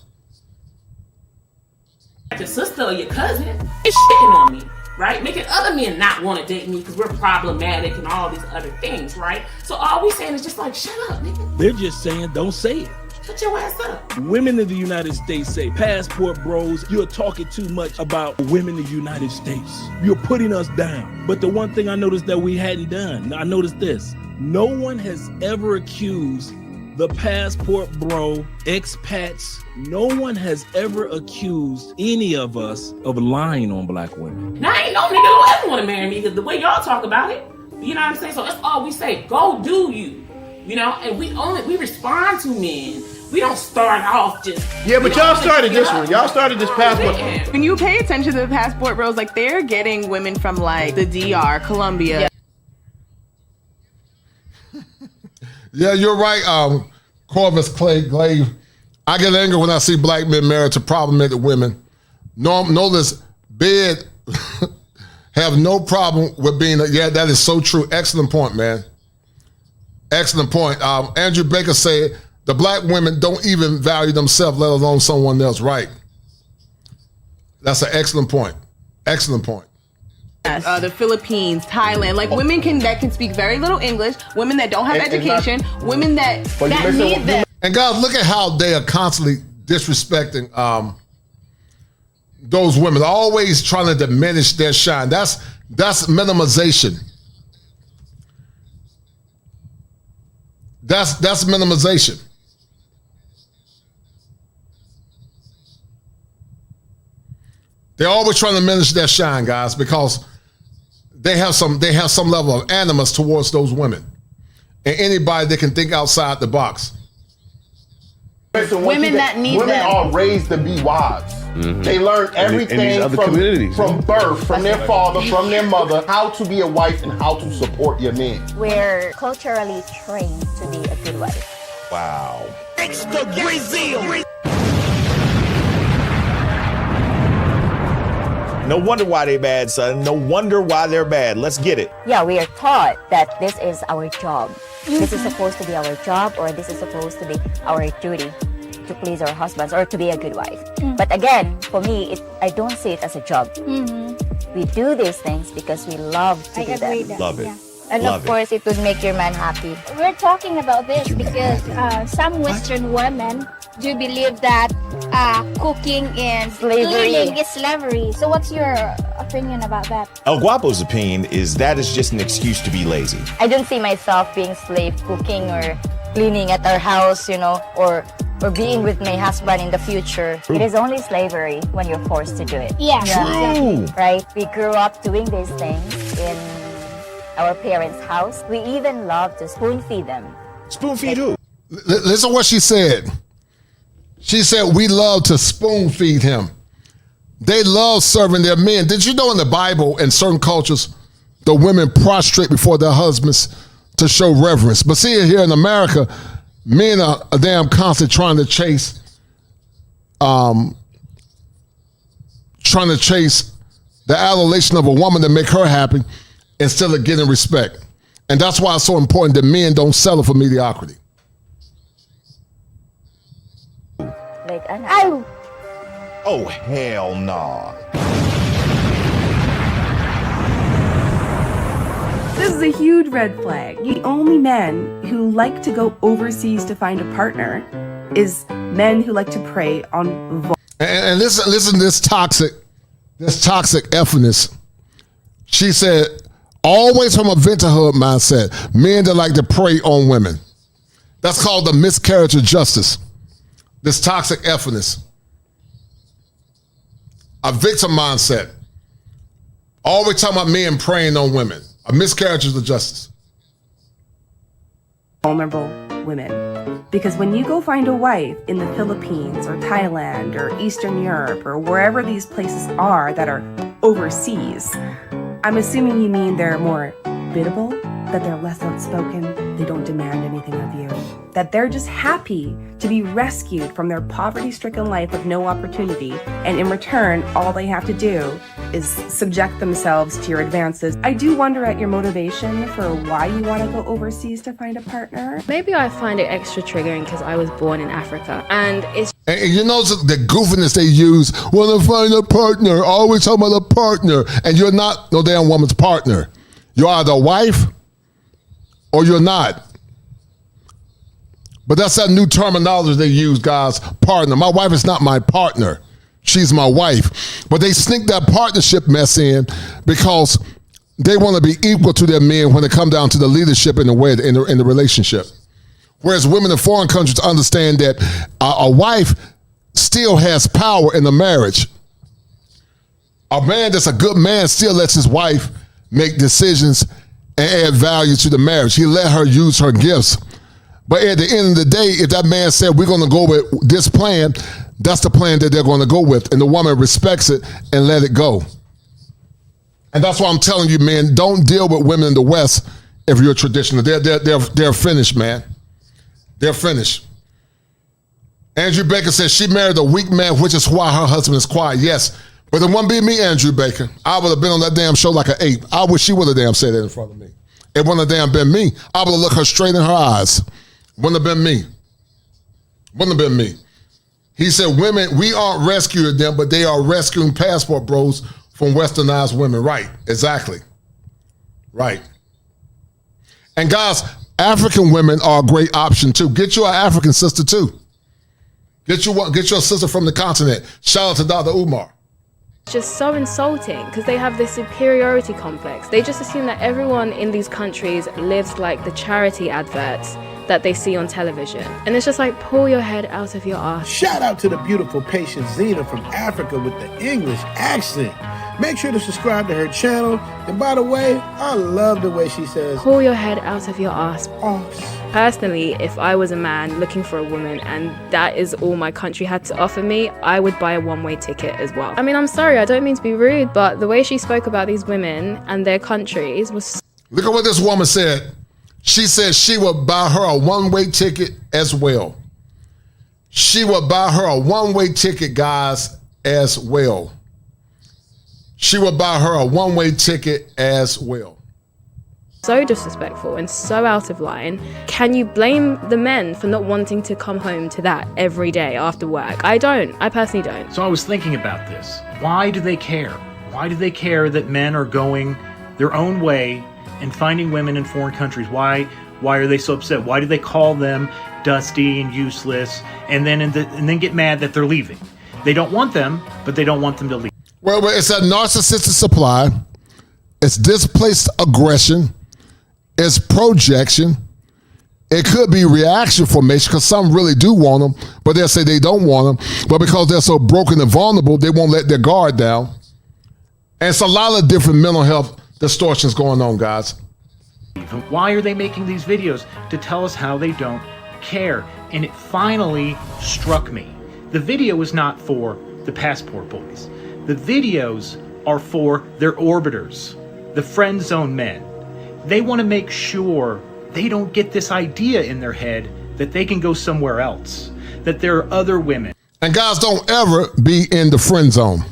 Your sister or your cousin is shitting on me, right? Making other men not want to date me because we're problematic and all these other things, right? So all we saying is just like, shut up, nigga. They're just saying, don't say it. Shut your ass up. Women in the United States say, passport bros, you're talking too much about women in the United States. You're putting us down. But the one thing I noticed that we hadn't done, I noticed this. No one has ever accused the passport bro, expats, no one has ever accused any of us of lying on black women. Now ain't no nigga who ever want to marry me because the way y'all talk about it, you know what I'm saying? So that's all we say. Go do you. You know, and we respond to men. We don't start off just. Yeah, but y'all started this one. Y'all started this passport. When you pay attention to the passport bros, like they're getting women from like the DR, Colombia. Yeah, you're right, Corvus Glaive. I get angry when I see black men married to problematic women. Notice bed have no problem with being, yeah, that is so true. Excellent point, man. Excellent point. Andrew Baker said, the black women don't even value themselves, let alone someone else. Right. That's an excellent point. Excellent point. The Philippines, Thailand, like women that can speak very little English, women that don't have education, women that need them. And guys, look at how they are constantly disrespecting those women, always trying to diminish their shine. That's minimization. That's minimization. They're always trying to diminish their shine, guys, because they have some level of animus towards those women and anybody that can think outside the box. Women that need women them. are raised to be wives. Mm-hmm. They learn everything from birth, from their father, from their mother, how to be a wife and how to support your man. We're culturally trained to be a good wife. Wow. Extra Brazil. No wonder why they bad, son. No wonder why they're bad. Let's get it. Yeah, we are taught that this is our job. This is supposed to be our job, or this is supposed to be our duty to please our husbands or to be a good wife. But again, for me, I don't see it as a job. We do these things because we love to do them. Love it. Yeah. And of course, it would make your man happy. We're talking about this because some Western women do believe that cooking and cleaning is slavery. So what's your opinion about that? El Guapo's opinion is that is just an excuse to be lazy. I don't see myself being slave cooking or cleaning at our house, or or being with my husband in the future. It is only slavery when you're forced to do it. Yeah. True. Right? We grew up doing these things in our parents' house. We even love to spoon feed them. Spoon feed who? Listen to what she said. She said, we love to spoon feed him. They love serving their men. Did you know in the Bible, in certain cultures, the women prostrate before their husbands to show reverence? But see, here in America, men are damn constantly trying to chase the adulation of a woman to make her happy instead of getting respect. And that's why it's so important that men don't settle for mediocrity. Like, oh, hell nah. This is a huge red flag. The only men who like to go overseas to find a partner is men who like to prey on and listen to this toxic effiness. She said, always from a vinterhood mindset, men that like to prey on women. That's called the miscarriage of justice. This toxic effiness. A victim mindset. Always talking about men preying on women. A miscarriage of justice. vulnerable women. Because when you go find a wife in the Philippines or Thailand or Eastern Europe or wherever these places are that are overseas, I'm assuming you mean they're more biddable, that they're less outspoken, they don't demand anything of you, that they're just happy to be rescued from their poverty-stricken life of no opportunity, and in return, all they have to do is subject themselves to your advances. I do wonder at your motivation for why you want to go overseas to find a partner. Maybe I find it extra triggering because I was born in Africa, and it's... And you know the goofiness they use, want to find a partner, always talking about a partner, and you're not no damn woman's partner. You're either a wife or you're not. But that's that new terminology they use, guys, partner. My wife is not my partner. She's my wife. But they sneak that partnership mess in because they want to be equal to their men when it comes down to the leadership in the relationship. Whereas women in foreign countries understand that a wife still has power in the marriage. A man that's a good man still lets his wife make decisions and add value to the marriage. He let her use her gifts. But at the end of the day, if that man said, we're going to go with this plan, that's the plan that they're going to go with. And the woman respects it and let it go. And that's why I'm telling you, man, don't deal with women in the West if you're traditional. They're finished, man. They're finished. Andrew Baker says she married a weak man, which is why her husband is quiet. Yes, but it wouldn't be me, Andrew Baker. I would have been on that damn show like an ape. I wish she would have damn said that in front of me. It wouldn't have damn been me. I would have looked her straight in her eyes. Wouldn't have been me. Wouldn't have been me. He said, women, we aren't rescuing them, but they are rescuing passport bros from westernized women. Right, exactly. Right. And guys, African women are a great option too. Get you an African sister too. Get your sister from the continent. Shout out to Dr. Umar. It's just so insulting because they have this superiority complex. They just assume that everyone in these countries lives like the charity adverts that they see on television. And it's just like, pull your head out of your ass. Shout out to the beautiful patient Zena from Africa with the English accent. Make sure to subscribe to her channel. And by the way, I love the way she says, pull your head out of your ass. Personally, if I was a man looking for a woman and that is all my country had to offer me, I would buy a one-way ticket as well. I mean, I'm sorry, I don't mean to be rude, but the way she spoke about these women and their countries was... Look at what this woman said. She said she would buy her a one-way ticket as well. She would buy her a one-way ticket, guys, as well. She would buy her a one-way ticket as well. So disrespectful and so out of line. Can you blame the men for not wanting to come home to that every day after work? I don't. I personally don't. So I was thinking about this. Why do they care? Why do they care that men are going their own way and finding women in foreign countries? Why are they so upset? Why do they call them dusty and useless and then get mad that they're leaving? They don't want them, but they don't want them to leave. Well, it's a narcissistic supply. It's displaced aggression. It's projection. It could be reaction formation because some really do want them, but they'll say they don't want them. But because they're so broken and vulnerable, they won't let their guard down. And it's a lot of different mental health distortions going on, guys. Why are they making these videos? To tell us how they don't care. And it finally struck me. The video is not for the passport boys. The videos are for their orbiters, the friend zone men. They want to make sure they don't get this idea in their head that they can go somewhere else, that there are other women. And guys, don't ever be in the friend zone.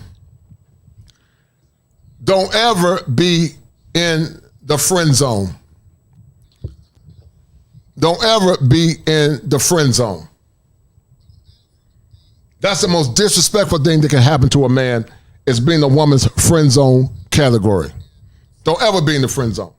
Don't ever be in the friend zone. Don't ever be in the friend zone. That's the most disrespectful thing that can happen to a man, is being a woman's friend zone category. Don't ever be in the friend zone.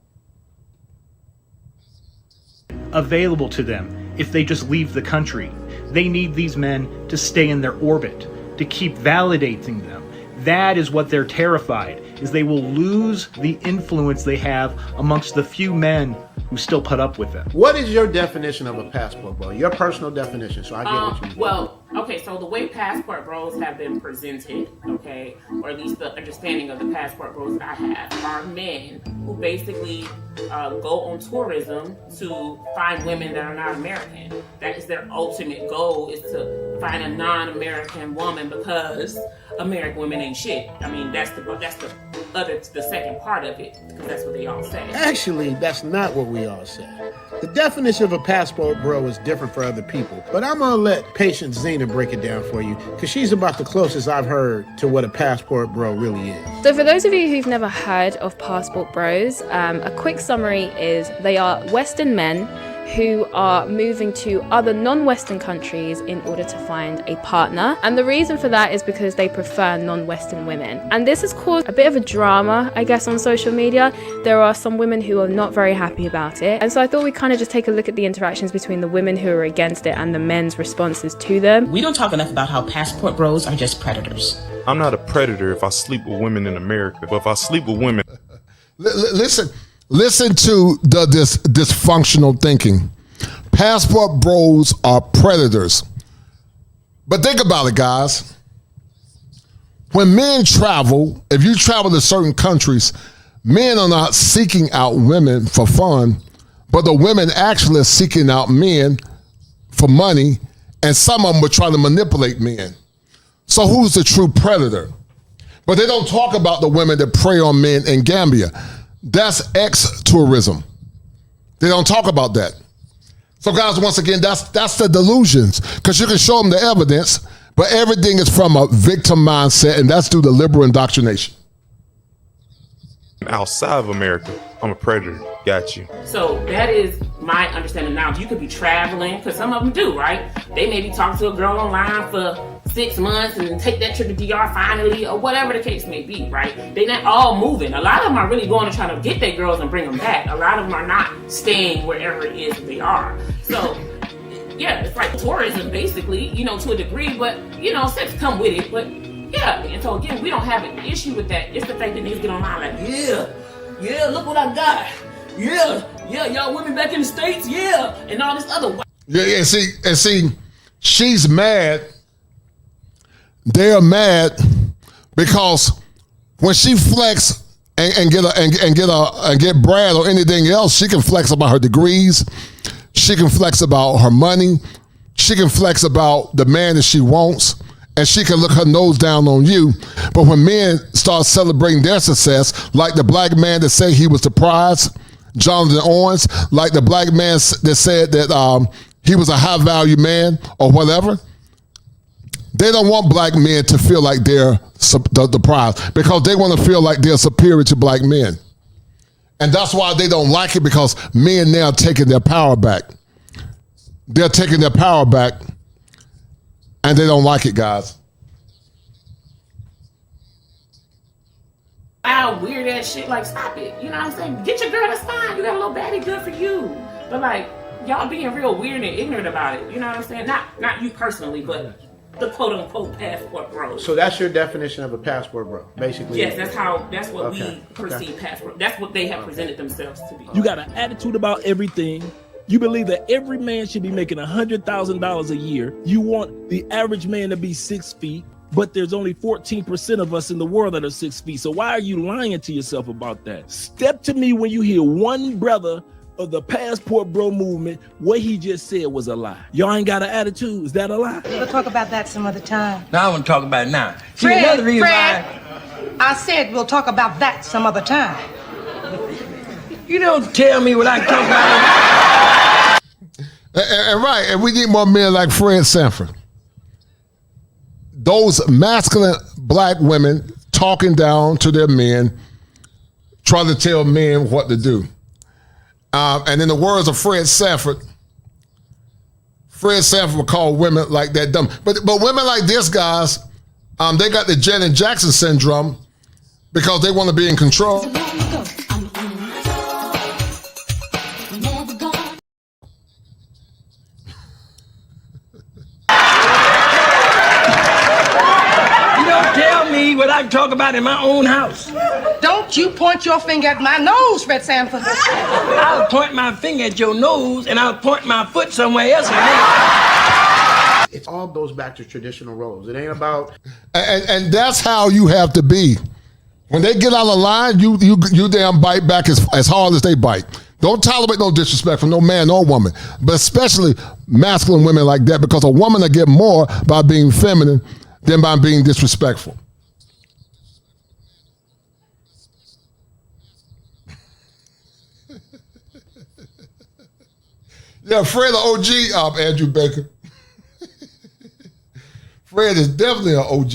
Available to them if they just leave the country. They need these men to stay in their orbit, to keep validating them. That is what they're terrified, is they will lose the influence they have amongst the few men who still put up with them. What is your definition of a passport bro? Your personal definition, so I get what you mean. Well, okay, so the way passport bros have been presented, okay, or at least the understanding of the passport bros that I have, are men who basically go on tourism to find women that are not American. That is their ultimate goal, is to find a non-American woman because American women ain't shit. I mean, that's the second part of it, because that's what they all say. Actually, that's not what we all say. The definition of a passport bro is different for other people, but I'm gonna let Patient Zena break it down for you, because she's about the closest I've heard to what a passport bro really is. So for those of you who've never heard of passport bros, a quick summary is they are Western men who are moving to other non-Western countries in order to find a partner. And the reason for that is because they prefer non-Western women. And this has caused a bit of a drama, I guess, on social media. There are some women who are not very happy about it. And so I thought we'd kind of just take a look at the interactions between the women who are against it and the men's responses to them. We don't talk enough about how passport bros are just predators. I'm not a predator if I sleep with women in America, but if I sleep with women... Listen to this dysfunctional thinking. Passport bros are predators. But think about it, guys. When men travel, if you travel to certain countries, men are not seeking out women for fun, but the women actually are seeking out men for money, and some of them are trying to manipulate men. So who's the true predator? But they don't talk about the women that prey on men in Gambia. That's ex-tourism. They don't talk about that. So guys, once again, that's the delusions, because you can show them the evidence, but everything is from a victim mindset, and that's through the liberal indoctrination. Outside of America, I'm a predator. Got you. So that is my understanding. Now, you could be traveling, because some of them do, right? They may be talking to a girl online for 6 months and take that trip to DR finally, or whatever the case may be, right? They're not all moving. A lot of them are really going to try to get their girls and bring them back. A lot of them are not staying wherever it is they are. So, yeah, it's like tourism, basically, to a degree, but, sex come with it, but yeah. And so, again, we don't have an issue with that. It's the fact that niggas get online like, yeah, look what I got. Yeah, y'all women back in the States, yeah, and all this other. Yeah, see, she's mad. They're mad because when she flex and get Brad or anything else, she can flex about her degrees, she can flex about her money, she can flex about the man that she wants, and she can look her nose down on you. But when men start celebrating their success, like the black man that said he was the prize, Jonathan Owens, like the black man that said that he was a high-value man or whatever, they don't want black men to feel like they're the prize, because they want to feel like they're superior to black men. And that's why they don't like it, because men now are taking their power back. They're taking their power back, and they don't like it, guys. Weird ass shit, like, stop it. You know what I'm saying? Get your girl, that's fine. You got a little baddie, good for you. But like, y'all being real weird and ignorant about it. You know what I'm saying? Not you personally, but the quote unquote passport bro. So that's your definition of a passport bro, basically. Yes, that's what we perceive passport. That's what they have presented themselves to be. You got an attitude about everything, You believe that every man should be making $100,000 a year. You want the average man to be 6 feet, but there's only 14% of us in the world that are 6 feet. So why are you lying to yourself about that? Step to me when you hear one brother of the passport bro movement, what he just said was a lie. Y'all ain't got an attitude. Is that a lie? We'll talk about that some other time. No, I want to talk about it now. See, Fred, another reason Fred, why I said we'll talk about that some other time. you don't tell me what I can talk about. And right, and we need more men like Fred Sanford. Those masculine black women talking down to their men, trying to tell men what to do. And in the words of Fred Sanford would call women like that dumb. But women like this, guys, they got the Janet Jackson syndrome because they want to be in control. What I can talk about in my own house. Don't you point your finger at my nose, Fred Sanford. I'll point my finger at your nose and I'll point my foot somewhere else. It all goes back to traditional roles. It ain't about... And that's how you have to be. When they get out of line, you damn bite back as hard as they bite. Don't tolerate no disrespect from no man or woman, but especially masculine women like that, because a woman will get more by being feminine than by being disrespectful. Yeah, Fred an OG, Andrew Baker. Fred is definitely an OG.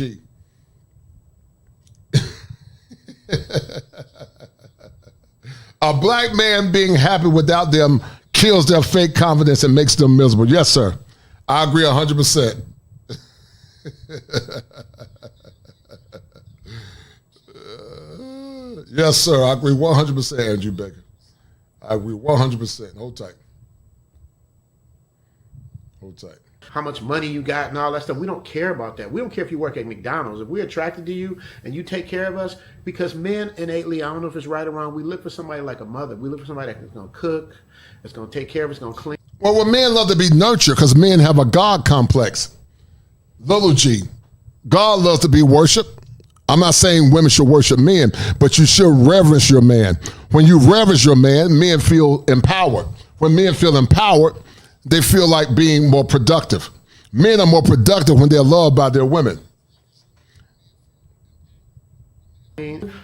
A black man being happy without them kills their fake confidence and makes them miserable. Yes, sir. I agree 100%. Yes, sir. I agree 100%, Andrew Baker. I agree 100%. Hold tight. Hold tight. How much money you got and all that stuff. We don't care about that. We don't care if you work at McDonald's. If we're attracted to you and you take care of us, because men innately, I don't know if it's right or wrong, we look for somebody like a mother. We look for somebody that's going to cook, that's going to take care of us, going to clean. Well, men love to be nurtured because men have a God complex. Little G. God loves to be worshiped. I'm not saying women should worship men, but you should reverence your man. When you reverence your man, men feel empowered. When men feel empowered, they feel like being more productive. Men are more productive when they're loved by their women.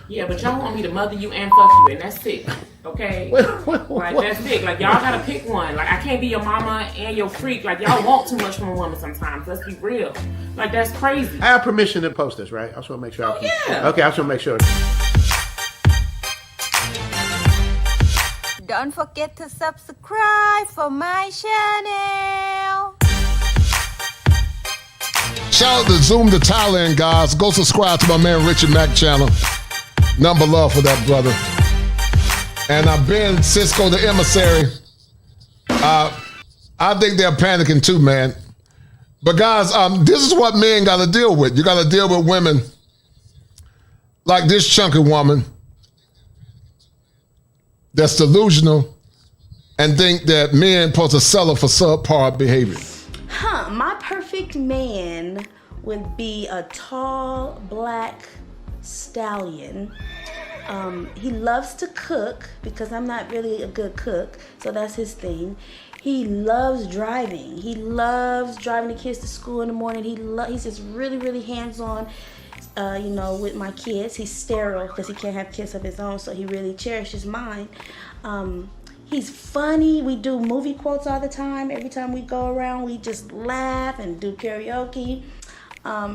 Yeah, but y'all want me to mother you and fuck you, and that's sick. Okay? Like, that's sick. Like, y'all gotta pick one. Like, I can't be your mama and your freak. Like, y'all want too much from a woman sometimes. Let's be real. Like, that's crazy. I have permission to post this, right? I just want to make sure. Yeah. Okay, I just want to make sure. Don't forget to subscribe for my channel. Shout out to Zoom to Thailand, guys. Go subscribe to my man Richard Mack channel. Number love for that brother. And I've been Cisco the Emissary. I think they're panicking too, man. But guys, this is what men got to deal with. You got to deal with women like this chunky woman that's delusional and think that men supposed to sell her for subpar behavior. My perfect man would be a tall, black stallion. He loves to cook because I'm not really a good cook, so that's his thing. He loves driving. He loves driving the kids to school in the morning. He's just really, really hands-on, with my kids. He's sterile because he can't have kids of his own, so he really cherishes mine. He's funny. We do movie quotes all the time. Every time we go around, we just laugh and do karaoke.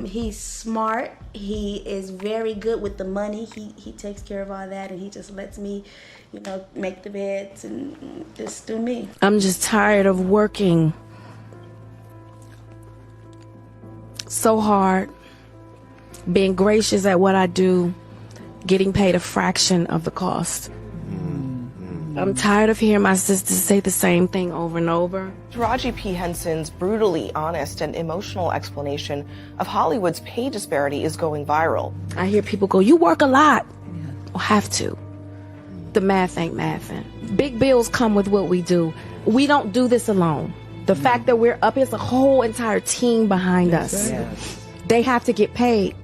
He's smart. He is very good with the money. He takes care of all that, and he just lets me, make the beds and just do me. I'm just tired of working so hard, being gracious at what I do, getting paid a fraction of the cost. I'm tired of hearing my sisters say the same thing over and over. Taraji P. Henson's brutally honest and emotional explanation of Hollywood's pay disparity is going viral. I hear people go, "You work a lot." Well, have to. The math ain't mathin'. Big bills come with what we do. we don't do this alone. The fact that we're up is a whole entire team behind us. They have to get paid.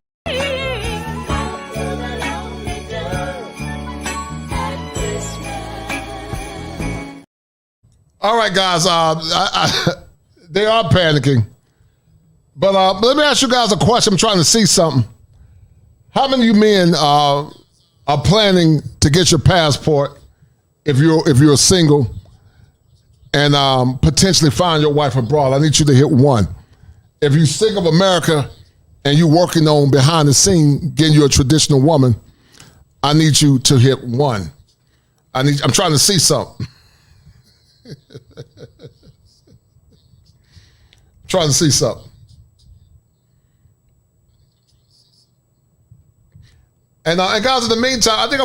All right, guys. They are panicking. But let me ask you guys a question. I'm trying to see something. How many of you men are planning to get your passport if you're single and potentially find your wife abroad? I need you to hit 1. If you're sick of America and you're working on behind the scene getting you a traditional woman, I need you to hit 1. I'm trying to see something. Trying to see something. And guys, in the meantime, I think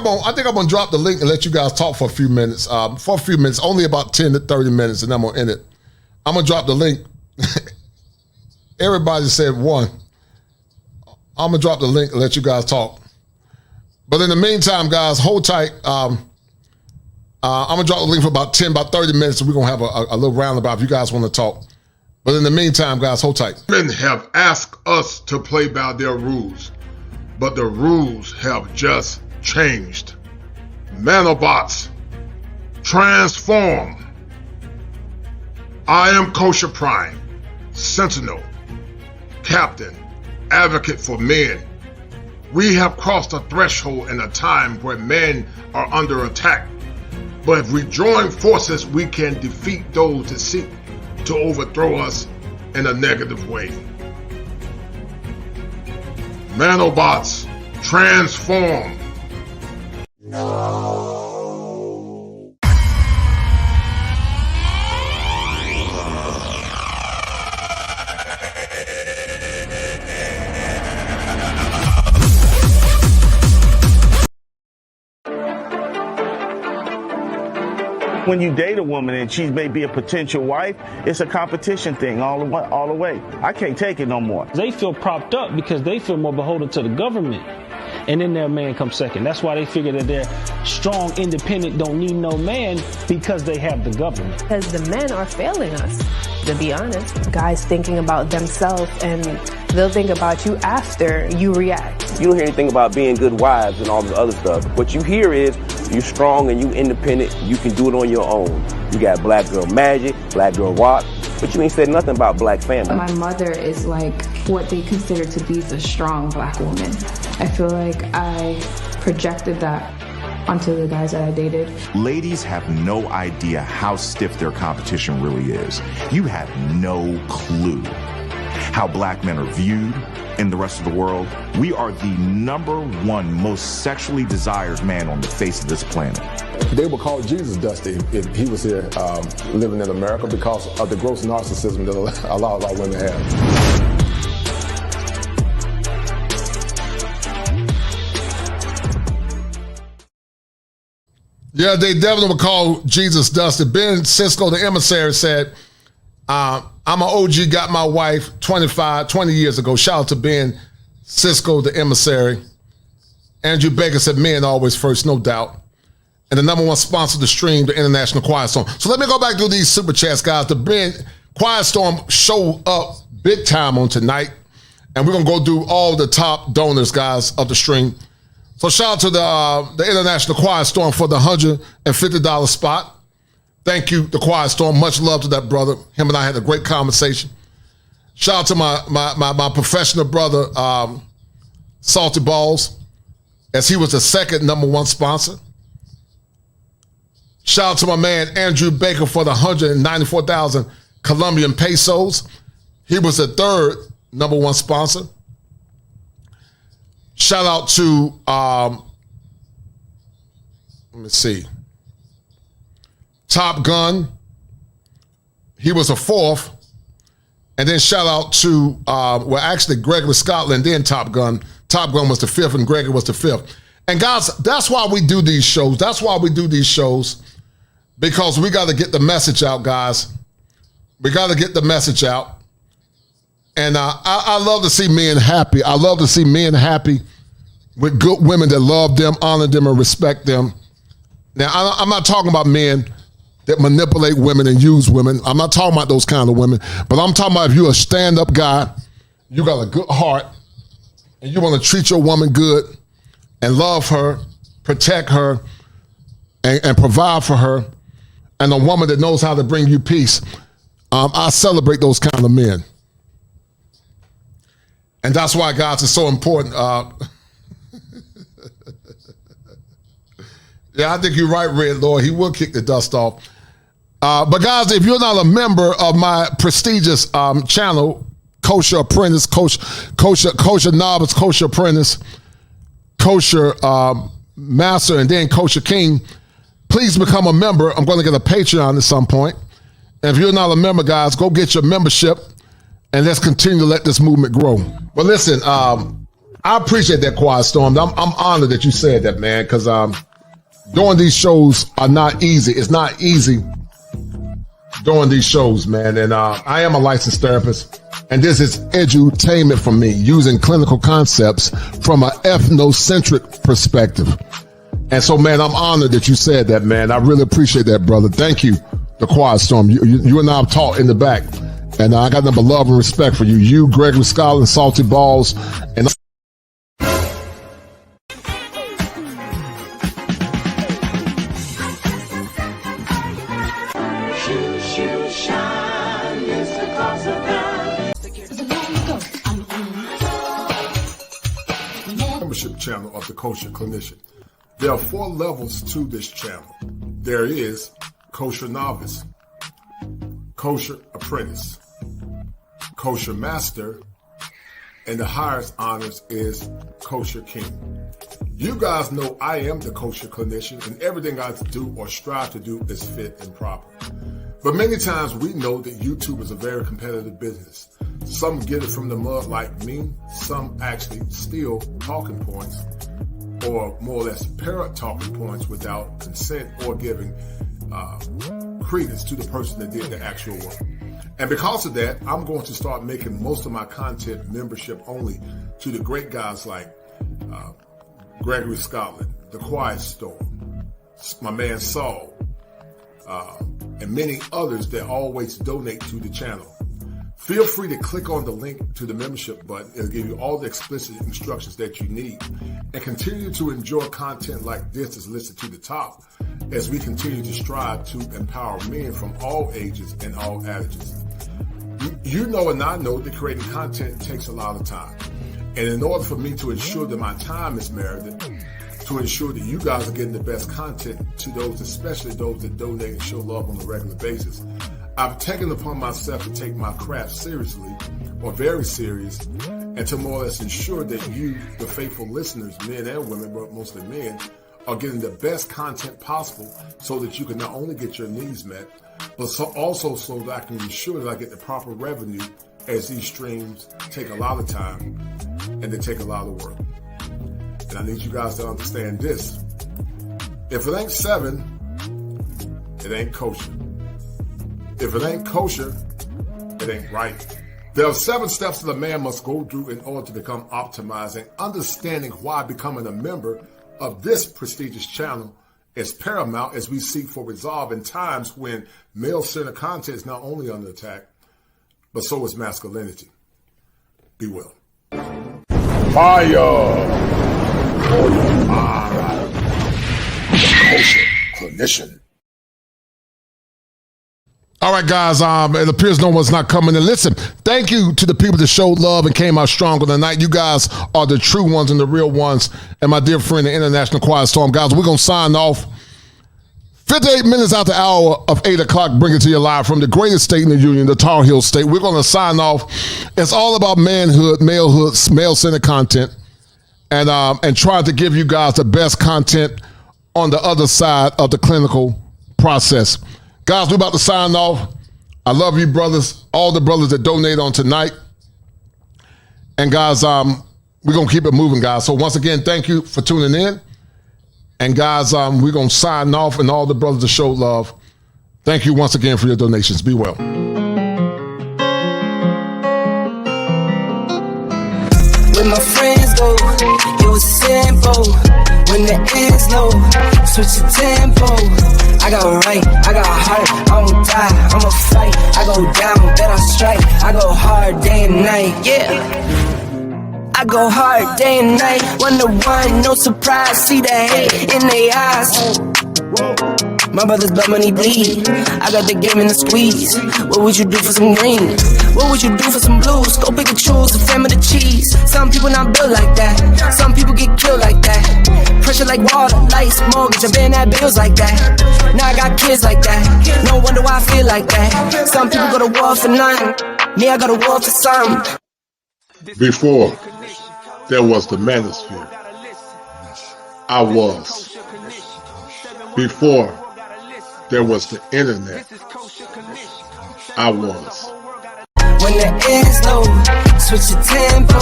I'm gonna drop the link and let you guys talk for a few minutes. Only about 10 to 30 minutes, and I'm gonna end it. I'm gonna drop the link. Everybody said 1. I'm gonna drop the link and let you guys talk. But in the meantime, guys, hold tight. I'm gonna drop the link for about 30 minutes, and we're gonna have a little roundabout if you guys want to talk. But in the meantime, guys, hold tight. Men have asked us to play by their rules, but the rules have just changed. Nanobots, transform. I am Kosher Prime, Sentinel, Captain, Advocate for Men. We have crossed a threshold in a time where men are under attack. But if we join forces, we can defeat those that seek to overthrow us in a negative way. Nanobots, transform. When you date a woman and she may be a potential wife, it's a competition thing all the way. I can't take it no more. They feel propped up because they feel more beholden to the government. And then their man comes second. That's why they figure that they're strong, independent, don't need no man because they have the government. Because the men are failing us, to be honest. Guys thinking about themselves and they'll think about you after you react. You don't hear anything about being good wives and all the other stuff. What you hear is you're strong and you independent. You can do it on your own. You got black girl magic, black girl rock, but you ain't said nothing about black family. My mother is like what they consider to be the strong black woman. I feel like I projected that onto the guys that I dated. Ladies have no idea how stiff their competition really is. You have no clue how black men are viewed in the rest of the world. We are the #1 most sexually desired man on the face of this planet. They would call Jesus Dusty if he was here living in America because of the gross narcissism that a lot of our women have. Yeah, they definitely would call Jesus Dusty. Ben Cisco, the emissary, said, I'm an OG, got my wife 20 years ago. Shout out to Ben Cisco, the emissary. Andrew Baker said, men always first, no doubt. And the #1 sponsor of the stream, the International Quiet Storm. So let me go back to these super chats, guys. The Ben Quiet Storm showed up big time on tonight. And we're going to go do all the top donors, guys, of the stream. So shout out to the International Quiet Storm for the $150 spot. Thank you, the Quiet Storm. Much love to that brother. Him and I had a great conversation. Shout out to my professional brother, Salty Balls, as he was the second #1 sponsor. Shout out to my man, Andrew Baker, for the 194,000 Colombian pesos. He was the third #1 sponsor. Shout out to, let me see, Top Gun. He was a 4th. And then shout out to, actually Gregory Scotland, then Top Gun. Top Gun was the 5th and Gregory was the 5th. And guys, that's why we do these shows. That's why we do these shows, because we got to get the message out, guys. We got to get the message out. And I love to see men happy. I love to see men happy with good women that love them, honor them, and respect them. Now, I'm not talking about men that manipulate women and use women. I'm not talking about those kind of women, but I'm talking about if you're a stand-up guy, you got a good heart, and you want to treat your woman good and love her, protect her, and provide for her, and a woman that knows how to bring you peace. I celebrate those kind of men. And that's why, guys, it's so important. Yeah, I think you're right, Red Lord. He will kick the dust off. But guys, if you're not a member of my prestigious channel, Kosher Apprentice, Kosher Novice, Kosher Apprentice, Kosher Master, and then Kosher King, please become a member. I'm going to get a Patreon at some point. And if you're not a member, guys, go get your membership, and let's continue to let this movement grow. But listen, I appreciate that, Quiet Storm. I'm honored that you said that, man, because doing these shows are not easy. It's not easy doing these shows, man. And I am a licensed therapist, and this is edutainment for me, using clinical concepts from an ethnocentric perspective. And so, man, I'm honored that you said that, man. I really appreciate that, brother. Thank you, the Quiet Storm. You and I have talked in the back, and I got nothing but love and respect for you. You, Gregory Scotland, Salty Balls, and membership channel of the Kosher Clinician. There are 4 levels to this channel. There is Kosher Novice, Kosher Apprentice, Kosher Master, and the highest honors is Kosher King. You guys know I am the Kosher Clinician, and everything I do or strive to do is fit and proper. But many times we know that YouTube is a very competitive business. Some get it from the mud like me, some actually steal talking points, or more or less parrot talking points without consent or giving credence to the person that did the actual work. And because of that, I'm going to start making most of my content membership only to the great guys like Gregory Scotland, The Quiet Storm, my man Saul, and many others that always donate to the channel. Feel free to click on the link to the membership button. It'll give you all the explicit instructions that you need. And continue to enjoy content like this is listed to the top as we continue to strive to empower men from all ages and all ages. You know and I know that creating content takes a lot of time. And in order for me to ensure that my time is merited, to ensure that you guys are getting the best content to those, especially those that donate and show love on a regular basis, I've taken upon myself to take my craft seriously, or very serious, and to more or less ensure that you, the faithful listeners, men and women, but mostly men, are getting the best content possible so that you can not only get your needs met, but also so that I can ensure that I get the proper revenue, as these streams take a lot of time and they take a lot of work. And I need you guys to understand this. If it ain't 7, it ain't kosher. If it ain't kosher, it ain't right. There are 7 steps that a man must go through in order to become optimized, and understanding why becoming a member of this prestigious channel is paramount as we seek for resolve in times when male-centered content is not only under attack, but so is masculinity. Be well. Fire! For your mind. Kosher Clinician. All right, guys, it appears no one's not coming in. Listen, thank you to the people that showed love and came out stronger tonight. You guys are the true ones and the real ones. And my dear friend, the International Quiet Storm. Guys, we're going to sign off. 58 minutes out the hour of 8 o'clock, bring it to you live from the greatest state in the union, the Tar Heel State. We're going to sign off. It's all about manhood, malehood, male-centered content, and trying to give you guys the best content on the other side of the clinical process. Guys, we're about to sign off. I love you, brothers, all the brothers that donate on tonight. And guys, we're going to keep it moving, guys. So once again, thank you for tuning in. And guys, we're going to sign off, and all the brothers that show love. Thank you once again for your donations. Be well. When my friends go, it was simple. When the ends low, switch the tempo. I go right, I got heart, I won't die, I'ma fight. I go down, then I strike. I go hard day and night, yeah. I go hard day and night. 1-to-1, no surprise. See the hate in their eyes. My brother's blood money bleed. I got the game in the squeeze. What would you do for some green? What would you do for some blues? Go pick and choose the fam of the cheese. Some people not built like that. Some people get killed like that. Pressure like water, lights, mortgage. I've been at bills like that. Now I got kids like that. No wonder why I feel like that. Some people go to war for nothing. Me, I go to war for something. Before there was the manosphere, I was. Before there was the internet, I was. When the end's low, switch the tempo.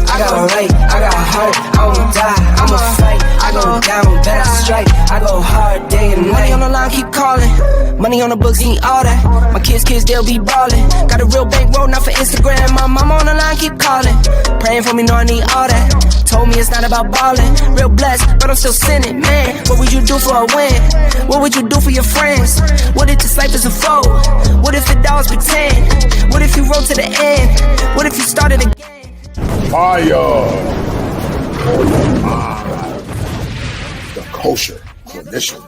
I got right, I got heart, I won't die, I'ma fight. I go down, then I strike. I go hard day and night. Money on the line, keep calling. Money on the books, ain't all that. My kids, they'll be ballin'. Got a real bankroll, not for Instagram. My mama on the line, keep calling. Praying for me, know I need all that. Told me it's not about ballin'. Real blessed, but I'm still sinning, man. What would you do for a win? What would you do for your friends? What if this life is a foe? What if the dogs pretend? What if you roll to the end? What if you started again? Fire! The kosher clinician.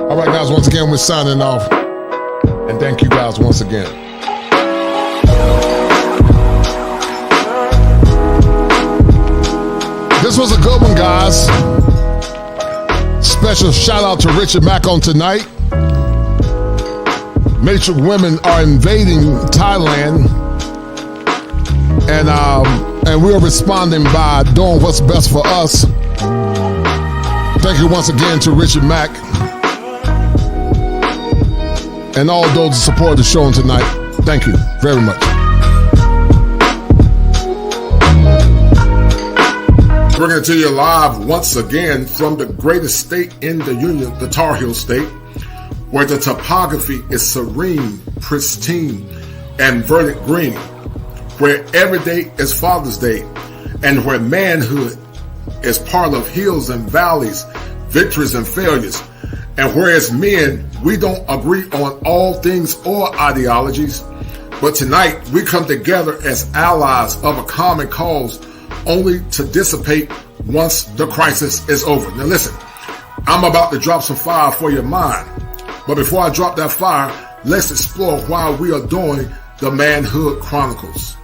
All right, guys, once again, we're signing off. And thank you guys once again. This was a good one, guys. Special shout out to Richard Mack on tonight. Matrix women are invading Thailand, and we're responding by doing what's best for us. Thank you once again to Richard Mack and all those who support the show tonight. Thank you very much. Bringing it to you live once again from the greatest state in the Union, the Tar Heel State, where the topography is serene, pristine, and verdant green, where every day is Father's Day, and where manhood is part of hills and valleys, victories and failures, and whereas men, we don't agree on all things or ideologies, but tonight we come together as allies of a common cause, only to dissipate once the crisis is over. Now listen, I'm about to drop some fire for your mind. But before I drop that fire, let's explore why we are doing the Manhood Chronicles.